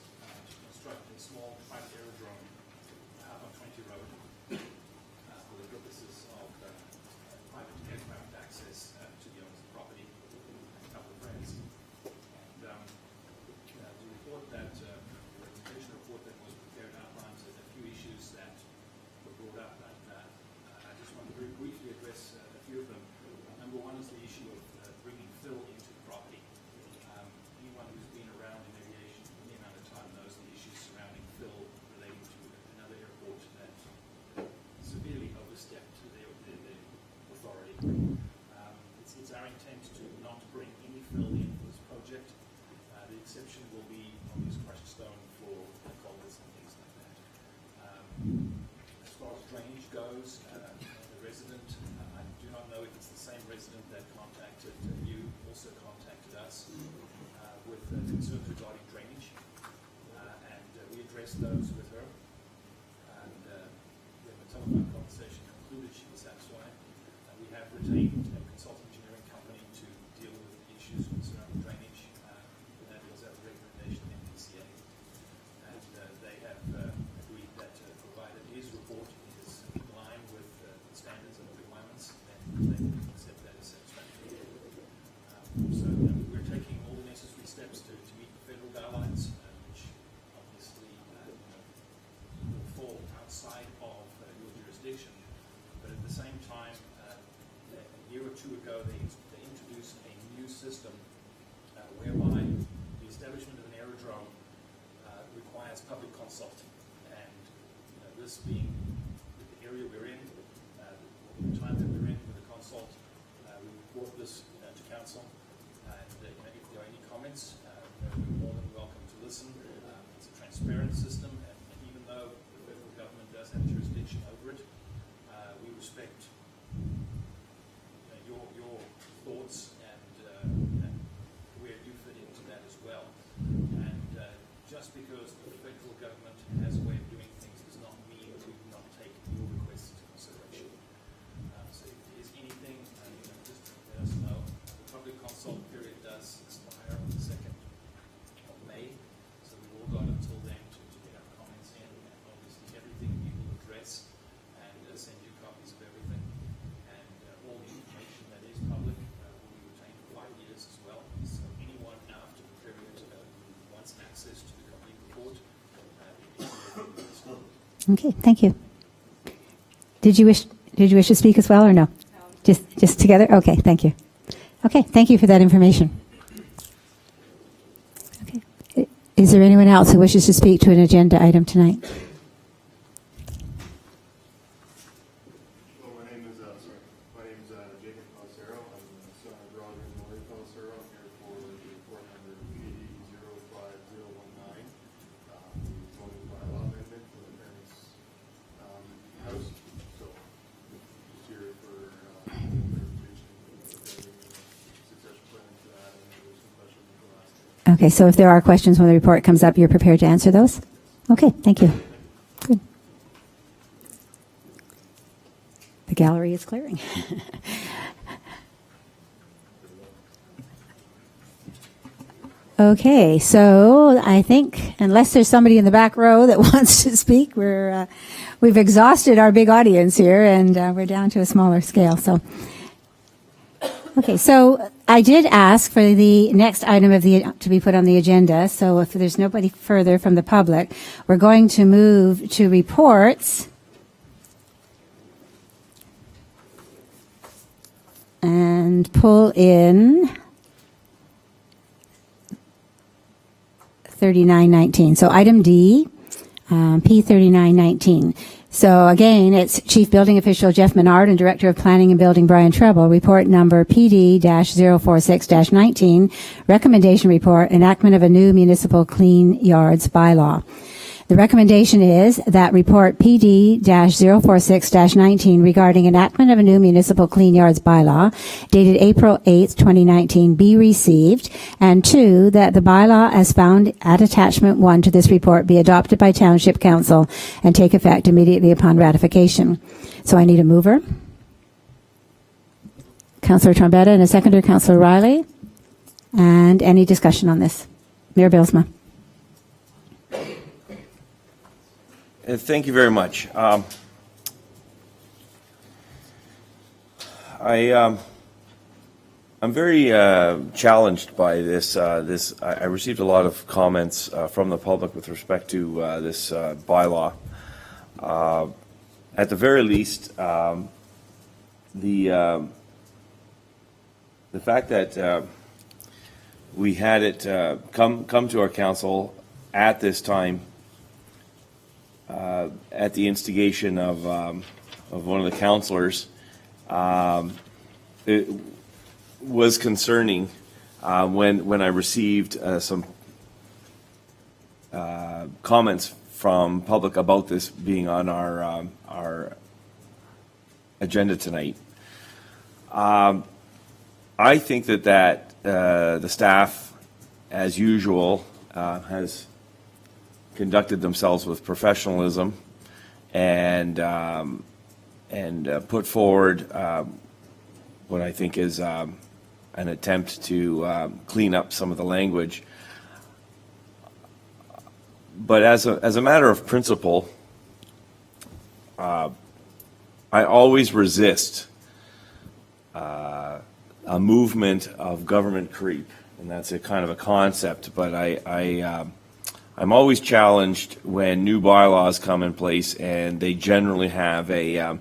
to construct a small private aerodrome up on 20 Road for the purposes of private aircraft access to the owner's property and a couple of friends. And the report that, the recommendation report that was prepared outlines a few issues that were brought up, and I just want to very briefly address a few of them. Number one is the issue of bringing fill into the property. Anyone who's been around in aviation for any amount of time knows the issues surrounding fill relating to another airport that severely overstepped their authority. It's our intent to not bring any fill in for this project. The exception will be obvious crushed stone for culverts and things like that. As far as drainage goes, the resident, I do not know if it's the same resident that contacted you, also contacted us with concerns regarding drainage, and we addressed those with her. And when the telephone conversation concluded, she was satisfied. We have retained a consultant engineering company to deal with the issues surrounding drainage, and that was at the recommendation of NPCA. And they have agreed that provided his report is in line two ago, they introduced a new system whereby the establishment of an aerodrome requires public consult. And this being the area we're in, the time that we're in with the consult, we brought this to council. And if there are any comments, we're more than welcome to listen. It's a transparent system, and even though the federal government does have jurisdiction over it, we respect your thoughts and where you fit into that as well. And just because the federal government has a way of doing things does not mean that we do not take your requests into consideration. So if there's anything, just let us know. The public consult period does expire on the 2nd of May, so we've all got until then to get our comments in, and obviously everything we will address and send you copies of everything. And all the information that is public will be retained for 5 years as well. So anyone after the period who wants access to the complete report, Okay, thank you. Did you wish to speak as well, or no? Just together? Okay, thank you. Okay, thank you for that information. Okay. Is there anyone else who wishes to speak to an agenda item tonight? My name is Jacob Palcero. I'm the son of Roger and Lori Palcero. I'm here for the report number PD-05019, zoning bylaw amendment for the parents' house. So, just here for clarification, succession planning for that, and there's some questions for the last. Okay, so if there are questions when the report comes up, you're prepared to answer those? Okay, thank you. Good. The gallery is clearing. Okay, so I think unless there's somebody in the back row that wants to speak, we've exhausted our big audience here, and we're down to a smaller scale. So, okay, so I did ask for the next item to be put on the agenda. So if there's nobody further from the public, we're going to move to reports. And pull in 3919. So item D, P3919. So again, it's Chief Building Official Jeff Menard and Director of Planning and Building Brian Treble, report number PD-046-19, recommendation report, enactment of a new municipal clean yards bylaw. The recommendation is that report PD-046-19 regarding enactment of a new municipal clean yards bylaw dated April 8th, 2019 be received, and 2, that the bylaw as found at attachment 1 to this report be adopted by Township Council and take effect immediately upon ratification. So I need a mover. Councillor Trombetta, and a seconder, Councillor Riley. And any discussion on this? Mayor Bilsma. Thank you very much. I'm very challenged by this. I received a lot of comments from the public with respect to this bylaw. At the very least, the fact that we had it come to our council at this time, at the instigation of one of the councillors, it was concerning when I received some comments from public about this being on our agenda tonight. I think that the staff, as usual, has conducted themselves with professionalism and put forward what I think is an attempt to clean up some of the language. But as a matter of principle, I always resist a movement of government creep, and that's a kind of a concept. But I'm always challenged when new bylaws come in place, and they generally have a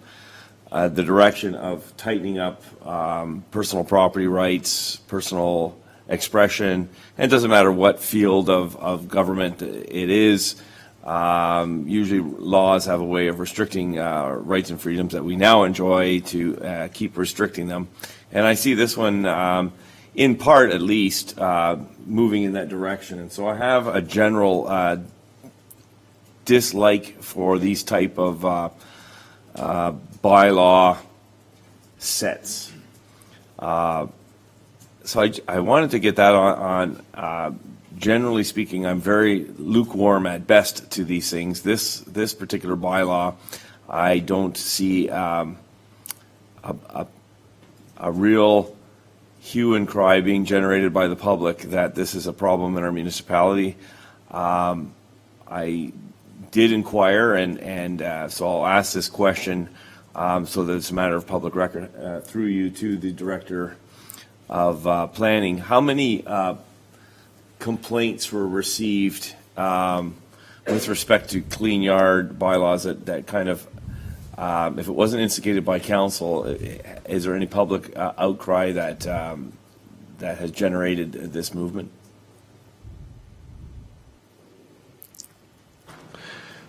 the direction of tightening up personal property rights, personal expression, and it doesn't matter what field of government it is. Usually laws have a way of restricting rights and freedoms that we now enjoy to keep restricting them. And I see this one, in part at least, moving in that direction. And so I have a general dislike for these type of bylaw sets. So I wanted to get that on generally speaking, I'm very lukewarm at best to these things. This particular bylaw, I don't see a real hue and cry being generated by the public that this is a problem in our municipality. I did inquire, and so I'll ask this question so that it's a matter of public record through you to the Director of Planning. How many complaints were received with respect to clean yard bylaws that kind of, if it wasn't instigated by council, is there any public outcry that that has generated this movement?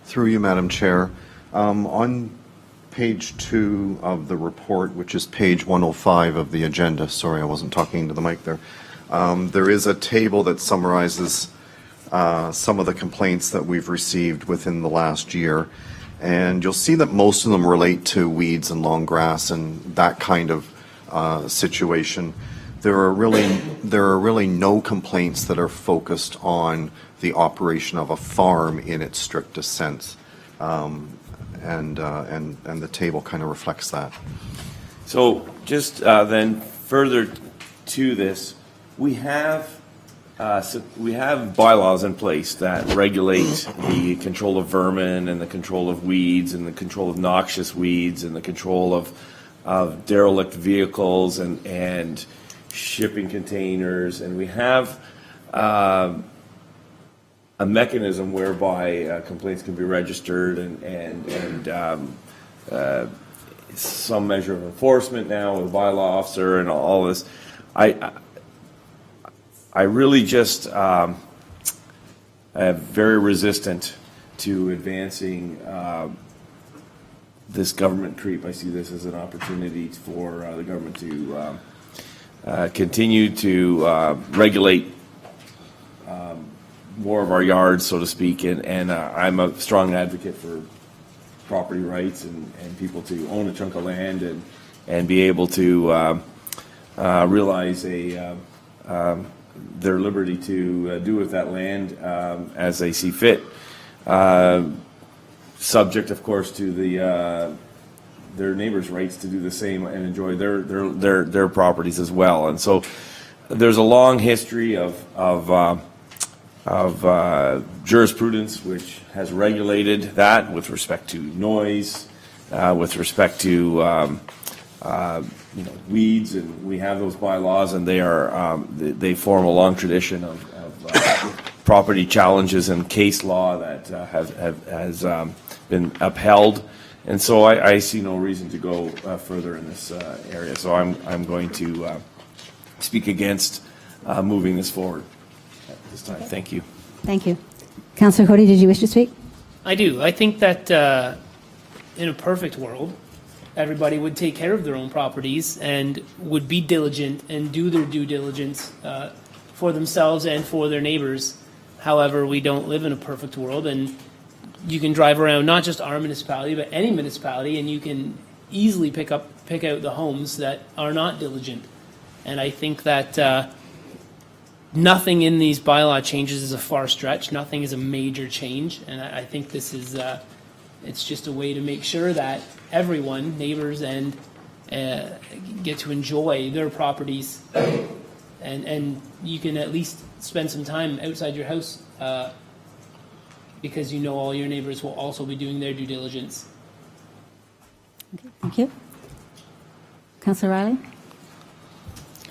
Through you, Madam Chair. On page 2 of the report, which is page 105 of the agenda, sorry, I wasn't talking into the mic there, there is a table that summarizes some of the complaints that we've received within the last year. And you'll see that most of them relate to weeds and long grass and that kind of situation. There are really no complaints that are focused on the operation of a farm in its strictest sense. And the table kind of reflects that. So just then further to this, we have bylaws in place that regulate the control of vermin and the control of weeds and the control of noxious weeds and the control of derelict vehicles and shipping containers, and we have a mechanism whereby complaints can be registered and some measure of enforcement now with a bylaw officer and all this. I really just am very resistant to advancing this government creep. I see this as an opportunity for the government to continue to regulate more of our yards, so to speak, and I'm a strong advocate for property rights and people to own a chunk of land and be able to realize their liberty to do with that land as they see fit. Subject, of course, to their neighbors' rights to do the same and enjoy their properties as well. And so there's a long history of jurisprudence which has regulated that with respect to noise, with respect to weeds, and we have those bylaws, and they form a long tradition of property challenges and case law that has been upheld. And so I see no reason to go further in this area. So I'm going to speak against moving this forward at this time. Thank you. Thank you. Councillor Cody, did you wish to speak? I do. I think that in a perfect world, everybody would take care of their own properties and would be diligent and do their due diligence for themselves and for their neighbors. However, we don't live in a perfect world, and you can drive around not just our municipality, but any municipality, and you can easily pick out the homes that are not diligent. And I think that nothing in these bylaw changes is a far stretch. Nothing is a major change, and I think this is it's just a way to make sure that everyone, neighbors, and get to enjoy their properties, and you can at least spend some time outside your house because you know all your neighbors will also be doing their due diligence. Okay, thank you. Councillor Riley?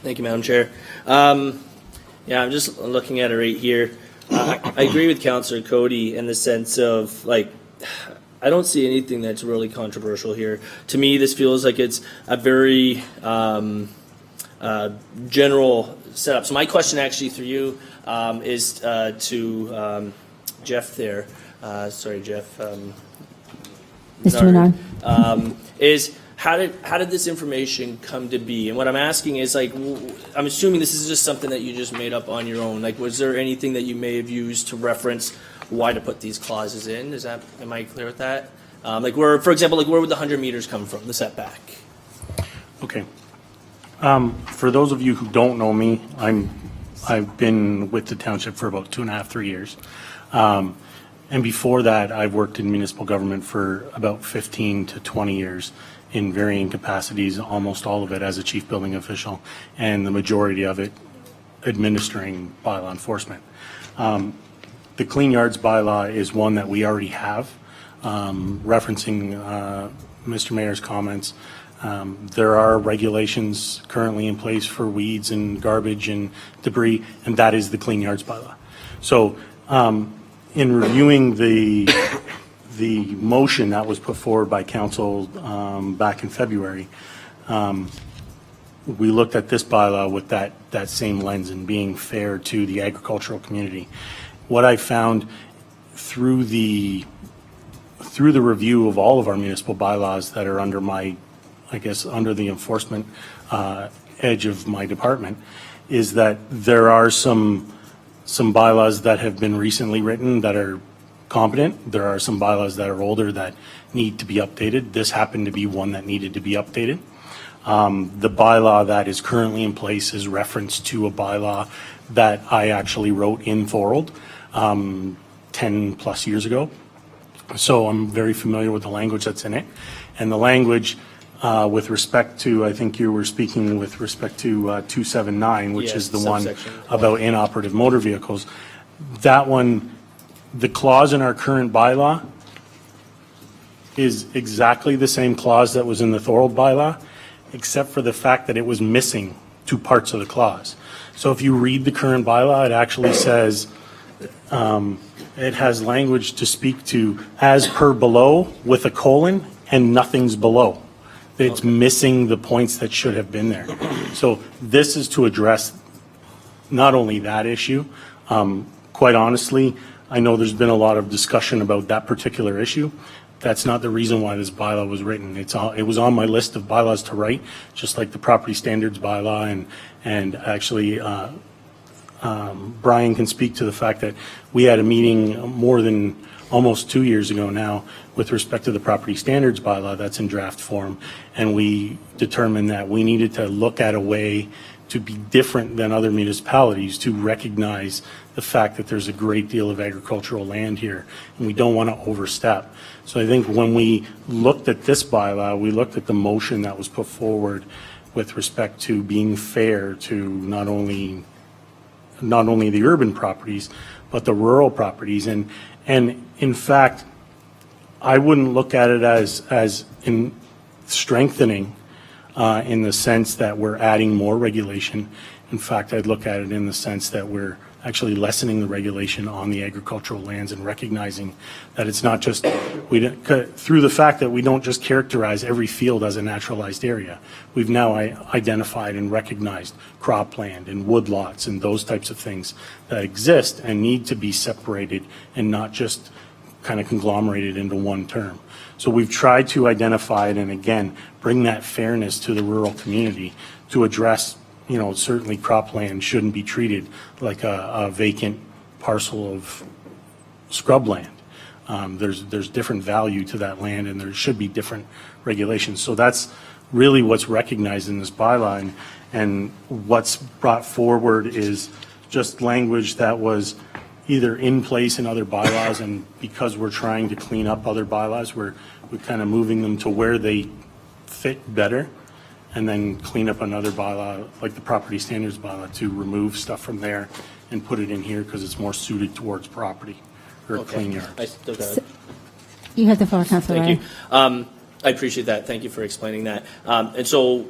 Thank you, Madam Chair. Yeah, I'm just looking at it right here. I agree with Councillor Cody in the sense of, like, I don't see anything that's really controversial here. To me, this feels like it's a very general setup. So my question actually through you is to Jeff there. Sorry, Jeff. Mr. Menard. Is how did this information come to be? And what I'm asking is, like, I'm assuming this is just something that you just made up on your own. Like, was there anything that you may have used to reference why to put these clauses in? Am I clear with that? Like, for example, where would the 100 meters come from, the setback? Okay. For those of you who don't know me, I've been with the township for about 2.5, 3 years. And before that, I've worked in municipal government for about 15 to 20 years in varying capacities, almost all of it as a chief building official, and the majority of it administering bylaw enforcement. The Clean Yards bylaw is one that we already have. Referencing Mr. Mayor's comments, there are regulations currently in place for weeds and garbage and debris, and that is the Clean Yards bylaw. So in reviewing the motion that was put forward by council back in February, we looked at this bylaw with that same lens and being fair to the agricultural community. What I found through the review of all of our municipal bylaws that are under under the enforcement edge of my department, is that there are some bylaws that have been recently written that are competent. There are some bylaws that are older that need to be updated. This happened to be one that needed to be updated. The bylaw that is currently in place is reference to a bylaw that I actually wrote in Thorold 10 plus years ago. So I'm very familiar with the language that's in it. And the language with respect to, I think you were speaking with respect to 279, which Yes, is the one subsection. about inoperative motor vehicles. That one, the clause in our current bylaw is exactly the same clause that was in the Thorold bylaw, except for the fact that it was missing two parts of the clause. So if you read the current bylaw, it actually says, it has language to speak to as per below with a colon and nothing's below. It's missing the points that should have been there. So this is to address not only that issue, quite honestly, I know there's been a lot of discussion about that particular issue. That's not the reason why this bylaw was written. It was on my list of bylaws to write, just like the property standards bylaw, and actually Brian can speak to the fact that we had a meeting more than almost 2 years ago now with respect to the property standards bylaw that's in draft form, and we determined that we needed to look at a way to be different than other municipalities to recognize the fact that there's a great deal of agricultural land here, and we don't want to overstep. So I think when we looked at this bylaw, we looked at the motion that was put forward with respect to being fair to not only the urban properties, but the rural properties. And in fact, I wouldn't look at it as in strengthening in the sense that we're adding more regulation. In fact, I'd look at it in the sense that we're actually lessening the regulation on the agricultural lands and recognizing that it's not just, through the fact that we don't just characterize every field as a naturalized area. We've now identified and recognized cropland and woodlots and those types of things that exist and need to be separated and not just kind of conglomerated into one term. So we've tried to identify it and again, bring that fairness to the rural community to address, certainly cropland shouldn't be treated like a vacant parcel of scrubland. There's different value to that land and there should be different regulations. So that's really what's recognized in this bylaw, and what's brought forward is just language that was either in place in other bylaws, and because we're trying to clean up other bylaws, we're kind of moving them to where they fit better, and then clean up another bylaw, like the property standards bylaw, to remove stuff from there and put it in here because it's more suited towards property or clean yards. You have the floor, Councilor Thank you. I appreciate that. Thank you for explaining that. And so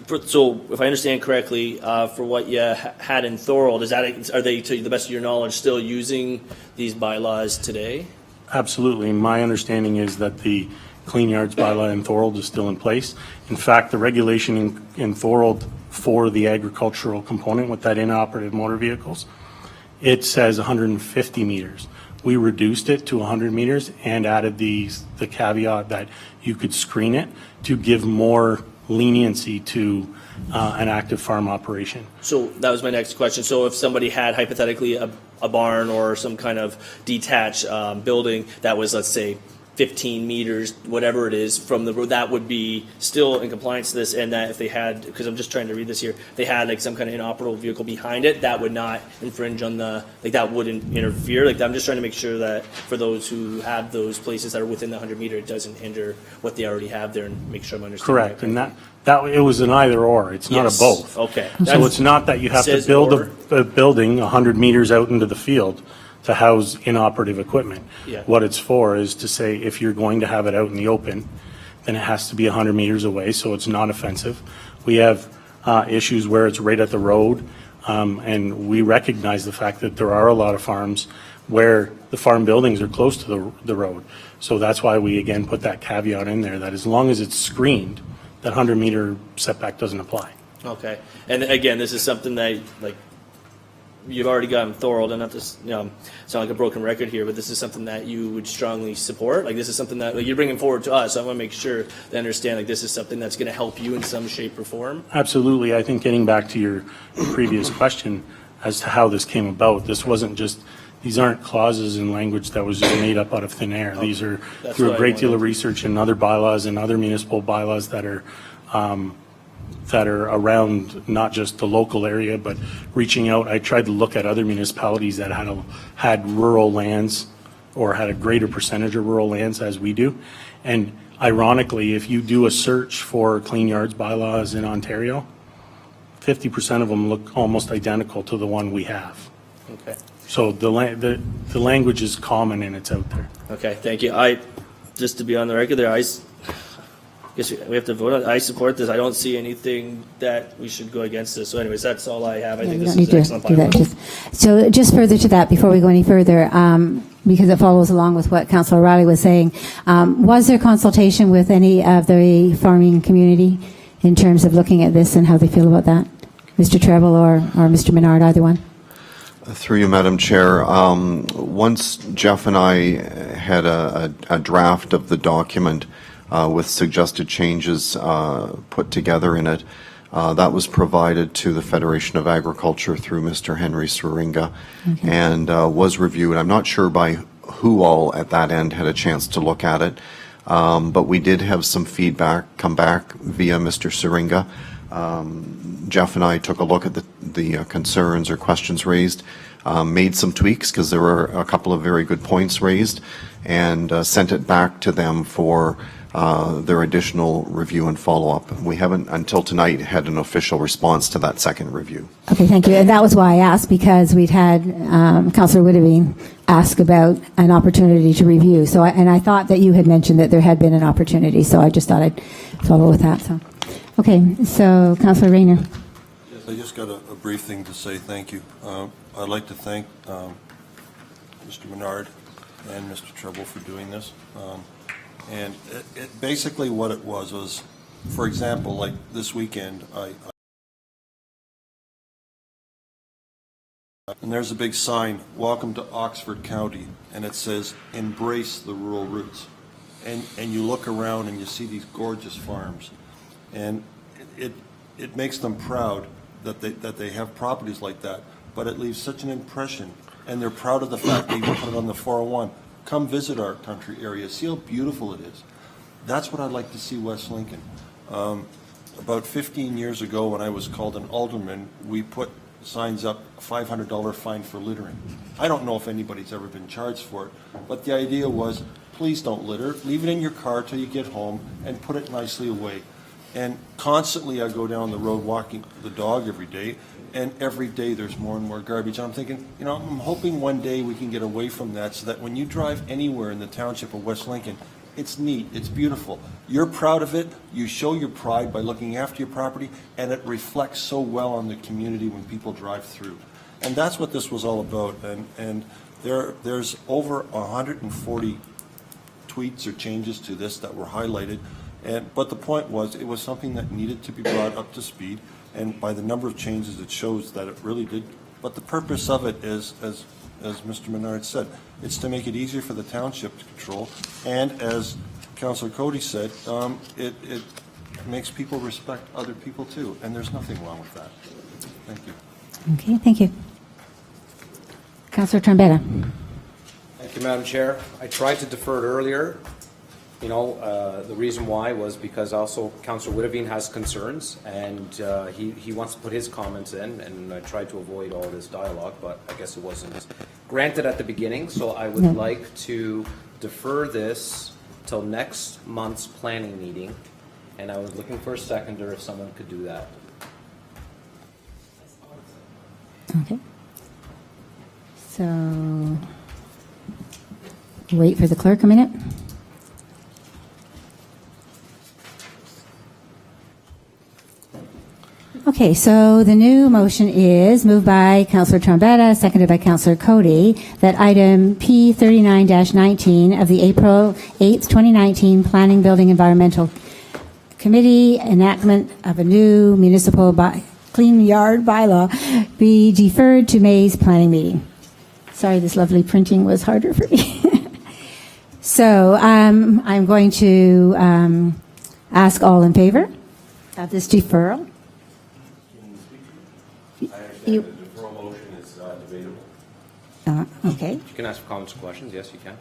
if I understand correctly, for what you had in Thorold, are they, to the best of your knowledge, still using these bylaws today? Absolutely. My understanding is that the Clean Yards bylaw in Thorold is still in place. In fact, the regulation in Thorold for the agricultural component with that inoperative motor vehicles, it says 150 meters. We reduced it to 100 meters and added the caveat that you could screen it to give more leniency to an active farm operation. So that was my next question. So if somebody had hypothetically a barn or some kind of detached building that was, let's say, 15 meters, whatever it is, from the road, that would be still in compliance to this, and that if they had, because I'm just trying to read this here, they had like some kind of inoperable vehicle behind it, that would not infringe on the, like that wouldn't interfere. Like I'm just trying to make sure that for those who have those places that are within the 100 meter, it doesn't hinder what they already have there, and make sure I'm understanding. Correct, and that it was an either or. It's not a Yes. both. Okay. So it's not that you have to Says build or. a building 100 meters out into the field to house inoperative equipment. Yeah. What it's for is to say if you're going to have it out in the open, then it has to be 100 meters away, so it's not offensive. We have issues where it's right at the road, and we recognize the fact that there are a lot of farms where the farm buildings are close to the road. So that's why we, again, put that caveat in there, that as long as it's screened, that 100-meter setback doesn't apply. Okay. And again, this is something that, like, you've already gotten Thorold, and not to sound like a broken record here, but this is something that you would strongly support? Like, this is something that, like, you're bringing forward to us, so I want to make sure they understand, like, this is something that's going to help you in some shape or form? Absolutely. I think getting back to your previous question as to how this came about, this wasn't just, these aren't clauses in language that was just made up out of thin air. These are That's through what a I great deal of wanted. research in other bylaws and other municipal bylaws that are around not just the local area, but reaching out. I tried to look at other municipalities that had rural lands or had a greater percentage of rural lands as we do. And ironically, if you do a search for Clean Yards bylaws in Ontario, 50% of them look almost identical to the one we have. Okay. So the language is common and it's out there. Okay, thank you. Just to be on the record there, I guess we have to vote on it. I support this. I don't see anything that we should go against this. So anyways, that's all I have. I think You this don't is need an to excellent do that. bylaw. So just further to that, before we go any further, because it follows along with what Councillor O'Reilly was saying, was there consultation with any of the farming community in terms of looking at this and how they feel about that? Mr. Treble or Mr. Menard, either one? Through you, Madam Chair, once Jeff and I had a draft of the document with suggested changes put together in it, that was provided to the Federation of Agriculture through Mr. Henry Seringa and was reviewed. I'm not sure by who all at that end had a chance to look at it, but we did have some feedback come back via Mr. Seringa. Jeff and I took a look at the concerns or questions raised, made some tweaks because there were a couple of very good points raised, and sent it back to them for their additional review and follow-up. We haven't, until tonight, had an official response to that second review. Okay, thank you. And that was why I asked, because we'd had Councillor Witteveen ask about an opportunity to review. So, I thought that you had mentioned that there had been an opportunity, so I just thought I'd follow with that. So, okay, so Councillor Rayner. Yes, I just got a brief thing to say. Thank you. I'd like to thank Mr. Menard and Mr. Treble for doing this. And it basically what it was, for example, like this weekend, and there's a big sign, "Welcome to Oxford County," and it says, "Embrace the rural roots." And you look around and you see these gorgeous farms, and it makes them proud that they have properties like that, but it leaves such an impression, and they're proud of the fact they even put it on the 401. Come visit our country area, see how beautiful it is. That's what I'd like to see West Lincoln. About 15 years ago, when I was called an alderman, we put signs up, $500 fine for littering. I don't know if anybody's ever been charged for it, but the idea was, please don't litter, leave it in your car till you get home and put it nicely away. And constantly I go down the road walking the dog every day, and every day there's more and more garbage. I'm thinking, I'm hoping one day we can get away from that so that when you drive anywhere in the township of West Lincoln, it's neat, it's beautiful. You're proud of it, you show your pride by looking after your property, and it reflects so well on the community when people drive through. And that's what this was all about. And There's over 140 tweets or changes to this that were highlighted, but the point was, it was something that needed to be brought up to speed, and by the number of changes, it shows that it really did. But the purpose of it is, as Mr. Menard said, it's to make it easier for the township to control, and as Councillor Cody said, it makes people respect other people too, and there's nothing wrong with that. Thank you. Okay, thank you. Councillor Trombetta. Thank you, Madam Chair. I tried to defer it earlier. You know, the reason why was because also Councillor Witteveen has concerns, and he wants to put his comments in, and I tried to avoid all this dialogue, but I guess it wasn't granted at the beginning, so I would like to defer this till next month's planning meeting, and I was looking for a seconder if someone could do that. Okay. So, wait for the clerk a minute. Okay, so the new motion is moved by Councillor Trombetta, seconded by Councillor Cody, that item P39-19 of the April 8th, 2019 Planning, Building, Environmental Committee enactment of a new municipal clean yard bylaw be deferred to May's planning meeting. Sorry, this lovely printing was harder for me. So I'm going to ask all in favor of this deferral. The deferral motion is debatable. Okay, You can ask comments or questions. Yes, you can.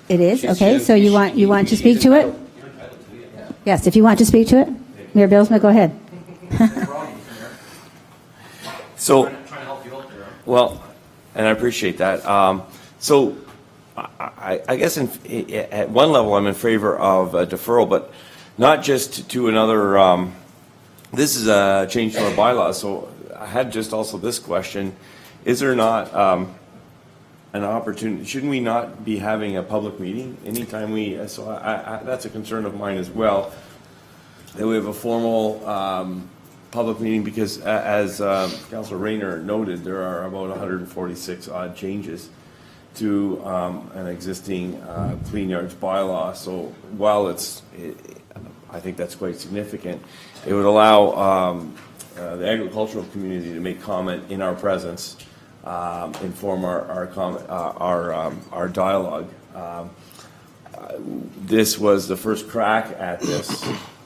it is. She's- Okay, so you want to speak to it? Yes, if you want to speak to it, Mayor Billsma, go ahead. So, well, and I appreciate that. So, I guess at one level, I'm in favor of a deferral, but not just to another. This is a change to our bylaws, so I had just also this question: is there not an opportunity? Shouldn't we not be having a public meeting anytime we? So that's a concern of mine as well. That we have a formal public meeting, because as Councillor Rayner noted, there are about 146 odd changes to an existing clean yards bylaw. So while I think that's quite significant, it would allow the agricultural community to make comment in our presence, inform our dialogue. This was the first crack at this.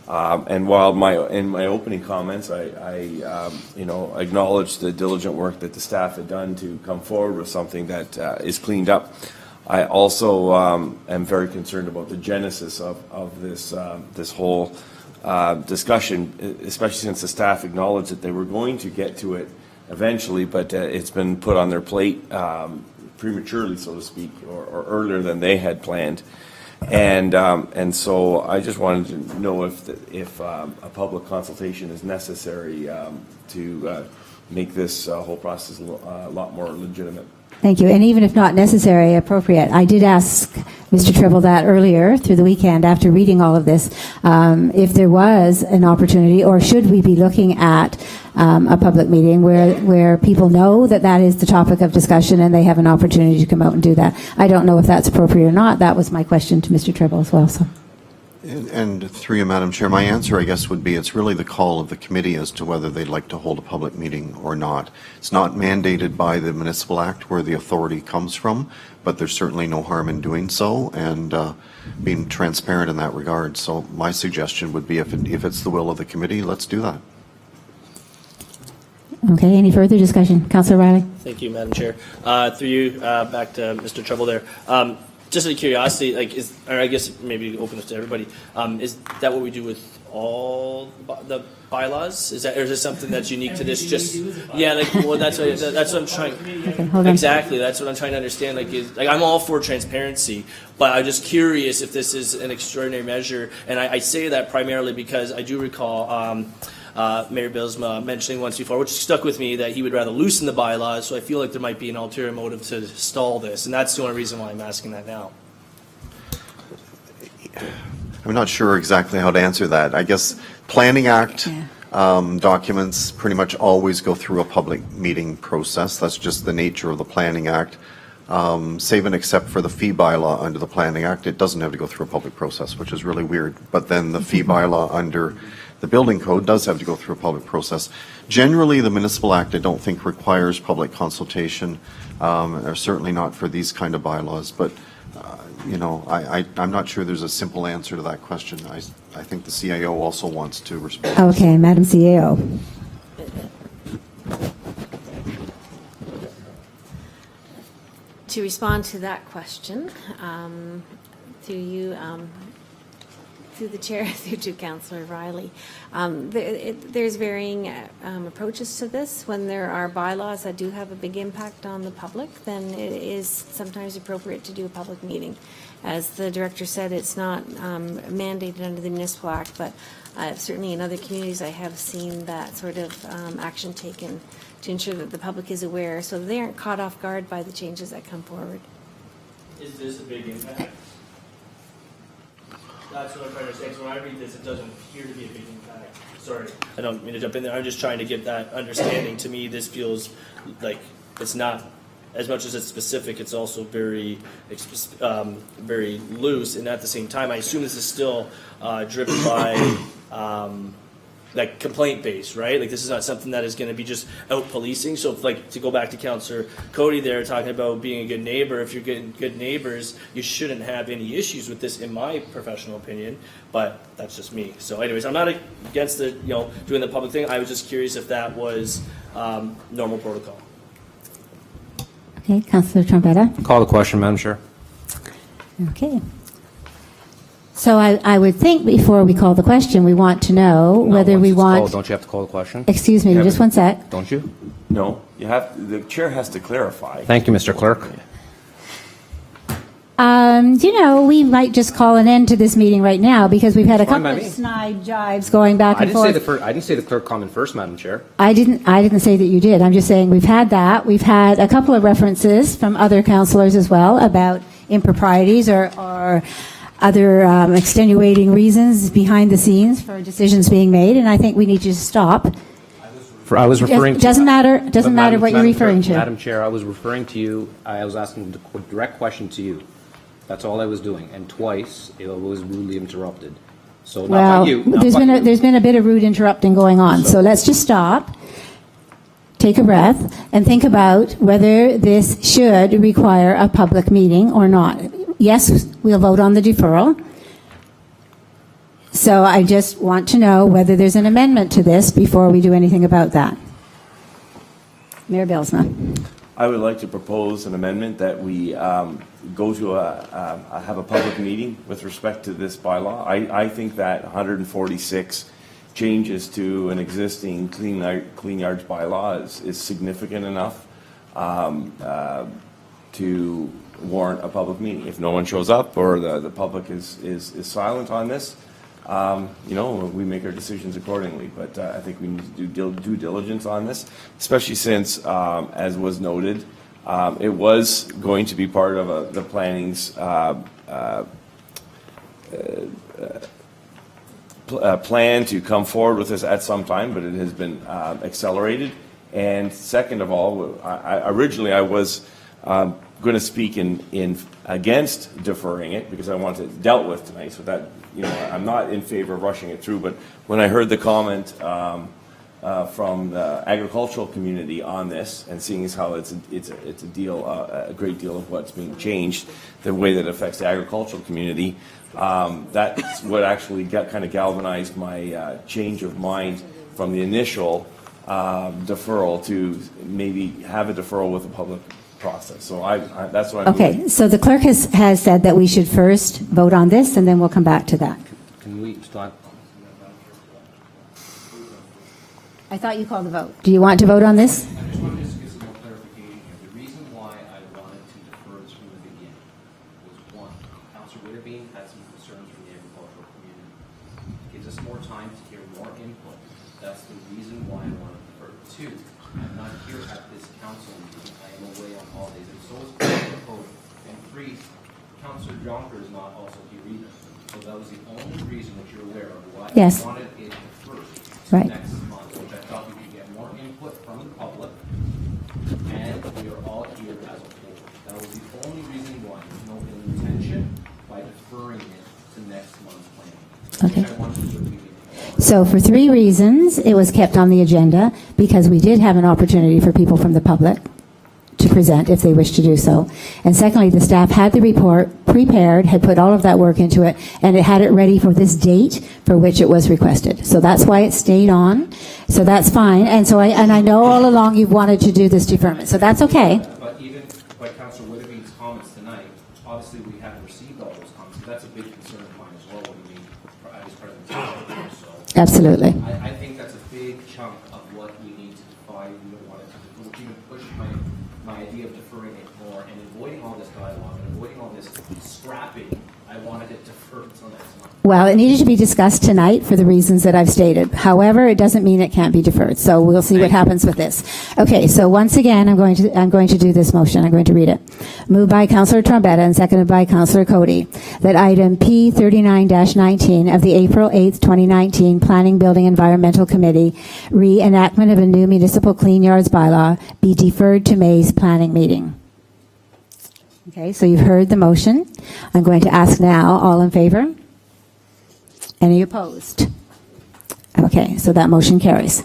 And while in my opening comments, I acknowledged the diligent work that the staff had done to come forward with something that is cleaned up, I also am very concerned about the genesis of this whole discussion, especially since the staff acknowledged that they were going to get to it eventually, but it's been put on their plate prematurely, so to speak, or earlier than they had planned. And so I just wanted to know if a public consultation is necessary to make this whole process a lot more legitimate. Thank you. And even if not necessary, appropriate. I did ask Mr. Tribble that earlier through the weekend after reading all of this, if there was an opportunity, or should we be looking at a public meeting where people know that is the topic of discussion and they have an opportunity to come out and do that. I don't know if that's appropriate or not. That was my question to Mr. Tribble as well. So. And through you, Madam Chair, my answer, I guess, would be it's really the call of the committee as to whether they'd like to hold a public meeting or not. It's not mandated by the Municipal Act where the authority comes from, but there's certainly no harm in doing so and being transparent in that regard. So my suggestion would be if it's the will of the committee, let's do that. Okay, any further discussion? Councillor Riley? Thank you, Madam Chair. Through you, back to Mr. Trouble there. Just out of curiosity, or I guess maybe open this to everybody, is that what we do with all the bylaws? Or is it something that's unique to this? Just that's what I'm trying. Okay, hold on. Exactly, that's what I'm trying to understand. I'm all for transparency, but I'm just curious if this is an extraordinary measure. And I say that primarily because I do recall Mayor Billsma mentioning once before, which stuck with me, that he would rather loosen the bylaws. So I feel like there might be an ulterior motive to stall this, and that's the only reason why I'm asking that now. I'm not sure exactly how to answer that. I guess Planning Act documents pretty much always go through a public meeting process. That's just the nature of the Planning Act. save and except for the fee bylaw under the Planning Act, it doesn't have to go through a public process, which is really weird. But then the fee bylaw under the building code does have to go through a public process. Generally, the Municipal Act, I don't think, requires public consultation, or certainly not for these kind of bylaws. But, I'm not sure there's a simple answer to that question. I think the CAO also wants to respond. Okay, Madam CAO. To respond to that question, through you, through the chair, through to Councillor Riley, there's varying approaches to this. When there are bylaws that do have a big impact on the public, then it is sometimes appropriate to do a public meeting. As the director said, it's not mandated under the Municipal Act, but certainly in other communities I have seen that sort of action taken to ensure that the public is aware, so they aren't caught off guard by the changes that come forward. Is this a big impact? That's what I'm trying to say. So when I read this, it doesn't appear to be a big impact. Sorry, I don't mean to jump in there. I'm just trying to get that understanding. To me, this feels like it's not, as much as it's specific, it's also very, very loose. And at the same time, I assume this is still driven by like complaint based, right? Like this is not something that is going to be just out policing. So if, like, to go back to Councillor Cody there talking about being a good neighbor, if you're good neighbors, you shouldn't have any issues with this in my professional opinion, but that's just me. So anyways, I'm not against the, doing the public thing. I was just curious if that was normal protocol. Okay, Councillor Trombetta. Call the question, Madam Chair. Okay. So I would think before we call the question, we want to know whether we want... Don't you have to call the question? Excuse me, just one sec. Don't you? No, the chair has to clarify. Thank you, Mr. Clerk. We might just call an end to this meeting right now because we've had a Fine couple by of me. snide jives going back I and didn't forth. I didn't say the clerk comment first, Madam Chair. I didn't say that you did. I'm just saying we've had that. We've had a couple of references from other councillors as well about improprieties or other extenuating reasons behind the scenes for decisions being made, and I think we need to stop. I was referring to... Doesn't matter what you're referring to. Madam Chair, I was referring to you. I was asking a direct question to you. That's all I was doing, and twice it was rudely interrupted. So not Well, by you. not there's by been you. there's been a bit of rude interrupting going on, so let's just stop, take a breath, and think about whether this should require a public meeting or not. Yes, we'll vote on the deferral. So I just want to know whether there's an amendment to this before we do anything about that. Mayor Bylsma. I would like to propose an amendment that we go to have a public meeting with respect to this bylaw. I think that 146 changes to an existing clean yards bylaw is significant enough to warrant a public meeting. If no one shows up or the public is silent on this, we make our decisions accordingly. But I think we need to do due diligence on this, especially since, as was noted, it was going to be part of the planning's plan to come forward with this at some time, but it has been accelerated. And second of all, originally I was going to speak in against deferring it because I want it dealt with tonight. So that I'm not in favor of rushing it through. But when I heard the comment from the agricultural community on this, and seeing as how it's a deal, a great deal of what's being changed, the way that it affects the agricultural community, that's what actually kind of galvanized my change of mind from the initial deferral to maybe have a deferral with a public process. So that's what I'm Okay, doing. so the clerk has said that we should first vote on this, and then we'll come back to that. Can we start? I thought you called the vote. Do you want to vote on this? I just wanted to get some more clarification here. The reason why I wanted to defer this from the beginning was, one, Councillor Witterbean had some concerns from the agricultural community. It gives us more time to hear more input. That's the reason why I want to defer. Two, I'm not here at this council meeting. I am away on holidays, and so is Councillor Cody. And three, Councillor Jonker is not also here either. So that was the only reason that you're aware of why Yes. I wanted it deferred Right. next month, which I thought we could get more input from the public, and we are all here as a whole. That was the So for 3 reasons, it was kept on the agenda, because we did have an opportunity for people from the public to present if they wish to do so. And secondly, the staff had the report prepared, had put all of that work into it, and it had it ready for this date for which it was requested. So that's why it stayed on. So that's fine. And so I know all along you've wanted to do this deferment. So that's okay. But even by Councillor Whittington's comments tonight, obviously we haven't received all those comments. That's a big concern of mine as well when we at his presentation. So Absolutely. I think that's a big chunk of what we need to defy. We don't want to even push my idea of deferring it more and avoiding all this dialogue and avoiding all this scrapping. I wanted it deferred until next month. Well, it needed to be discussed tonight for the reasons that I've stated. However, it doesn't mean it can't be deferred. So we'll see what happens with this. Okay, so once again, I'm going to do this motion. I'm going to read it. Moved by Councillor Trombetta and seconded by Councillor Cody, that item P39-19 of the April 8th, 2019 Planning, Building, Environmental Committee reenactment of a new municipal clean yards bylaw be deferred to May's planning meeting. Okay, so you've heard the motion. I'm going to ask now, all in favor? Any opposed? Okay, so that motion carries.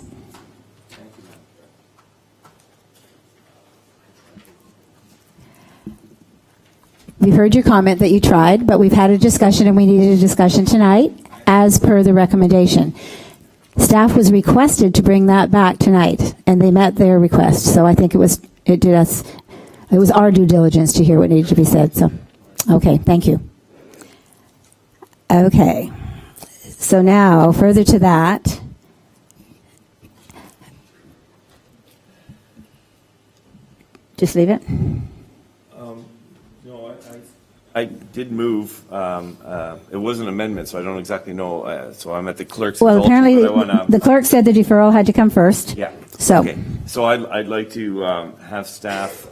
We've heard your comment that you tried, but we've had a discussion and we needed a discussion tonight as per the recommendation. Staff was requested to bring that back tonight, and they met their request. So I think it was our due diligence to hear what needed to be said. So, okay, thank you. Okay, so now further to that, just leave it. No, I did move. It was an amendment, so I don't exactly know. So I'm at the clerk's. Well, indulgence, apparently but I wanna- the clerk said the deferral had to come first. Yeah. So. Okay. So I'd like to have staff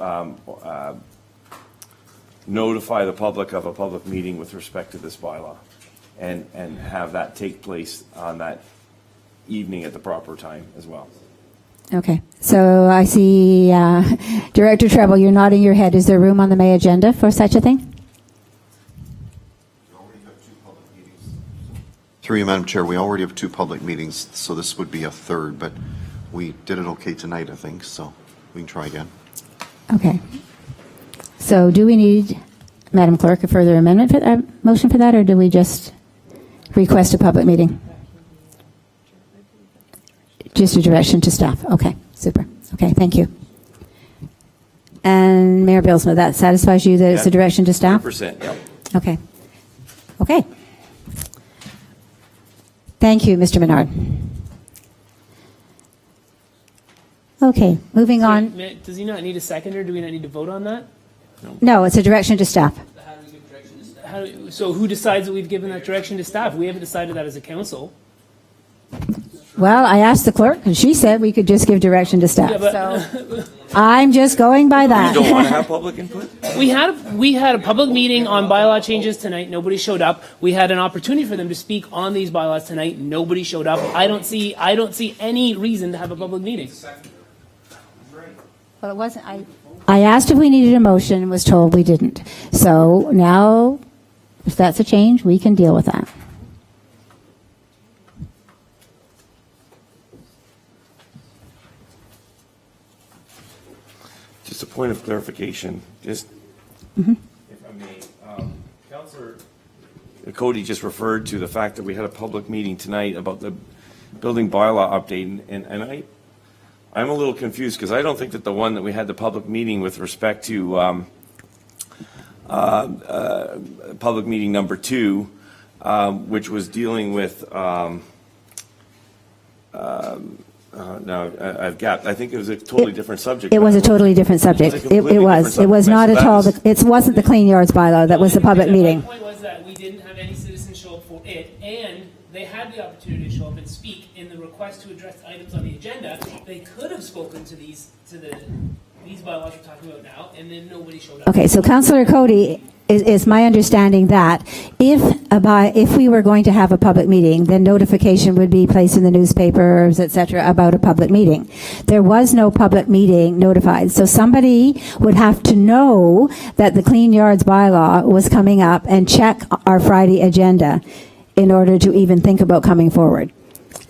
notify the public of a public meeting with respect to this bylaw, and have that take place on that evening at the proper time as well. Okay, so I see Director Treble, you're nodding your head. Is there room on the May agenda for such a thing? Through you, Madam Chair, we already have 2 public meetings, so this would be a third, but we did it okay tonight, I think, so we can try again. Okay. So do we need, Madam Clerk, a further amendment for motion for that, or do we just request a public meeting? Just a direction to staff. Okay, super. Okay, thank you. And Mayor Billsma, that satisfies you that it's a direction to staff? 100%, yeah. Okay. Okay. Thank you, Mr. Menard. Okay, moving on. Does he not need a seconder? Do we not need to vote on that? No, it's a direction to staff. So who decides that we've given that direction to staff? We haven't decided that as a council. Well, I asked the clerk, and she said we could just give direction to staff. Yeah, but- So I'm just going by that. You don't want to have public input? We had a public meeting on bylaw changes tonight. Nobody showed up. We had an opportunity for them to speak on these bylaws tonight. Nobody showed up. I don't see any reason to have a public meeting. Well, it wasn't. I asked if we needed a motion and was told we didn't. So now, if that's a change, we can deal with that. Just a point of clarification, just, Mm-hmm. if I may, Councillor Cody just referred to the fact that we had a public meeting tonight about the building bylaw update, and I'm a little confused, because I don't think that the one that we had the public meeting with respect to public meeting number 2, which was dealing with I think it was a totally different subject. It was a totally different subject. It was. It was not at all. It wasn't the Clean Yards bylaw. That was the public meeting. My point was that we didn't have any citizens show up for it, and they had the opportunity to show up and speak in the request to address items on the agenda. They could have spoken to these bylaws we're talking about now, and then nobody showed up. Okay, so Councillor Cody, is my understanding that if we were going to have a public meeting, then notification would be placed in the newspapers, et cetera, about a public meeting. There was no public meeting notified, so somebody would have to know that the Clean Yards bylaw was coming up and check our Friday agenda in order to even think about coming forward.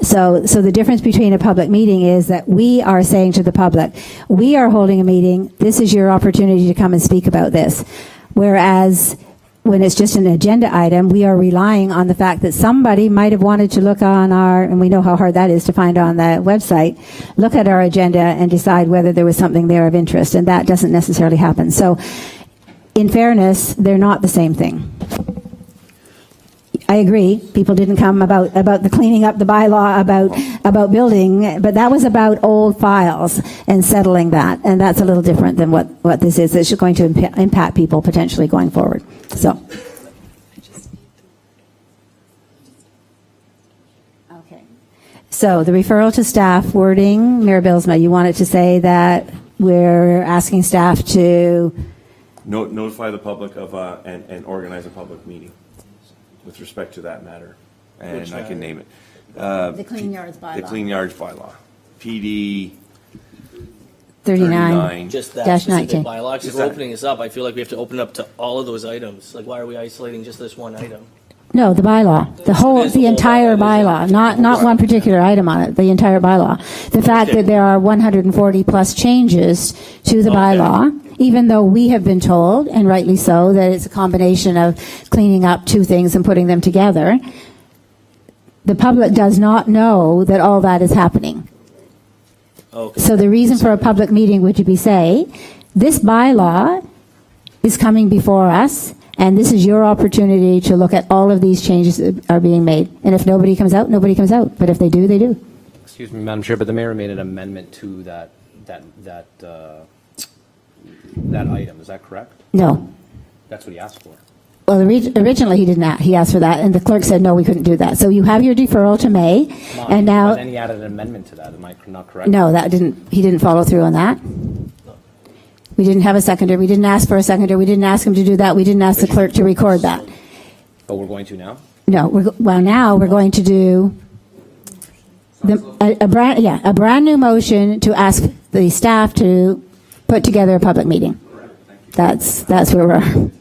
So the difference between a public meeting is that we are saying to the public, we are holding a meeting, this is your opportunity to come and speak about this. Whereas when it's just an agenda item, we are relying on the fact that somebody might have wanted to look on our, and we know how hard that is to find on the website, look at our agenda and decide whether there was something there of interest, and that doesn't necessarily happen. So in fairness, they're not the same thing. I agree. People didn't come about the cleaning up the bylaw about building, but that was about old files and settling that, and that's a little different than what this is. It's going to impact people potentially going forward. So. Okay. So the referral to staff wording, Mayor Bylsma, you wanted to say that we're asking staff to Notify the public of, and organize a public meeting with respect to that matter. And I can name it. the Clean Yards bylaw. The Clean Yards bylaw. PD 39 Just that dash specific 19. bylaw, because we're opening this up, I feel like we have to open up to all of those items. Like, why are we isolating just this one item? No, the bylaw, the entire bylaw, not one particular item on it, the entire bylaw. The fact that there are 140 plus changes to the bylaw, even though we have been told, and rightly so, that it's a combination of cleaning up two things and putting them together, the public does not know that all that is happening. Okay. So the reason for a public meeting would be say, this bylaw is coming before us, and this is your opportunity to look at all of these changes that are being made. And if nobody comes out, nobody comes out. But if they do, they do. Excuse me, Madam Chair, but the mayor made an amendment to that item. Is that correct? No. That's what he asked for. Well, originally he didn't. He asked for that, and the clerk said no, we couldn't do that. So you have your deferral to May, and now. But then he added an amendment to that. Am I not correct? No, he didn't follow through on that. We didn't have a seconder. We didn't ask for a seconder. We didn't ask him to do that. We didn't ask the clerk to record that. But we're going to now? No, now we're going to do a brand new motion to ask the staff to put together a public meeting. That's where we're.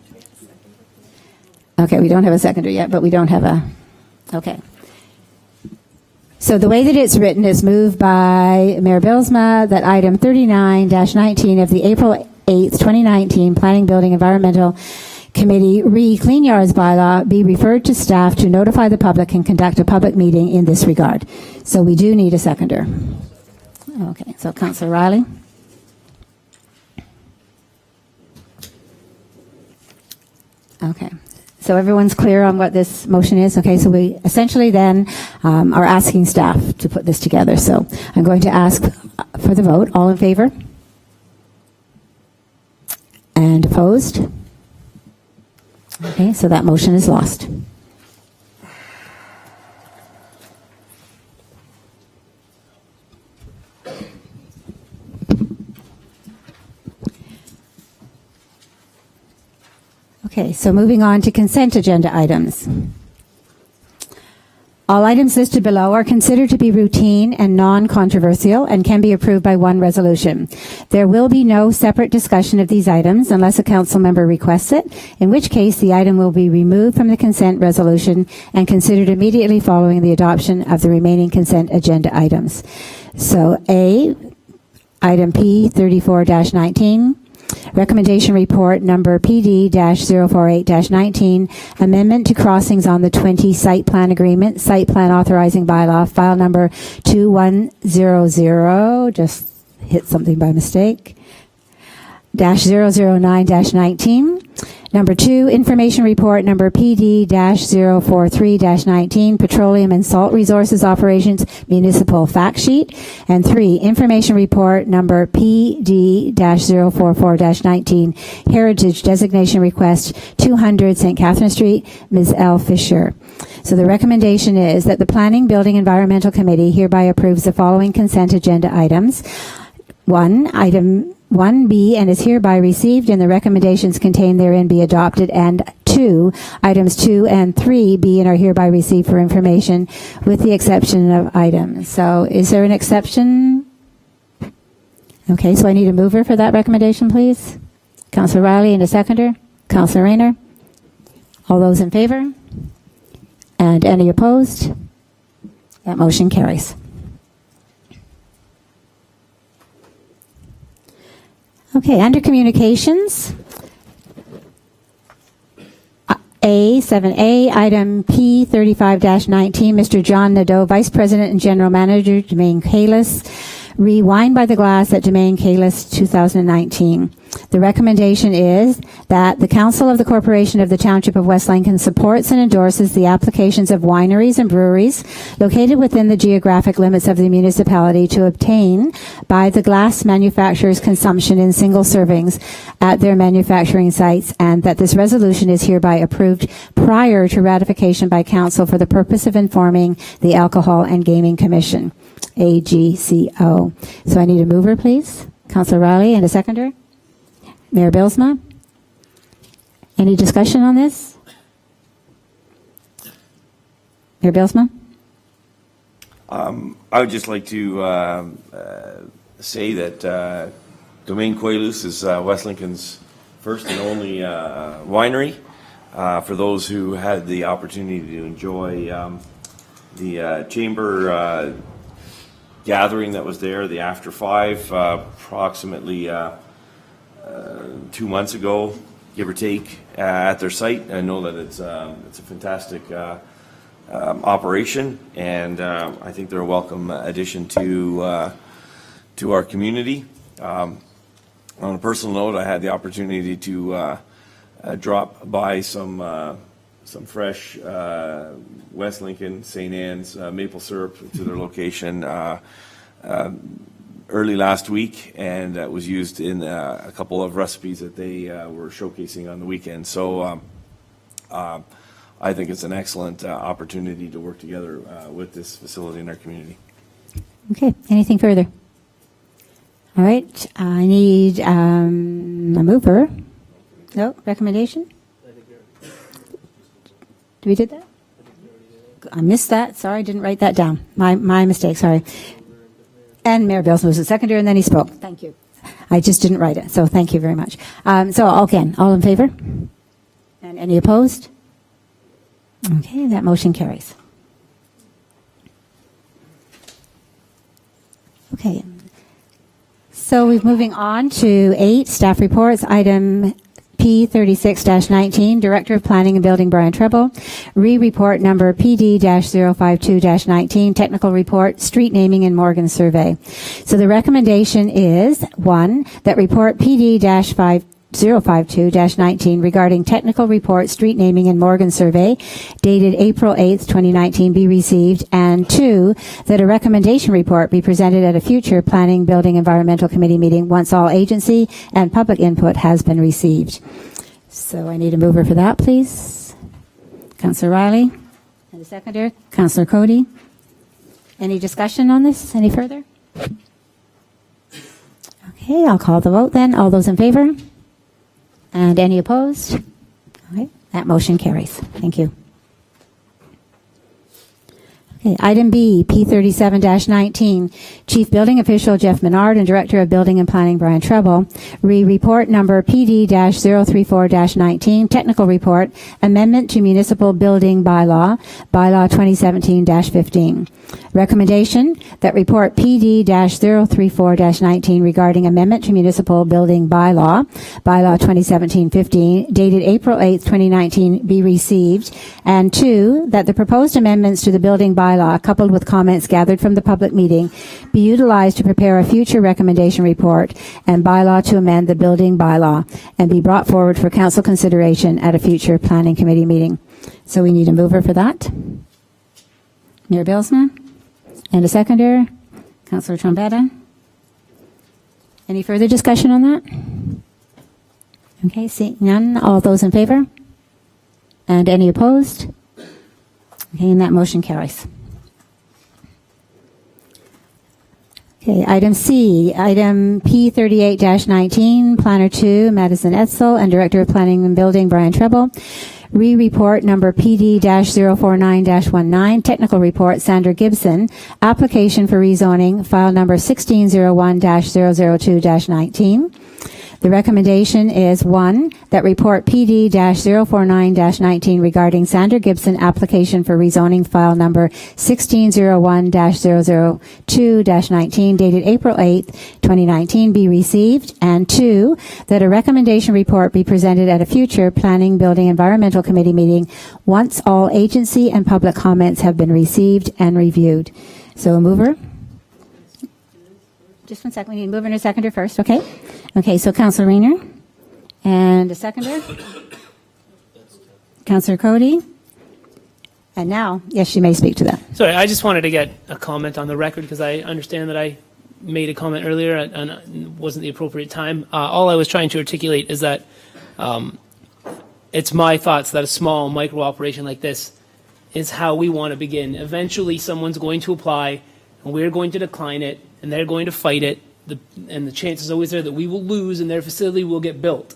Okay, we don't have a seconder yet, but we don't have a. Okay. So the way that it's written is moved by Mayor Bylsma that item 39-19 of the April 8th, 2019 Planning, Building, Environmental Committee Clean Yards bylaw be referred to staff to notify the public and conduct a public meeting in this regard. So we do need a seconder. Okay, so Councillor Riley. Okay. So everyone's clear on what this motion is? Okay, so we essentially then are asking staff to put this together. So I'm going to ask for the vote. All in favor? And opposed? Okay, so that motion is lost. Okay, so moving on to consent agenda items. All items listed below are considered to be routine and non-controversial and can be approved by one resolution. There will be no separate discussion of these items unless a council member requests it, in which case the item will be removed from the consent resolution and considered immediately following the adoption of the remaining consent agenda items. So A, item P 34-19. Recommendation report number PD-048-19, amendment to crossings on the 20 site plan agreement, site plan authorizing bylaw, file number 2100, just hit something by mistake, -009-19. Number 2, information report number PD-043-19, petroleum and salt resources operations municipal fact sheet. And 3, information report number PD-044-19, heritage designation request 200 St. Catherine Street, Ms. L. Fisher. So the recommendation is that the Planning, Building, Environmental Committee hereby approves the following consent agenda items. 1, item 1B, and is hereby received, and the recommendations contained therein be adopted. And 2, items 2 and 3B, and are hereby received for information, with the exception of items. So is there an exception? Okay, so I need a mover for that recommendation, please. Councillor Riley, and a seconder. Councillor Rayner. All those in favor? And any opposed? That motion carries. Okay, under communications, 7A, item P35-19, Mr. John Nadeau, Vice President and General Manager, Domaine Kalis, Wine by the Glass at Domaine Kalis 2019. The recommendation is that the Council of the Corporation of the Township of West Lincoln supports and endorses the applications of wineries and breweries located within the geographic limits of the municipality to obtain by the glass manufacturers consumption in single servings at their manufacturing sites, and that this resolution is hereby approved prior to ratification by Council for the purpose of informing the Alcohol and Gaming Commission, AGCO. So I need a mover, please. Councillor Riley, and a seconder. Mayor Bilsma. Any discussion on this? Mayor Bilsma? I would just like to say that Domaine Kalis is West Lincoln's first and only winery. For those who had the opportunity to enjoy the chamber gathering that was there, the After Five, approximately 2 months ago, give or take, at their site. I know that it's a fantastic operation, and I think they're a welcome addition to our community. On a personal note, I had the opportunity to drop by some fresh West Lincoln St. Anne's maple syrup to their location early last week, and that was used in a couple of recipes that they were showcasing on the weekend. So I think it's an excellent opportunity to work together with this facility in our community. Okay, anything further? All right, I need a mover. No, recommendation? Did we did that? I missed that. Sorry, I didn't write that down. My mistake, sorry. And Mayor Bilsma was the seconder, and then he spoke. Thank you. I just didn't write it, so thank you very much. So again, all in favor? And any opposed? Okay, that motion carries. Okay. So we're moving on to 8, staff reports, item P36-19, Director of Planning and Building Brian Treble. Report number PD-052-19, Technical Report, Street Naming and Morgan Survey. So the recommendation is, 1, that report PD-052-19 regarding Technical Report, Street Naming and Morgan Survey dated April 8th, 2019 be received, and 2, that a recommendation report be presented at a future Planning, Building, Environmental Committee meeting once all agency and public input has been received. So I need a mover for that, please. Councillor Riley. And a seconder, Councillor Cody. Any discussion on this? Any further? Okay, I'll call the vote then. All those in favor? And any opposed? Okay, that motion carries. Thank you. Okay, item B, P37-19, Chief Building Official Jeff Menard and Director of Building and Planning Brian Treble. Report number PD-034-19, Technical Report, Amendment to Municipal Building Bylaw, Bylaw 2017-15. Recommendation that report PD-034-19 regarding amendment to municipal building bylaw, bylaw 2017-15, dated April 8th, 2019, be received, and 2, that the proposed amendments to the building bylaw, coupled with comments gathered from the public meeting, be utilized to prepare a future recommendation report and bylaw to amend the building bylaw and be brought forward for council consideration at a future planning committee meeting. So we need a mover for that. Mayor Bilsma. And a seconder, Councillor Trombetta. Any further discussion on that? Okay, seeing none. All those in favor? And any opposed? Okay, and that motion carries. Okay, item C, item P38-19, Planner 2, Madison Etzel, and Director of Planning and Building, Brian Treble. Report number PD-049-19, Technical Report, Sandra Gibson, Application for Rezoning, File number 1601-002-19. The recommendation is 1, that report PD-049-19 regarding Sandra Gibson application for rezoning file number 1601-002-19 dated April 8, 2019 be received, and 2, that a recommendation report be presented at a future Planning, Building, Environmental Committee meeting once all agency and public comments have been received and reviewed. So a mover? Just 1 second. We need a mover and a seconder first, okay? Okay, so Councillor Rayner. And a seconder? Councillor Cody. And now, yes, you may speak to that. Sorry, I just wanted to get a comment on the record because I understand that I made a comment earlier and it wasn't the appropriate time. All I was trying to articulate is that it's my thoughts that a small micro operation like this is how we want to begin. Eventually, someone's going to apply and we're going to decline it and they're going to fight it. And the chance is always there that we will lose and their facility will get built.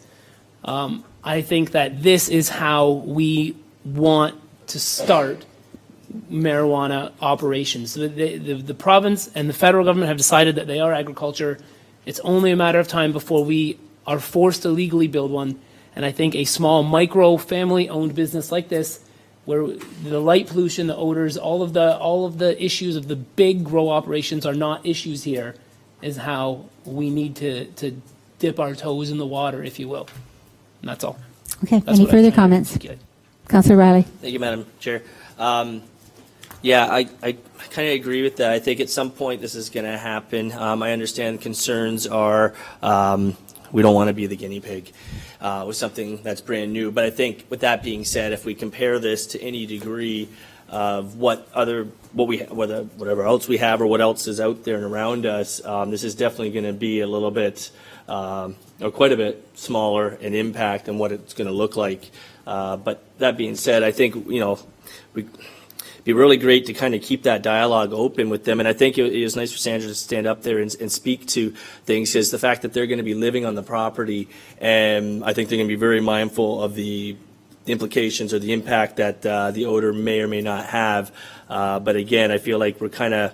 I think that this is how we want to start marijuana operations. The province and the federal government have decided that they are agriculture. It's only a matter of time before we are forced to legally build one. And I think a small micro family-owned business like this, where the light pollution, the odors, all of the issues of the big grow operations are not issues here, is how we need to dip our toes in the water, if you will. And that's all. Okay, That's any what I further was trying to comments? articulate. Councillor Riley. Thank you, Madam Chair. Yeah, I kind of agree with that. I think at some point this is going to happen. I understand concerns are we don't want to be the guinea pig with something that's brand new. But I think with that being said, if we compare this to any degree of whatever else we have or what else is out there and around us, this is definitely going to be a little bit or quite a bit smaller in impact and what it's going to look like. But that being said, I think, it'd be really great to kind of keep that dialogue open with them. And I think it was nice for Sandra to stand up there and speak to things, because the fact that they're going to be living on the property, and I think they're going to be very mindful of the implications or the impact that the odor may or may not have. But again, I feel like we're kind of,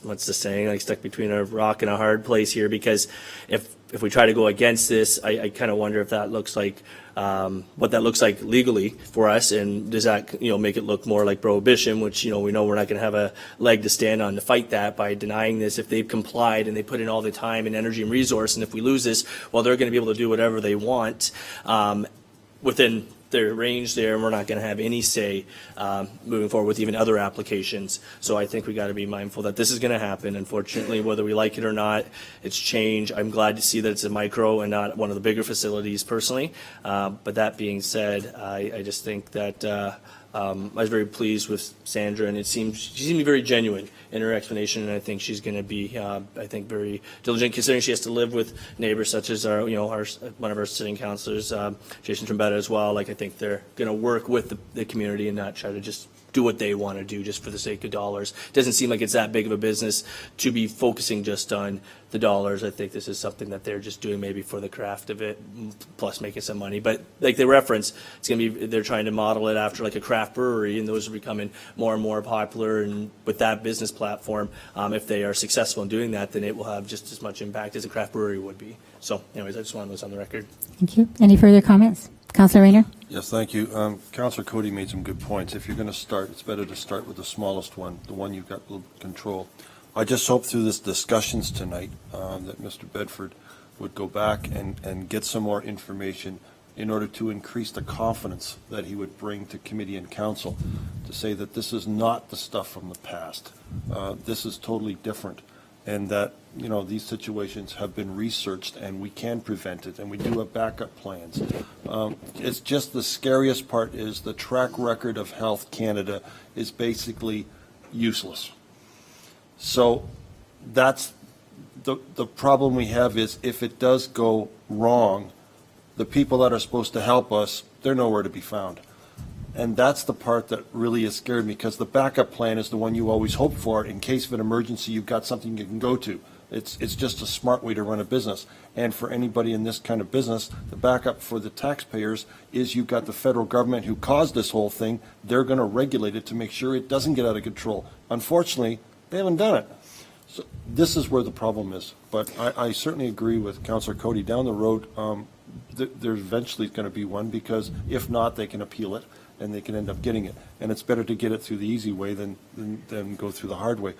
what's the saying, like stuck between a rock and a hard place here, because if we try to go against this, I kind of wonder if that looks like what that looks like legally for us, and does that make it look more like prohibition, which we know we're not going to have a leg to stand on to fight that by denying this. If they've complied and they put in all the time and energy and resource, and if we lose this, well, they're going to be able to do whatever they want within their range there, and we're not going to have any say moving forward with even other applications. So I think we got to be mindful that this is going to happen. Unfortunately, whether we like it or not, it's change. I'm glad to see that it's a micro and not one of the bigger facilities personally. But that being said, I just think that I was very pleased with Sandra, and she seemed to be very genuine in her explanation, and I think she's going to be, very diligent, considering she has to live with neighbors such as our one of our sitting councilors, Jason Trombetta as well. I think they're going to work with the community and not try to just do what they want to do just for the sake of dollars. It doesn't seem like it's that big of a business to be focusing just on the dollars. I think this is something that they're just doing maybe for the craft of it, plus making some money. But like they reference, it's going to be, they're trying to model it after like a craft brewery, and those are becoming more and more popular. And with that business platform, if they are successful in doing that, then it will have just as much impact as a craft brewery would be. So anyways, I just wanted those on the record. Thank you. Any further comments? Councillor Rayner. Yes, thank you. Councillor Cody made some good points. If you're going to start, it's better to start with the smallest one, the one you've got a little control. I just hope through this discussions tonight that Mr. Bedford would go back and get some more information in order to increase the confidence that he would bring to committee and council to say that this is not the stuff from the past. This is totally different, and that these situations have been researched and we can prevent it, and we do have backup plans. It's just the scariest part is the track record of Health Canada is basically useless. So that's the problem we have, is if it does go wrong, the people that are supposed to help us, they're nowhere to be found. And that's the part that really has scared me, because the backup plan is the one you always hope for. In case of an emergency, you've got something you can go to. It's just a smart way to run a business. And for anybody in this kind of business, the backup for the taxpayers is you've got the federal government who caused this whole thing. They're going to regulate it to make sure it doesn't get out of control. Unfortunately, they haven't done it. So this is where the problem is. But I certainly agree with Councillor Cody. Down the road, there's eventually going to be one, because if not, they can appeal it and they can end up getting it. And it's better to get it through the easy way than go through the hard way.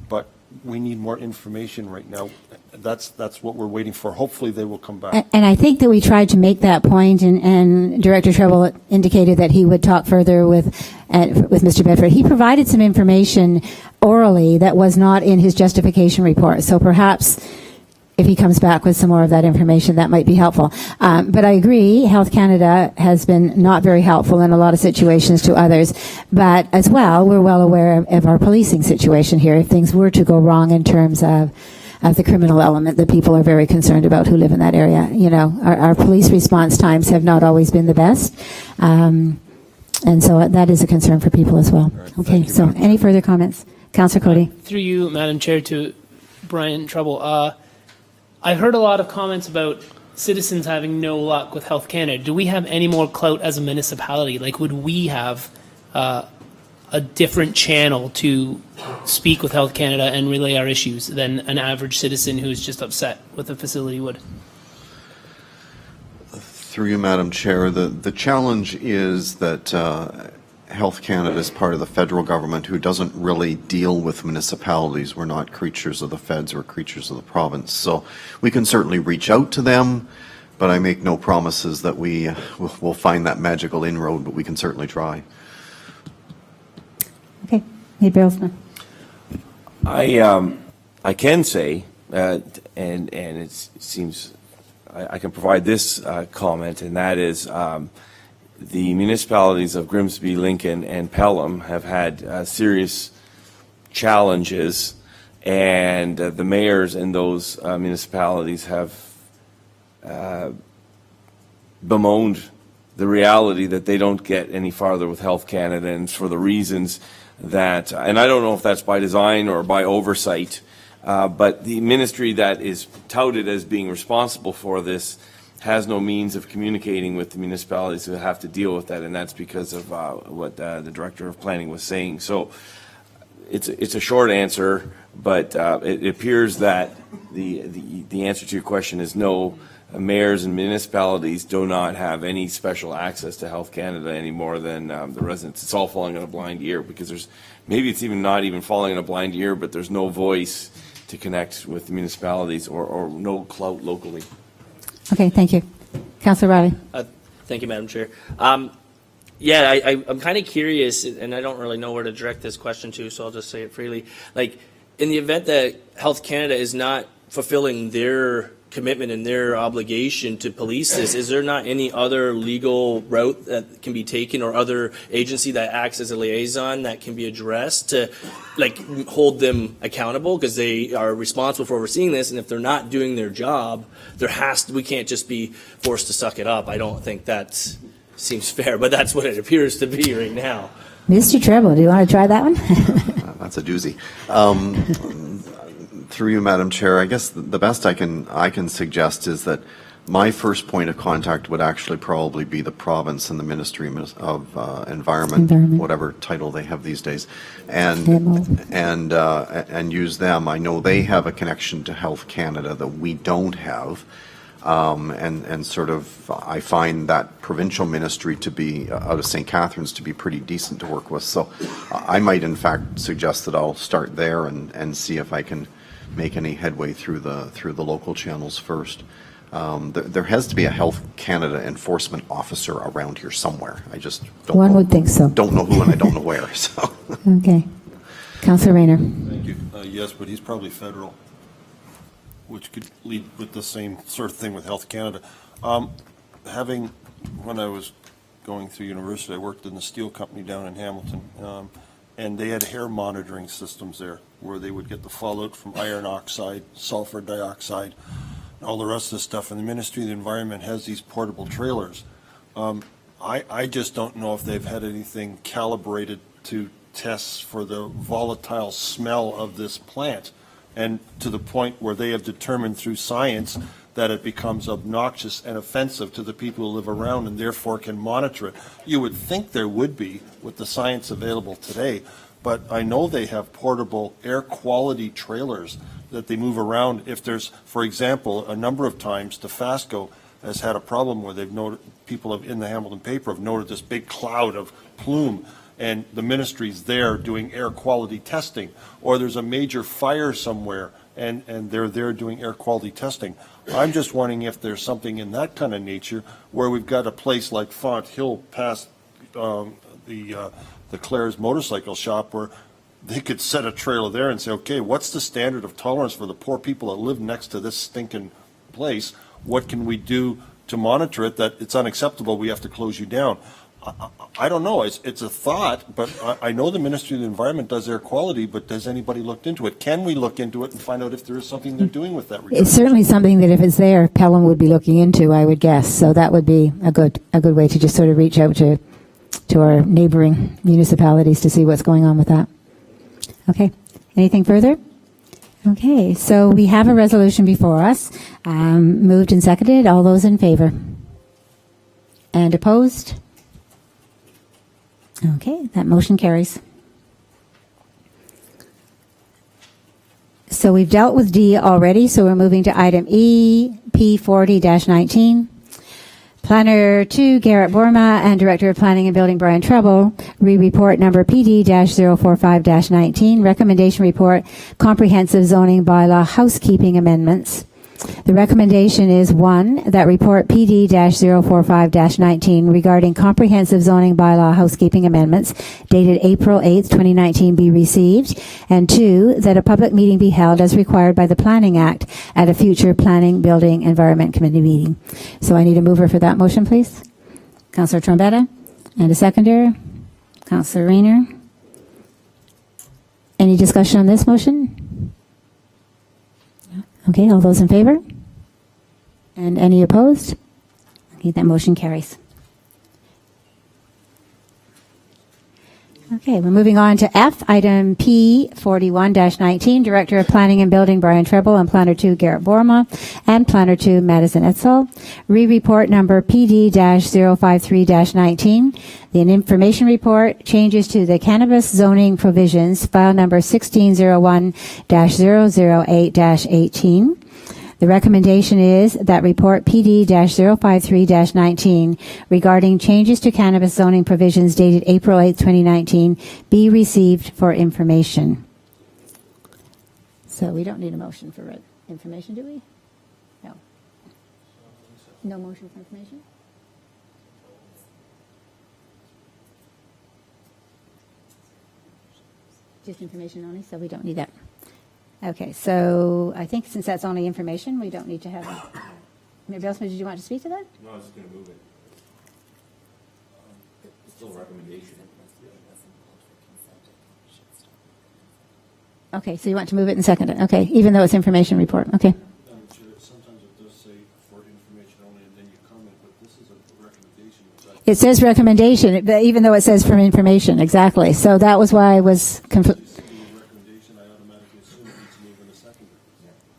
But we need more information right now. That's what we're waiting for. Hopefully they will come back. And I think that we tried to make that point, and Director Treble indicated that he would talk further with Mr. Bedford. He provided some information orally that was not in his justification report. So perhaps if he comes back with some more of that information, that might be helpful. But I agree, Health Canada has been not very helpful in a lot of situations to others. But as well, we're well aware of our policing situation here. If things were to go wrong in terms of the criminal element that people are very concerned about who live in that area. You know, our police response times have not always been the best. And so that is a concern for people as well. Right, okay, you, so Madam any further comments? Councillor Cody. Through you, Madam Chair, to Brian Treble. I heard a lot of comments about citizens having no luck with Health Canada. Do we have any more clout as a municipality? Like, would we have a different channel to speak with Health Canada and relay our issues than an average citizen who's just upset with the facility would? Through you, Madam Chair, the challenge is that Health Canada is part of the federal government who doesn't really deal with municipalities. We're not creatures of the feds or creatures of the province. So we can certainly reach out to them, but I make no promises that we will find that magical inroad, but we can certainly try. Okay, Nate Barrelsman. I can say, and it seems I can provide this comment, and that is the municipalities of Grimsby, Lincoln, and Pelham have had serious challenges, and the mayors in those municipalities have bemoaned the reality that they don't get any farther with Health Canada, and for the reasons that, and I don't know if that's by design or by oversight, but the ministry that is touted as being responsible for this has no means of communicating with the municipalities who have to deal with that, and that's because of what the Director of Planning was saying. So it's a short answer, but it appears that the answer to your question is no. Mayors and municipalities do not have any special access to Health Canada any more than the residents. It's all falling on a blind ear, because there's, maybe it's even not even falling on a blind ear, but there's no voice to connect with the municipalities or no clout locally. Okay, thank you. Councillor Riley. Thank you, Madam Chair. Yeah, I'm kind of curious, and I don't really know where to direct this question to, so I'll just say it freely. Like, in the event that Health Canada is not fulfilling their commitment and their obligation to police this, is there not any other legal route that can be taken, or other agency that acts as a liaison that can be addressed to, like, hold them accountable, because they are responsible for overseeing this, and if they're not doing their job, we can't just be forced to suck it up. I don't think that seems fair, but that's what it appears to be right now. Mr. Treble, do you want to try that one? That's a doozy. Through you, Madam Chair, I guess the best I can suggest is that my first point of contact would actually probably be the province and the Ministry of Environment, whatever title they have these days, and use them. I know they have a connection to Health Canada that we don't have, and sort of I find that provincial ministry to be out of St. Catharines to be pretty decent to work with. So I might in fact suggest that I'll start there and see if I can make any headway through the local channels first. There has to be a Health Canada enforcement officer around here somewhere. I just don't One know, would think so. Don't know who, and I don't know where. So. Okay. Councillor Rayner. Thank you. Yes, but he's probably federal, which could lead with the same sort of thing with Health Canada. When I was going through university, I worked in the steel company down in Hamilton, and they had hair monitoring systems there, where they would get the fallout from iron oxide, sulfur dioxide, all the rest of the stuff. And the Ministry of the Environment has these portable trailers. I just don't know if they've had anything calibrated to test for the volatile smell of this plant, and to the point where they have determined through science that it becomes obnoxious and offensive to the people who live around, and therefore can monitor it. You would think there would be with the science available today, but I know they have portable air quality trailers that they move around. If there's, for example, a number of times, Dofasco has had a problem where they've noted, people in the Hamilton paper have noted this big cloud of plume, and the ministry's there doing air quality testing. Or there's a major fire somewhere, and they're there doing air quality testing. I'm just wondering if there's something in that kind of nature where we've got a place like Font Hill past the Claire's motorcycle shop where they could set a trailer there and say, okay, what's the standard of tolerance for the poor people that live next to this stinking place? What can we do to monitor it that it's unacceptable, we have to close you down? I don't know. It's a thought, but I know the Ministry of the Environment does air quality, but has anybody looked into it? Can we look into it and find out if there is something they're doing with that regard? It's certainly something that if it's there, Pelham would be looking into, I would guess. So that would be a good way to just sort of reach out to our neighboring municipalities to see what's going on with that. Okay. Anything further? Okay. So we have a resolution before us, moved and seconded. All those in favor? And opposed? Okay, that motion carries. So we've dealt with D already, so we're moving to item E, P40-19. Planner 2, Garrett Borma, and Director of Planning and Building, Brian Treble, re-report number PD-045-19, recommendation report, comprehensive zoning bylaw housekeeping amendments. The recommendation is 1, that report PD-045-19 regarding comprehensive zoning bylaw housekeeping amendments dated April 8th, 2019 be received, and 2, that a public meeting be held as required by the Planning Act at a future Planning, Building, Environment Committee meeting. So I need a mover for that motion, please. Councillor Trombetta, and a seconder. Councillor Rayner. Any discussion on this motion? Okay, all those in favor? And any opposed? Okay, that motion carries. Okay, we're moving on to F, item P41-19, Director of Planning and Building, Brian Treble, and Planner 2, Garrett Borma, and Planner 2, Madison Etzel. Re-report number PD-053-19, the information report, changes to the cannabis zoning provisions, file number 1601-008-18. The recommendation is that report PD-053-19 regarding changes to cannabis zoning provisions dated April 8, 2019 be received for information. So we don't need a motion for information, do we? No. No motion for information? Just information only, so we don't need that. Okay, so I think since that's only information, we don't need to have a... Mayor Belsman, did you want to speak to that? No, I was just going to move it. It's still a recommendation. Okay, so you want to move it and second it. Okay, even though it's information report. Okay. Sometimes it does say for information only, and then you comment, but this is a recommendation. It says recommendation, but even though it says from information, exactly. So that was why I was confused.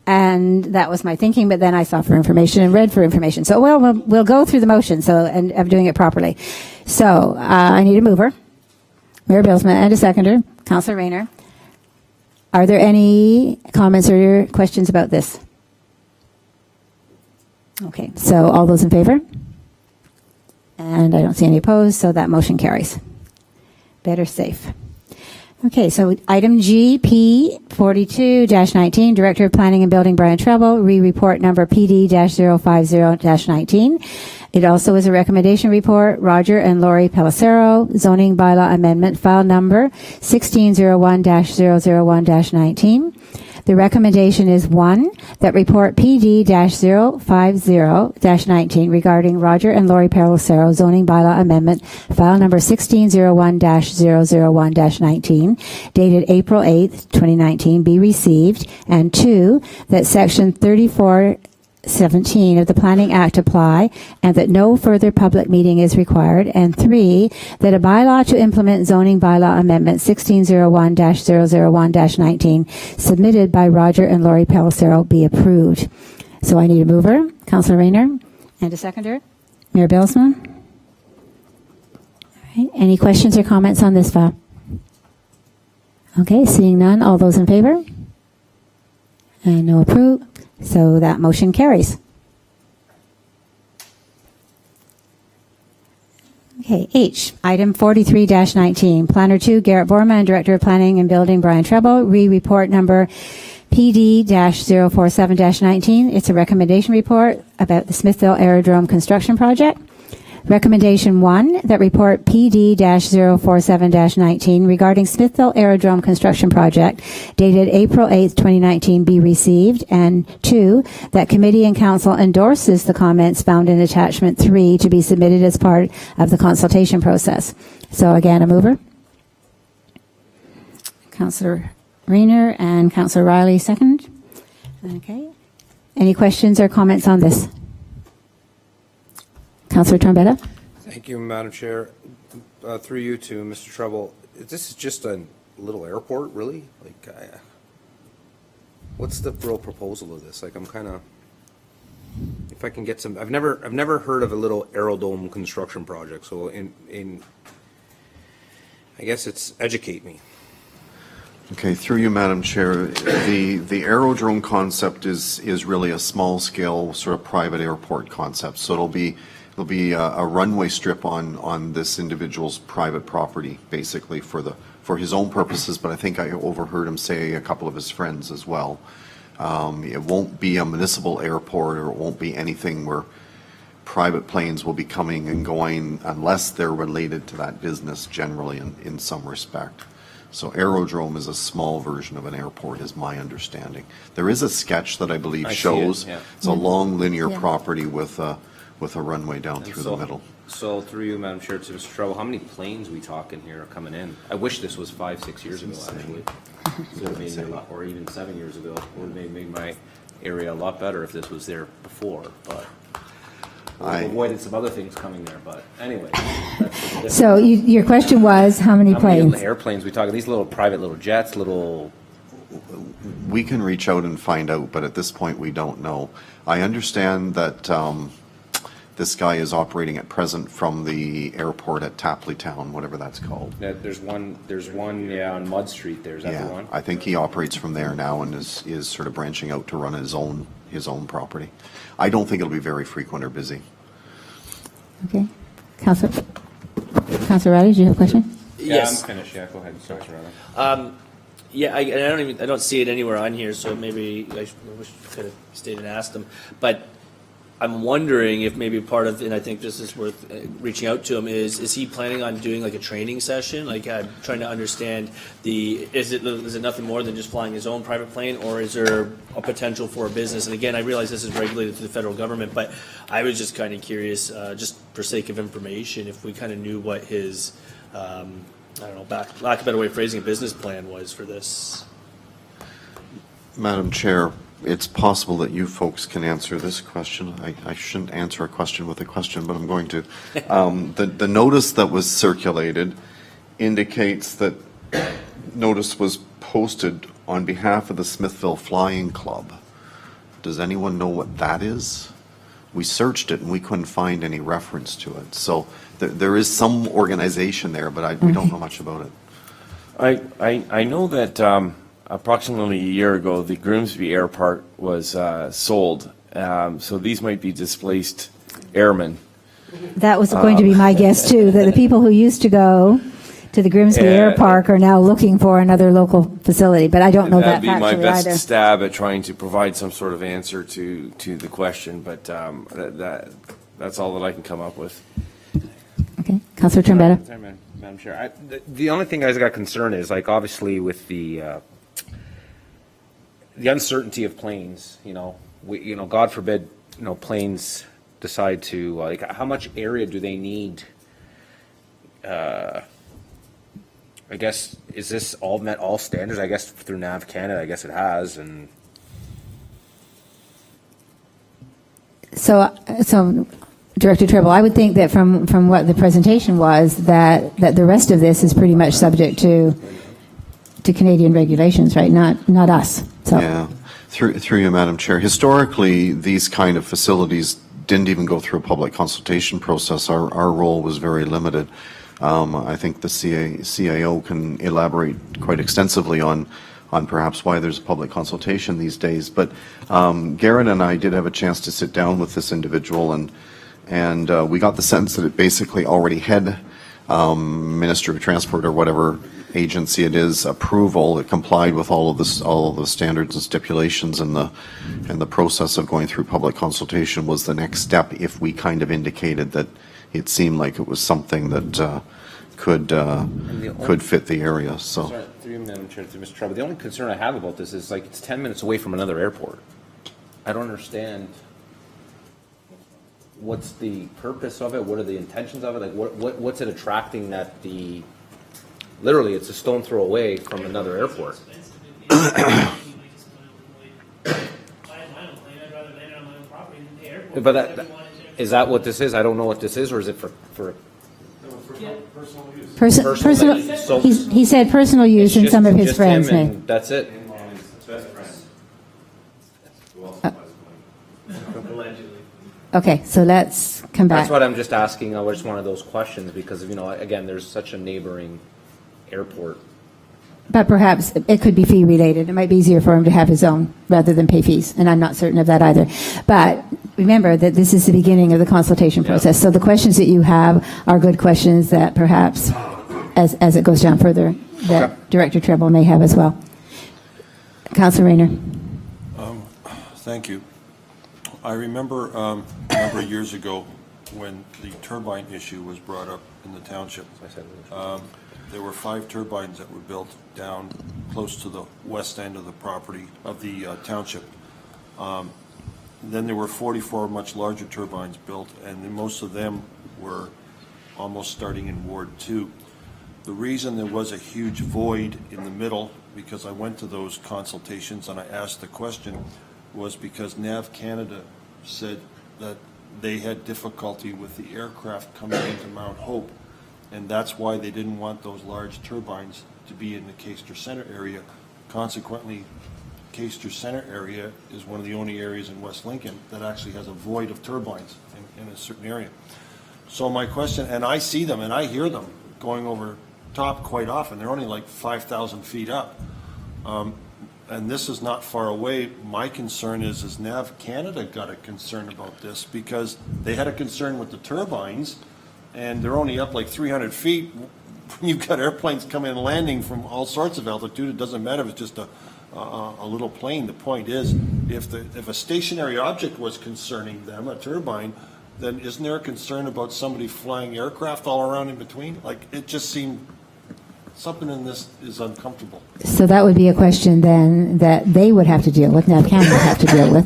And that was my thinking, but then I saw for information and read for information. So, we'll go through the motion, and of doing it properly. So, I need a mover. Mayor Belsman, and a seconder. Councillor Rayner. Are there any comments or questions about this? Okay, so all those in favor? And I don't see any opposed, so that motion carries. Better safe. Okay, so item G, P42-19, Director of Planning and Building, Brian Treble, re-report number PD-050-19. It also is a recommendation report, Roger and Lori Pellicero, zoning bylaw amendment, file number 1601-001-19. The recommendation is 1, that report PD-050-19 regarding Roger and Lori Pellicero zoning bylaw amendment, file number 1601-001-19, dated April 8th, 2019, be received, and 2, that section 3417 of the Planning Act apply, and that no further public meeting is required, and 3, that a bylaw to implement zoning bylaw amendment 1601-001-19 submitted by Roger and Lori Pellicero be approved. So I need a mover, Councillor Rayner, and a seconder, Mayor Belsman. All right. Any questions or comments on this file? Okay, seeing none, all those in favor? And no approved, so that motion carries. Okay, H, item 43-19, Planner 2, Garrett Borma, and Director of Planning and Building, Brian Treble, report number PD-047-19. It's a recommendation report about the Smithville Aerodrome construction project. Recommendation 1, that report PD-047-19 regarding Smithville Aerodrome construction project dated April 8th, 2019 be received. And 2, that committee and council endorses the comments found in attachment 3 to be submitted as part of the consultation process. So again, a mover. Councillor Rayner and Councillor Riley second. Okay. Any questions or comments on this? Councillor Trombetta? Thank you, Madam Chair. Through you to Mr. Treble, this is just a little airport, really? Like, what's the real proposal of this? Like, I'm kind of, if I can get some, I've never heard of a little aerodome construction project. So I guess it's educate me. Okay, through you, Madam Chair, the aerodrome concept is really a small-scale sort of private airport concept. So it'll be a runway strip on this individual's private property, basically for his own purposes. But I think I overheard him say a couple of his friends as well. It won't be a municipal airport, or it won't be anything where private planes will be coming and going unless they're related to that business generally in some respect. So aerodrome is a small version of an airport, is my understanding. There is a sketch that I believe shows it's a long linear property with a runway down through the middle. So through you, Madam Chair, to Mr. Treble, how many planes we talking here are coming in? I wish this was 5-6 years ago, actually. Would have made me a lot, or even 7 years ago. Would have made my area a lot better if this was there before, but I avoided some other things coming there, but anyway. So your question was, how many planes? Airplanes we talking? These little private little jets, little. We can reach out and find out, but at this point we don't know. I understand that this guy is operating at present from the airport at Tapley Town, whatever that's called. Yeah, there's one, on Mud Street there. Is that the one? I think he operates from there now and is sort of branching out to run his own property. I don't think it'll be very frequent or busy. Okay. Councillor Riley, do you have a question? Yes. I'm finished. Yeah, go ahead. Sorry, Riley. Yeah, I don't see it anywhere on here, so maybe I wish I could have stayed and asked them. But I'm wondering if maybe part of, and I think this is worth reaching out to him, is he planning on doing like a training session, like trying to understand is it nothing more than just flying his own private plane, or is there a potential for a business? And again, I realize this is regulated to the federal government, but I was just kind of curious, just for sake of information, if we kind of knew what his, I don't know, lack of a better way of phrasing, a business plan was for this. Madam Chair, it's possible that you folks can answer this question. I shouldn't answer a question with a question, but I'm going to. The notice that was circulated indicates that notice was posted on behalf of the Smithville Flying Club. Does anyone know what that is? We searched it and we couldn't find any reference to it. So there is some organization there, but we don't know much about it. I know that approximately a year ago, the Grimsby Airport was sold. So these might be displaced airmen. That was going to be my guess too, that the people who used to go to the Grimsby Air Park are now looking for another local facility, but I don't know that That'd be my factually best either. stab at trying to provide some sort of answer to the question, but that's all that I can come up with. Okay, Councillor Trombetta. Sorry, Madam Chair. The only thing I got concerned is, like, obviously with the uncertainty of planes. God forbid, planes decide to like. How much area do they need? I guess, is this met all standards? I guess through NAV Canada, I guess it has, and. So, Director Treble, I would think that from what the presentation was, that the rest of this is pretty much subject to Canadian regulations, right? Not us. So. Yeah. Through you, Madam Chair. Historically, these kind of facilities didn't even go through a public consultation process. Our role was very limited. I think the CIO can elaborate quite extensively on perhaps why there's a public consultation these days. But Garrett and I did have a chance to sit down with this individual, and we got the sense that it basically already had Ministry of Transport or whatever agency it is approval. It complied with all of the standards and stipulations, and the process of going through public consultation was the next step if we kind of indicated that it seemed like it was something that could fit the area. So. Sorry, through you, Madam Chair, through Mr. Trevor, the only concern I have about this is like it's 10 minutes away from another airport. I don't understand what's the purpose of it. What are the intentions of it? Like what's it attracting that literally it's a stone throw away from another airport. But is that what this is? I don't know what this is, or is it for Personal, use? So he said personal use, and some of his just friends him may. and that's it. Okay, so let's come back. That's what I'm just asking. I just one of those questions because again, there's such a neighboring airport. But perhaps it could be fee related. It might be easier for him to have his own rather than pay fees, and I'm not certain of that either. But remember that this is the beginning of the consultation process. So the questions that you have are good questions that perhaps, as it goes down further, that Director Treble may have as well. Councillor Rayner. Thank you. I remember a number of years ago when the turbine issue was brought up in the township. There were 5 turbines that were built down close to the west end of the property of the township. Then there were 44 much larger turbines built, and then most of them were almost starting in Ward 2. The reason there was a huge void in the middle, because I went to those consultations and I asked the question, was because NAV Canada said that they had difficulty with the aircraft coming into Mount Hope, and that's why they didn't want those large turbines to be in the Caister Centre area. Consequently, Caister Centre area is one of the only areas in West Lincoln that actually has a void of turbines in a certain area. So my question, and I see them and I hear them going over top quite often. They're only like 5,000 feet up. And this is not far away. My concern is NAV Canada got a concern about this because they had a concern with the turbines, and they're only up like 300 feet. You've got airplanes coming and landing from all sorts of altitude. It doesn't matter if it's just a little plane. The point is, if a stationary object was concerning them, a turbine, then isn't there a concern about somebody flying aircraft all around in between? Like, it just seemed something in this is uncomfortable. So that would be a question then that they would have to deal with, NAV Canada would have to deal with,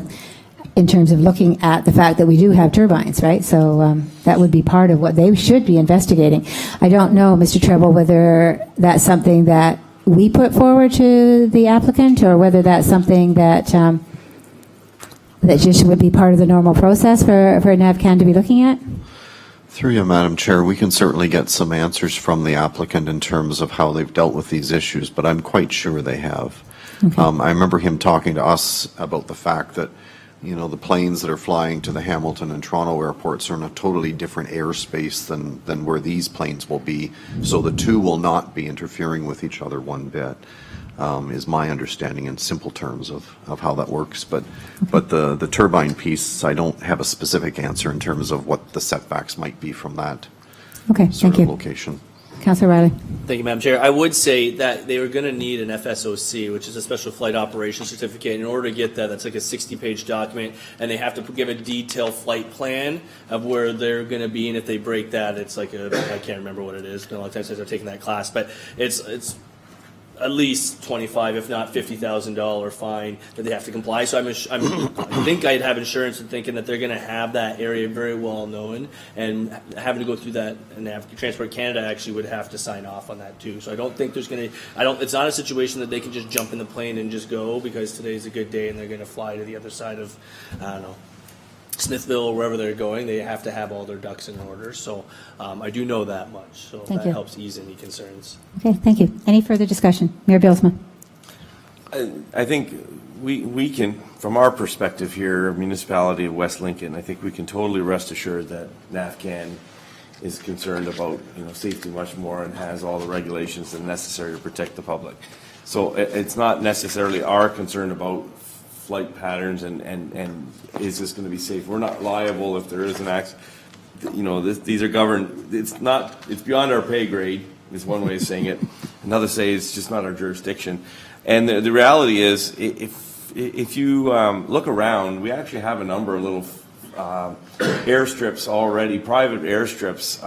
in terms of looking at the fact that we do have turbines, right? So that would be part of what they should be investigating. I don't know, Mr. Treble, whether that's something that we put forward to the applicant, or whether that's something that that just would be part of the normal process for NAV Canada to be looking at. Through you, Madam Chair, we can certainly get some answers from the applicant in terms of how they've dealt with these issues, but I'm quite sure they have. Okay. I remember him talking to us about the fact that, the planes that are flying to the Hamilton and Toronto airports are in a totally different airspace than where these planes will be, so the two will not be interfering with each other one bit. Is my understanding in simple terms of how that works. But the turbine piece, I don't have a specific answer in terms of what the setbacks might be from that sort of location. Councillor Riley. Thank you, Madam Chair. I would say that they were going to need an FSOC, which is a Special Flight Operations Certificate. In order to get that, that's like a 60-page document, and they have to give a detailed flight plan of where they're going to be, and if they break that, it's like I can't remember what it is. It's been a long time since I've taken that class, but it's at least $25,000, if not $50,000 fine that they have to comply. So I think I'd have insurance and thinking that they're going to have that area very well known, and having to go through that, and Transport Canada actually would have to sign off on that too. So I don't think there's going to. It's not a situation that they can just jump in the plane and just go because today's a good day and they're going to fly to the other side of, I don't know, Smithville or wherever they're going. They have to have all their ducks in order. So I do know that much. So Thank that you. helps ease any concerns. Okay, thank you. Any further discussion? Mayor Bilsma. I think we can, from our perspective here, municipality of West Lincoln, I think we can totally rest assured that NAVCAN is concerned about, safety much more and has all the regulations that are necessary to protect the public. So it's not necessarily our concern about flight patterns and is this going to be safe. We're not liable if there is an accident. These are governed. It's beyond our pay grade is one way of saying it. Another say it's just not our jurisdiction. And the reality is, if you look around, we actually have a number of little airstrips already, private airstrips.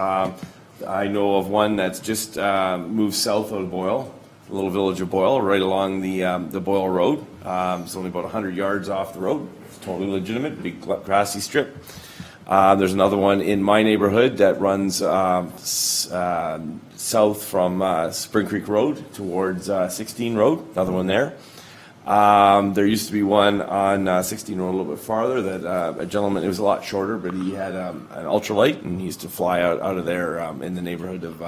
I know of one that's just moved south out of Boyle, the little village of Boyle, right along the Boyle Road. It's only about 100 yards off the road. It's totally legitimate, big grassy strip. There's another one in my neighborhood that runs south from Spring Creek Road towards 16 Road, another one there. There used to be one on 16 Road a little bit farther that a gentleman, it was a lot shorter, but he had an ultralight and he used to fly out of there in the neighborhood of,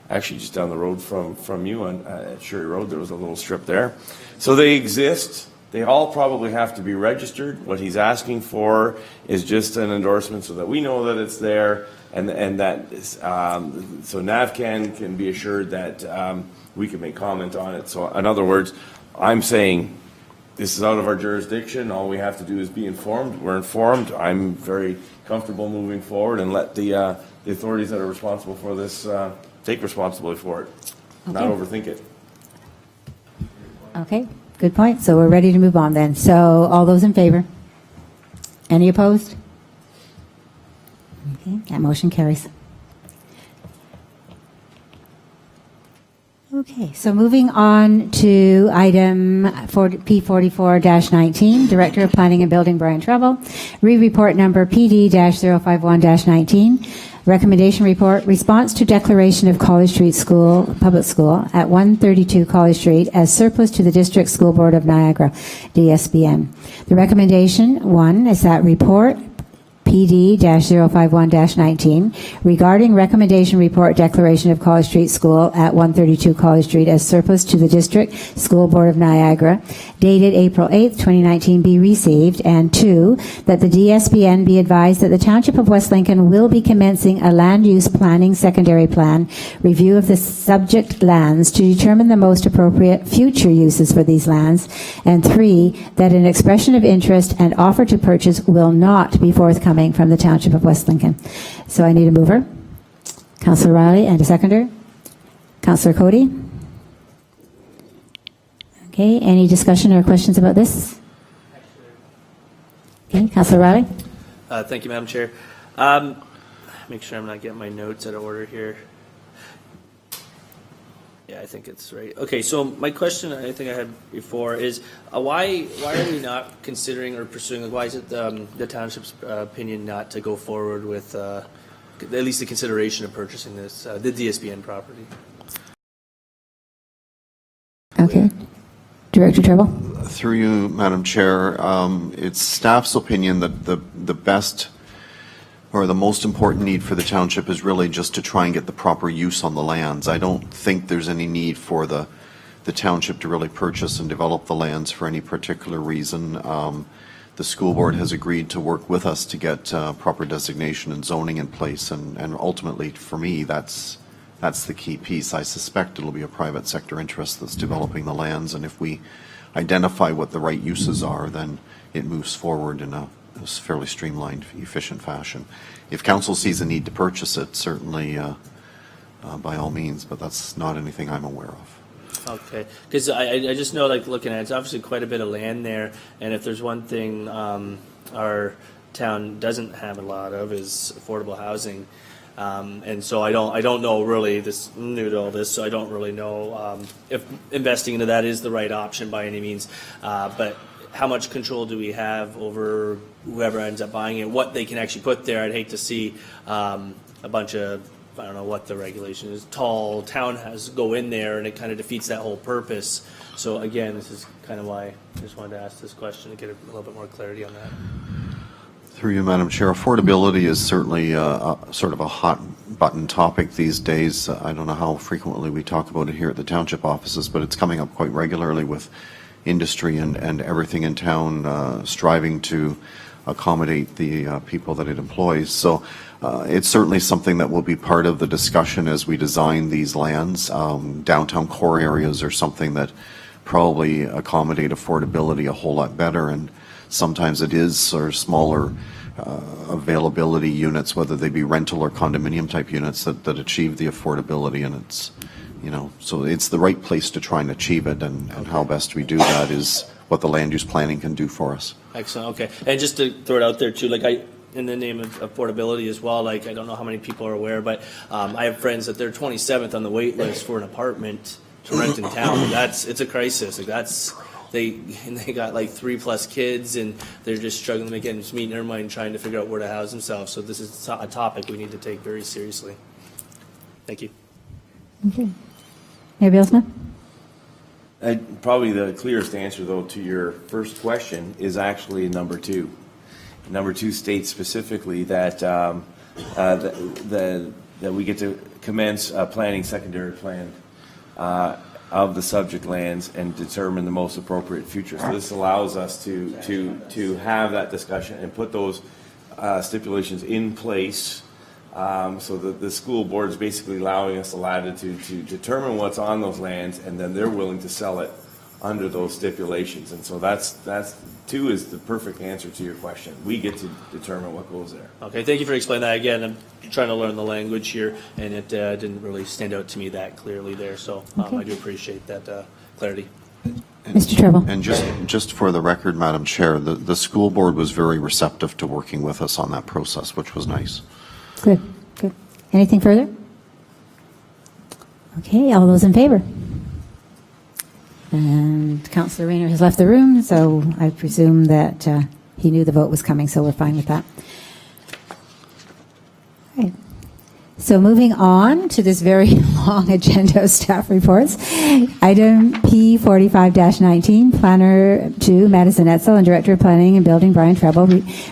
actually just down the road from you on at Sherry Road. There was a little strip there. So they exist. They all probably have to be registered. What he's asking for is just an endorsement so that we know that it's there and that so NAVCAN can be assured that we can make comment on it. So in other words, I'm saying this is out of our jurisdiction. All we have to do is be informed. We're informed. I'm very comfortable moving forward and let the authorities that are responsible for this take responsibility for it, not overthink it. Okay, good point. So we're ready to move on then. So all those in favor? Any opposed? Okay, that motion carries. Okay, so moving on to item P44-19, Director of Planning and Building Brian Treble, re-report number PD-051-19, recommendation report, response to declaration of College Street School, Public School at 132 College Street as surplus to the District School Board of Niagara, DSBN. The recommendation, one, is that report PD-051-19 regarding recommendation report declaration of College Street School at 132 College Street as surplus to the District School Board of Niagara, dated April 8th, 2019, be received, and two, that the DSBN be advised that the Township of West Lincoln will be commencing a land use planning secondary plan review of the subject lands to determine the most appropriate future uses for these lands, and three, that an expression of interest and offer to purchase will not be forthcoming from the Township of West Lincoln. So I need a mover. Councillor Riley, and a seconder. Councillor Cody. Okay, any discussion or questions about this? Okay, Councillor Riley. Thank you, Madam Chair. Make sure I'm not getting my notes out of order here. Yeah, I think it's right. Okay, so my question I think I had before is why are we not considering or pursuing, why is it the township's opinion not to go forward with at least the consideration of purchasing this, the DSBN property? Okay. Director Treble. Through you, Madam Chair, it's staff's opinion that the best or the most important need for the township is really just to try and get the proper use on the lands. I don't think there's any need for the township to really purchase and develop the lands for any particular reason. The school board has agreed to work with us to get proper designation and zoning in place, and ultimately, for me, that's the key piece. I suspect it'll be a private sector interest that's developing the lands, and if we identify what the right uses are, then it moves forward in a fairly streamlined, efficient fashion. If council sees a need to purchase it, certainly by all means, but that's not anything I'm aware of. Okay, because I just know, like, looking at it, it's obviously quite a bit of land there, and if there's one thing our town doesn't have a lot of is affordable housing. And so I don't know really, this new to all this, so I don't really know if investing into that is the right option by any means. But how much control do we have over whoever ends up buying it, what they can actually put there? I'd hate to see a bunch of, I don't know what the regulation is, tall townhouses go in there, and it kind of defeats that whole purpose. So again, this is kind of why I just wanted to ask this question to get a little bit more clarity on that. Through you, Madam Chair, affordability is certainly sort of a hot button topic these days. I don't know how frequently we talk about it here at the township offices, but it's coming up quite regularly with industry and everything in town striving to accommodate the people that it employs. So it's certainly something that will be part of the discussion as we design these lands. Downtown core areas are something that probably accommodate affordability a whole lot better, and sometimes it is sort of smaller availability units, whether they be rental or condominium type units that achieve the affordability, and it's, so it's the right place to try and achieve it, and how best we do that is what the land use planning can do for us. Excellent. Okay. And just to throw it out there too, like in the name of affordability as well, like I don't know how many people are aware, but I have friends that they're 27th on the wait list for an apartment to rent in town. It's a crisis. Like they got like 3+ kids, and they're just struggling to make ends meet in their mind, trying to figure out where to house themselves. So this is a topic we need to take very seriously. Thank you. Okay. Mayor Bilsma? Probably the clearest answer, though, to your first question is actually number 2. Number 2 states specifically that that we get to commence planning secondary plan of the subject lands and determine the most appropriate future. So this allows us to have that discussion and put those stipulations in place. So the school board is basically allowing us the latitude to determine what's on those lands, and then they're willing to sell it under those stipulations. And so that's 2 is the perfect answer to your question. We get to determine what goes there. Okay, thank you for explaining that. Again, I'm trying to learn the language here, and it didn't really stand out to me that clearly there. So I do appreciate that clarity. Mr. Treble. And just for the record, Madam Chair, the school board was very receptive to working with us on that process, which was nice. Good. Anything further? Okay, all those in favor? And Councillor Rayner has left the room, so I presume that he knew the vote was coming, so we're fine with that. Okay. So moving on to this very long agenda of staff reports. Item P45-19, Planner 2, Madison Etzel, and Director of Planning and Building, Brian Treble,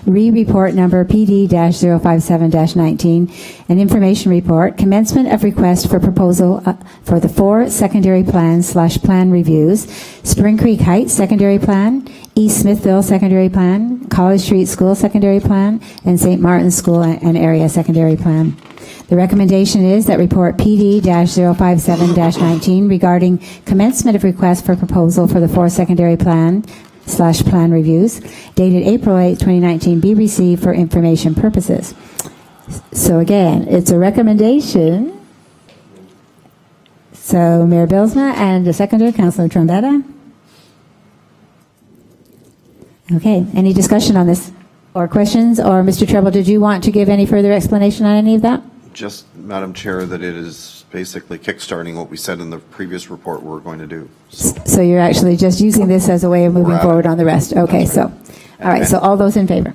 report number PD-057-19, an information report, commencement of request for proposal for the 4 secondary plans/plan reviews, Spring Creek Heights Secondary Plan, East Smithville Secondary Plan, College Street School Secondary Plan, and St. Martin's School and Area Secondary Plan. The recommendation is that report PD-057-19 regarding commencement of request for proposal for the 4 secondary plan/plan reviews dated April 8, 2019 be received for information purposes. So again, it's a recommendation. So Mayor Bilsma and the seconder, Councillor Trombetta. Okay, any discussion on this or questions? Or Mr. Treble, did you want to give any further explanation on any of that? Just, Madam Chair, that it is basically kickstarting what we said in the previous report we're going to do. So you're actually just using this as a way of moving forward on the rest. Okay, so, all right, so all those in favor?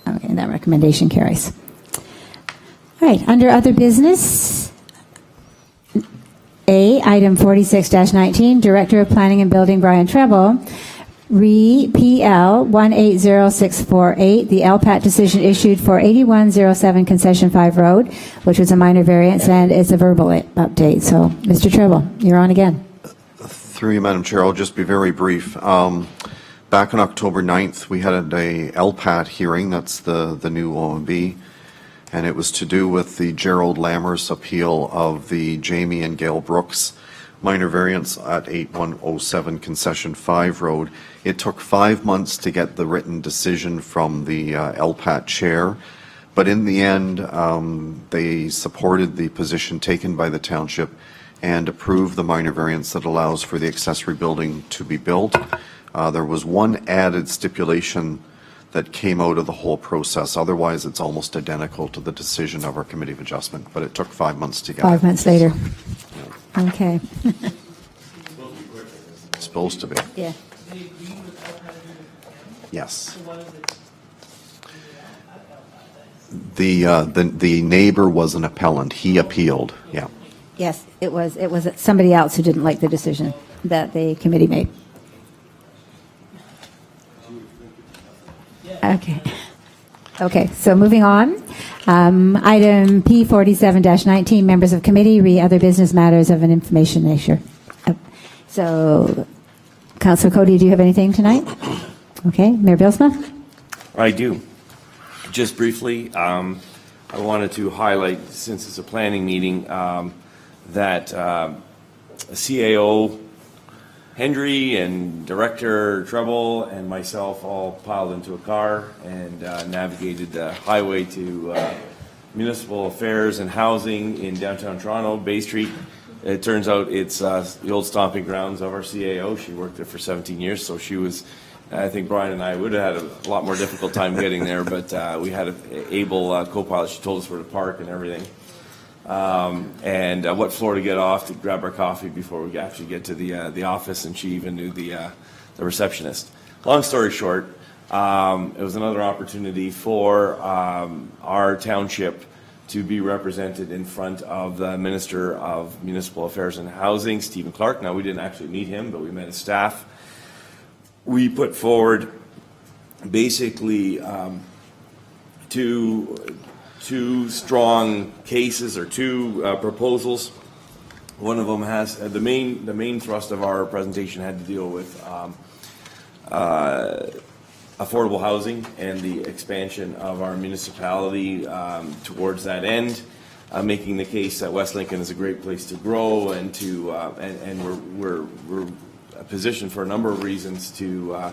Okay, that recommendation carries. All right, under other business, A, item 46-19, Director of Planning and Building, Brian Treble, PL 180648, the LPAT decision issued for 8107 Concession 5 Road, which was a minor variance, and it's a verbal update. So, Mr. Treble, you're on again. Through you, Madam Chair, I'll just be very brief. Back on October 9th, we had a LPAT hearing, that's the new OMB, and it was to do with the Gerald Lammers appeal of the Jamie and Gail Brooks minor variance at 8107 Concession 5 Road. It took 5 months to get the written decision from the LPAT chair, but in the end, they supported the position taken by the township and approved the minor variance that allows for the accessory building to be built. There was one added stipulation that came out of the whole process. Otherwise, it's almost identical to the decision of our Committee of Adjustment, but it took 5 months to get 5 months later. Okay. It's supposed to be. Yeah. Yes. The neighbor was an appellant. He appealed. Yeah. Yes, it was somebody else who didn't like the decision that the committee made. Okay, so moving on. Item P47-19, members of committee, other business matters of an information nature. So, Councillor Cody, do you have anything tonight? Okay, Mayor Bilsma? I do. Just briefly, I wanted to highlight, since it's a planning meeting, that CAO Hendry and Director Treble and myself all piled into a car and navigated the highway to Municipal Affairs and Housing in downtown Toronto, Bay Street. It turns out it's the old stomping grounds of our CAO. She worked there for 17 years, so she was, I think Brian and I would have had a lot more difficult time getting there, but we had an able co-pilot. She told us where to park and everything. And what floor to get off to grab our coffee before we actually get to the office, and she even knew the receptionist. Long story short, it was another opportunity for our township to be represented in front of the Minister of Municipal Affairs and Housing, Stephen Clark. Now, we didn't actually meet him, but we met his staff. We put forward basically two strong cases or two proposals. One of them has the main thrust of our presentation had to deal with affordable housing and the expansion of our municipality towards that end, making the case that West Lincoln is a great place to grow and to and we're positioned for a number of reasons to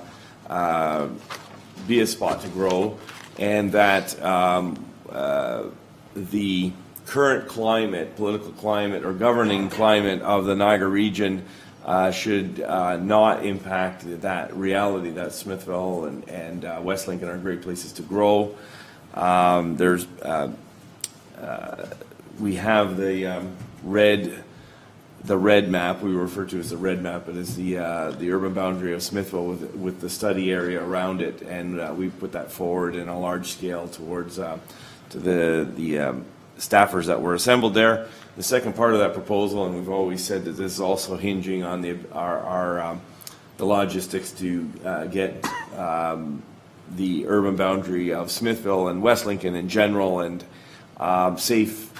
be a spot to grow, and that the current climate, political climate, or governing climate of the Niagara region should not impact that reality that Smithville and West Lincoln are great places to grow. We have the red map. We refer to as the red map. It is the urban boundary of Smithville with the study area around it, and we put that forward in a large scale towards to the staffers that were assembled there. The second part of that proposal, and we've always said that this is also hinging on the logistics to get the urban boundary of Smithville and West Lincoln in general, and safe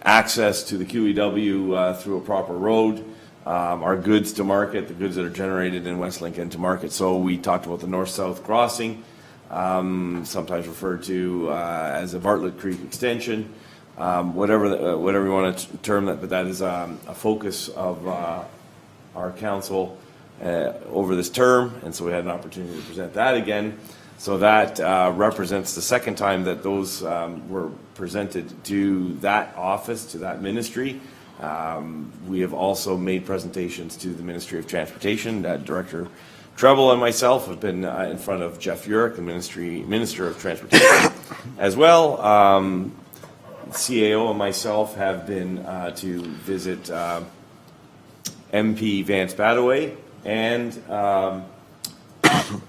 access to the QEW through a proper road, our goods to market, the goods that are generated in West Lincoln to market. So we talked about the north-south crossing, sometimes referred to as a Bartlett Creek extension, whatever you want to term that, but that is a focus of our council over this term, and so we had an opportunity to present that again. So that represents the second time that those were presented to that office, to that ministry. We have also made presentations to the Ministry of Transportation. Director Treble and myself have been in front of Jeff Urick, the Minister of Transportation, as well. CAO and myself have been to visit MP Vance Badaway and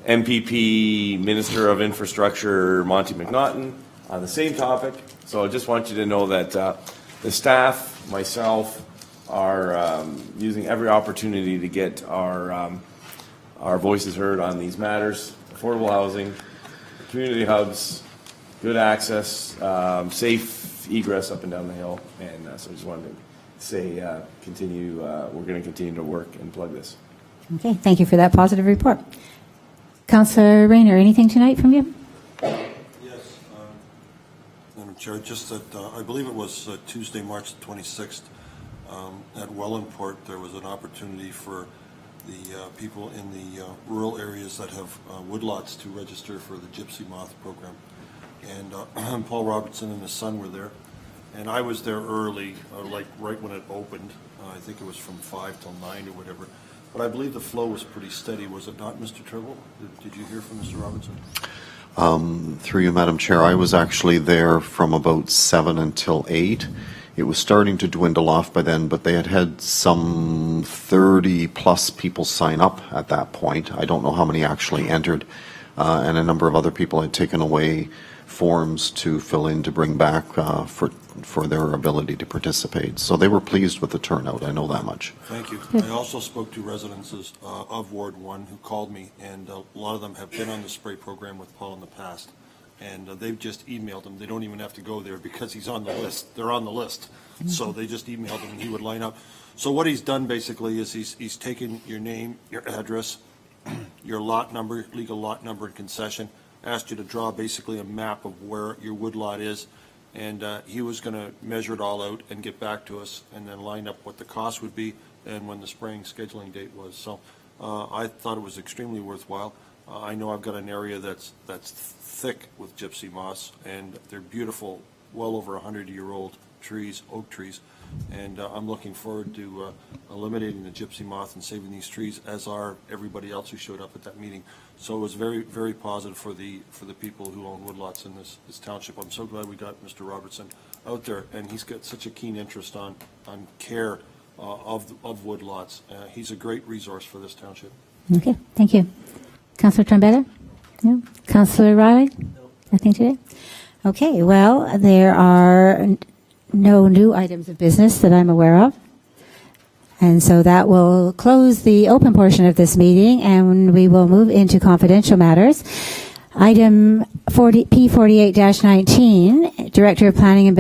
MPP Minister of Infrastructure Monty McNaughton on the same topic. So I just want you to know that the staff, myself, are using every opportunity to get our voices heard on these matters: affordable housing, community hubs, good access, safe egress up and down the hill. And so I just wanted to say, we're going to continue to work and plug this. Okay, thank you for that positive report. Councillor Rayner, anything tonight from you? Yes, Madam Chair, just that I believe it was Tuesday, March 26th, at Wellandport, there was an opportunity for the people in the rural areas that have woodlots to register for the Gypsy Moth program. And Paul Robertson and his son were there. And I was there early, like right when it opened. I think it was from 5 till 9 or whatever. But I believe the flow was pretty steady, was it not, Mr. Tribble? Did you hear from Mr. Robertson? Through you, Madam Chair, I was actually there from about 7 until 8. It was starting to dwindle off by then, but they had some 30-plus people sign up at that point. I don't know how many actually entered, and a number of other people had taken away forms to fill in to bring back for their ability to participate. So they were pleased with the turnout, I know that much. Thank you. I also spoke to residences of Ward 1 who called me, and a lot of them have been on the spray program with Paul in the past. And they've just emailed him. They don't even have to go there because he's on the list. They're on the list. So they just emailed him and he would line up. So what he's done basically is he's taken your name, your address, your lot number, legal lot number and concession, asked you to draw basically a map of where your woodlot is, and he was going to measure it all out and get back to us, and then line up what the cost would be and when the spraying scheduling date was. So I thought it was extremely worthwhile. I know I've got an area that's thick with gypsy moss, and they're beautiful, well over 100-year-old trees, oak trees, and I'm looking forward to eliminating the gypsy moth and saving these trees, as are everybody else who showed up at that meeting. So it was very, very positive for the people who own woodlots in this township. I'm so glad we got Mr. Robertson out there, and he's got such a keen interest on care of woodlots. He's a great resource for this township. Okay, thank you. Councillor Trombetta? No? Councillor Riley? Nothing today? Okay, well, there are no new items of business that I'm aware of. And so that will close the open portion of this meeting, and we will move into confidential matters. Item P48-19, Director of Planning and Building